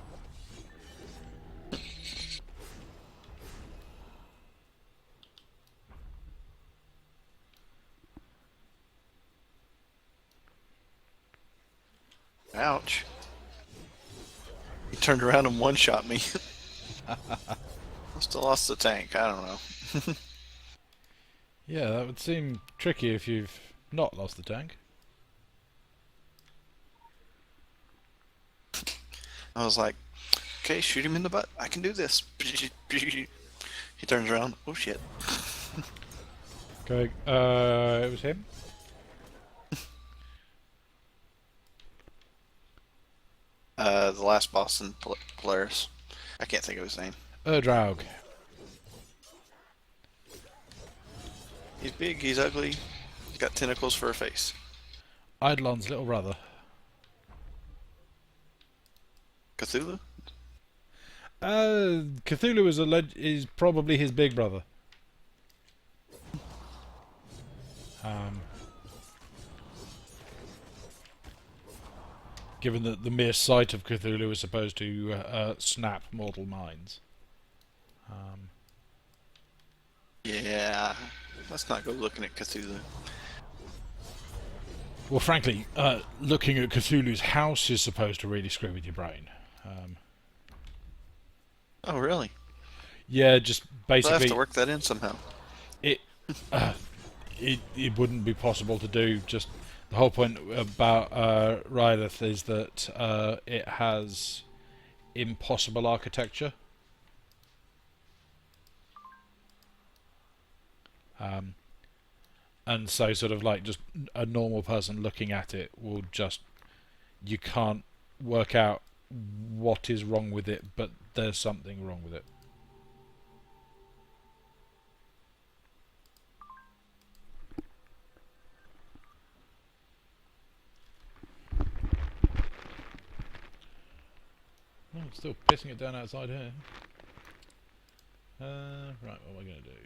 Ouch. He turned around and one-shot me. Must have lost the tank. I don't know. Yeah, that would seem tricky if you've not lost the tank. I was like, okay, shoot him in the butt. I can do this. He turns around. Oh, shit. Okay, it was him. The last boss in Polaris. I can't think of his name. Erdraug. He's big, he's ugly, he's got tentacles for a face. Eidolon's little brother. Cthulhu? Cthulhu is probably his big brother. Given that the mere sight of Cthulhu is supposed to snap mortal minds. Yeah, let's not go looking at Cthulhu. Well, frankly, looking at Cthulhu's house is supposed to really screw with your brain. Oh, really? Yeah, just We'll have basically to work that in somehow. it wouldn't be possible to do. Just the whole point about Rylith is that it has impossible architecture. And so sort of like just a normal person looking at it will just, you can't work out what is wrong with it, but there's something wrong with it. Oh, it's still pissing it down outside here. Right, what am I going to do?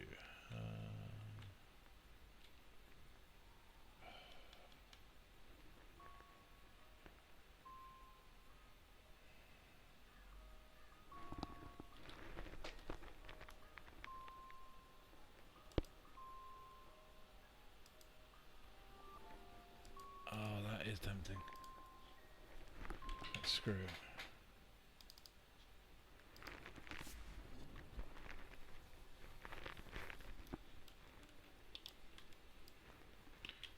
Oh, that is tempting. Let's screw it.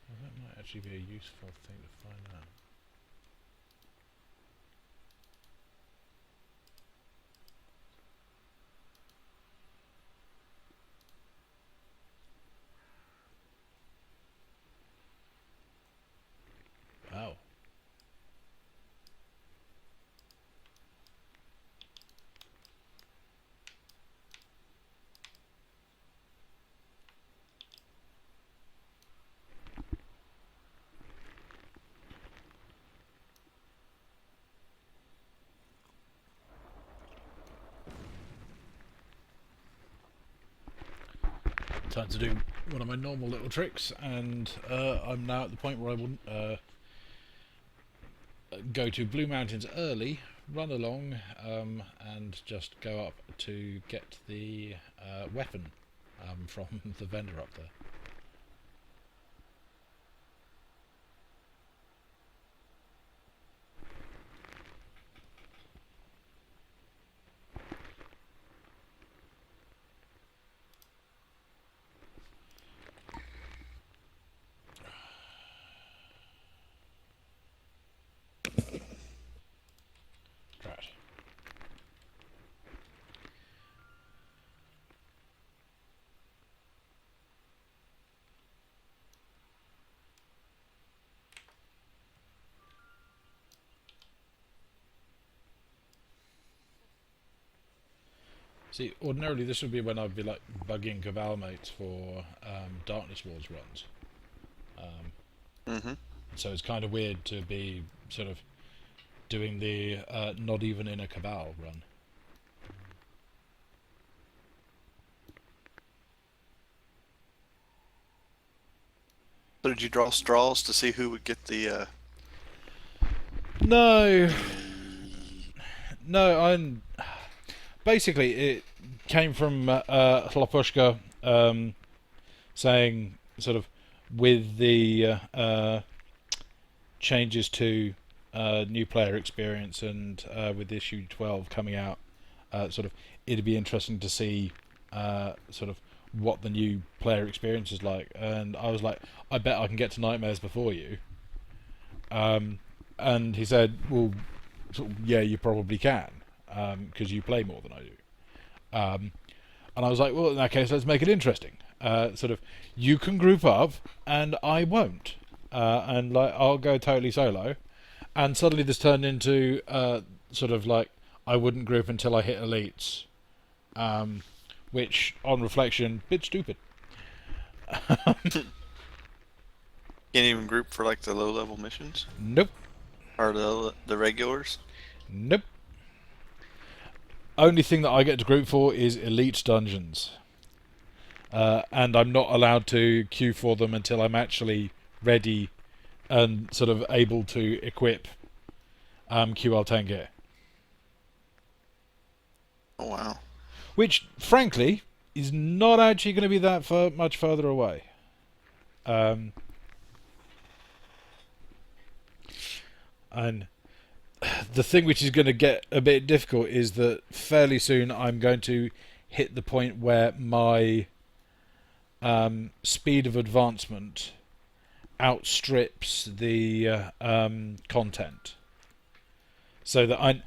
Well, that might actually be a useful thing to find out. Oh. Time to do one of my normal little tricks, and I'm now at the point where I wouldn't go to Blue Mountains early, run along, and just go up to get the weapon from the vendor up there. Right. See, ordinarily this would be when I'd be like bugging Cabal mates for Darkness Wars runs. So it's kind of weird to be sort of doing the not even in a Cabal run. So did you draw straws to see who would get the? No, no. I'm basically it came from Hlopushka saying sort of with the changes to new player experience and with issue 12 coming out, sort of it'd be interesting to see sort of what the new player experience is like. And I was like, I bet I can get to Nightmares before you. And he said, well, sort of, yeah, you probably can, because you play more than I do. And I was like, well, in that case, let's make it interesting. Sort of, you can group up, and I won't. And like, I'll go totally solo. And suddenly this turned into sort of like, I wouldn't group until I hit elites. Which, on reflection, bit stupid. Can't even group for like the low level missions Nope. or the regulars. Nope. only thing that I get to group for is elite dungeons. And I'm not allowed to queue for them until I'm actually ready and sort of able to equip QL10 gear. Oh wow. Which, frankly, is not actually going to be that much further away. And the thing which is going to get a bit difficult is that fairly soon I'm going to hit the point where my speed of advancement outstrips the content. So that I'm...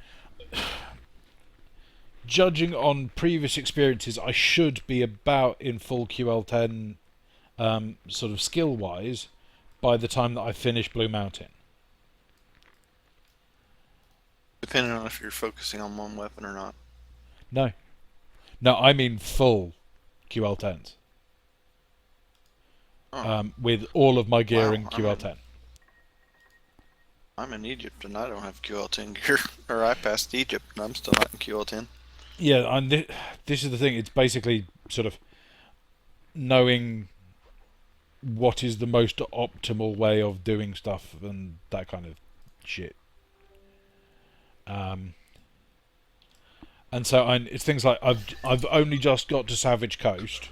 Judging on previous experiences, I should be about in full QL10 sort of skill-wise by the time that I finish Blue Mountain. Depending on if you're focusing on one weapon or not. No, I mean full QL10s. Oh. With all of my gear Wow, in QL10. I'm in Egypt and I don't have QL10 gear. Or I passed Egypt and I'm still not in QL10. Yeah, and this is the thing. It's basically sort of knowing what is the most optimal way of doing stuff and that kind of shit. And so it's things like I've only just got to Savage Coast,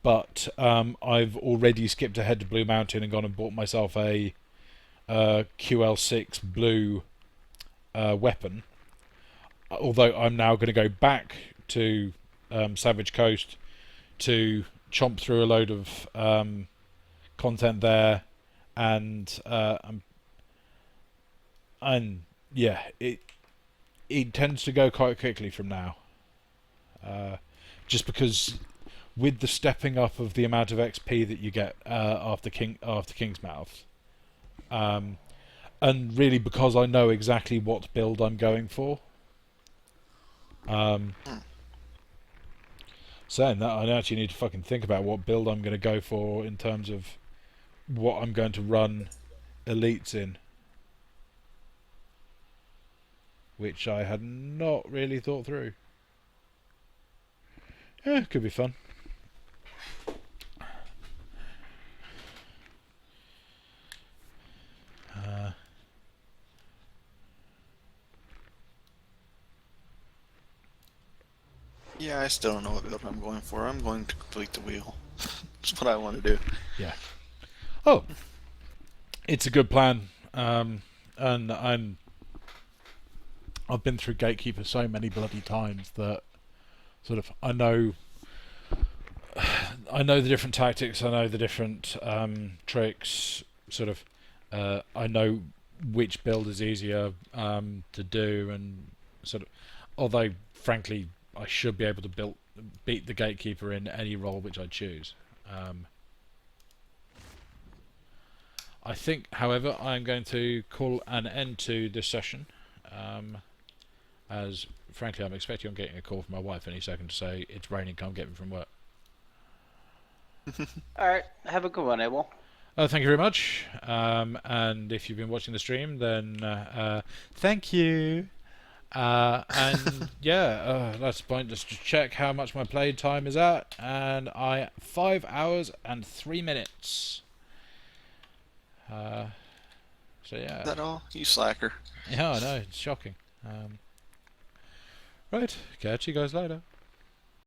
but I've already skipped ahead to Blue Mountain and gone and bought myself a QL6 blue weapon. Although I'm now going to go back to Savage Coast to chomp through a load of content there, and yeah, it tends to go quite quickly from now, just because with the stepping up of the amount of XP that you get after Kingsmouth, and really because I know exactly what build I'm going for. Saying that, I actually need to fucking think about what build I'm going to go for in terms of what I'm going to run elites in, which I had not really thought through. Yeah, could be fun. Yeah, I still don't know what build I'm going for. I'm going to complete the wheel. That's what I want to do. Yeah. Oh, it's a good plan. And I've been through Gatekeeper so many bloody times that sort of I know the different tactics. I know the different tricks. Sort of I know which build is easier to do, and sort of although frankly I should be able to beat the Gatekeeper in any role which I choose. I think, however, I'm going to call an end to this session, as frankly I'm expecting I'm getting a call from my wife any second to say it's raining, come get me from work. Alright, have a good one, Abel. Thank you very much, and if you've been watching the stream, then thank you. And yeah, that's the point. Just to check how much my play time is at, and 5 hours and 3 minutes. So yeah. Is that all? You slacker. Yeah, I know, it's shocking. Right, catch you guys later.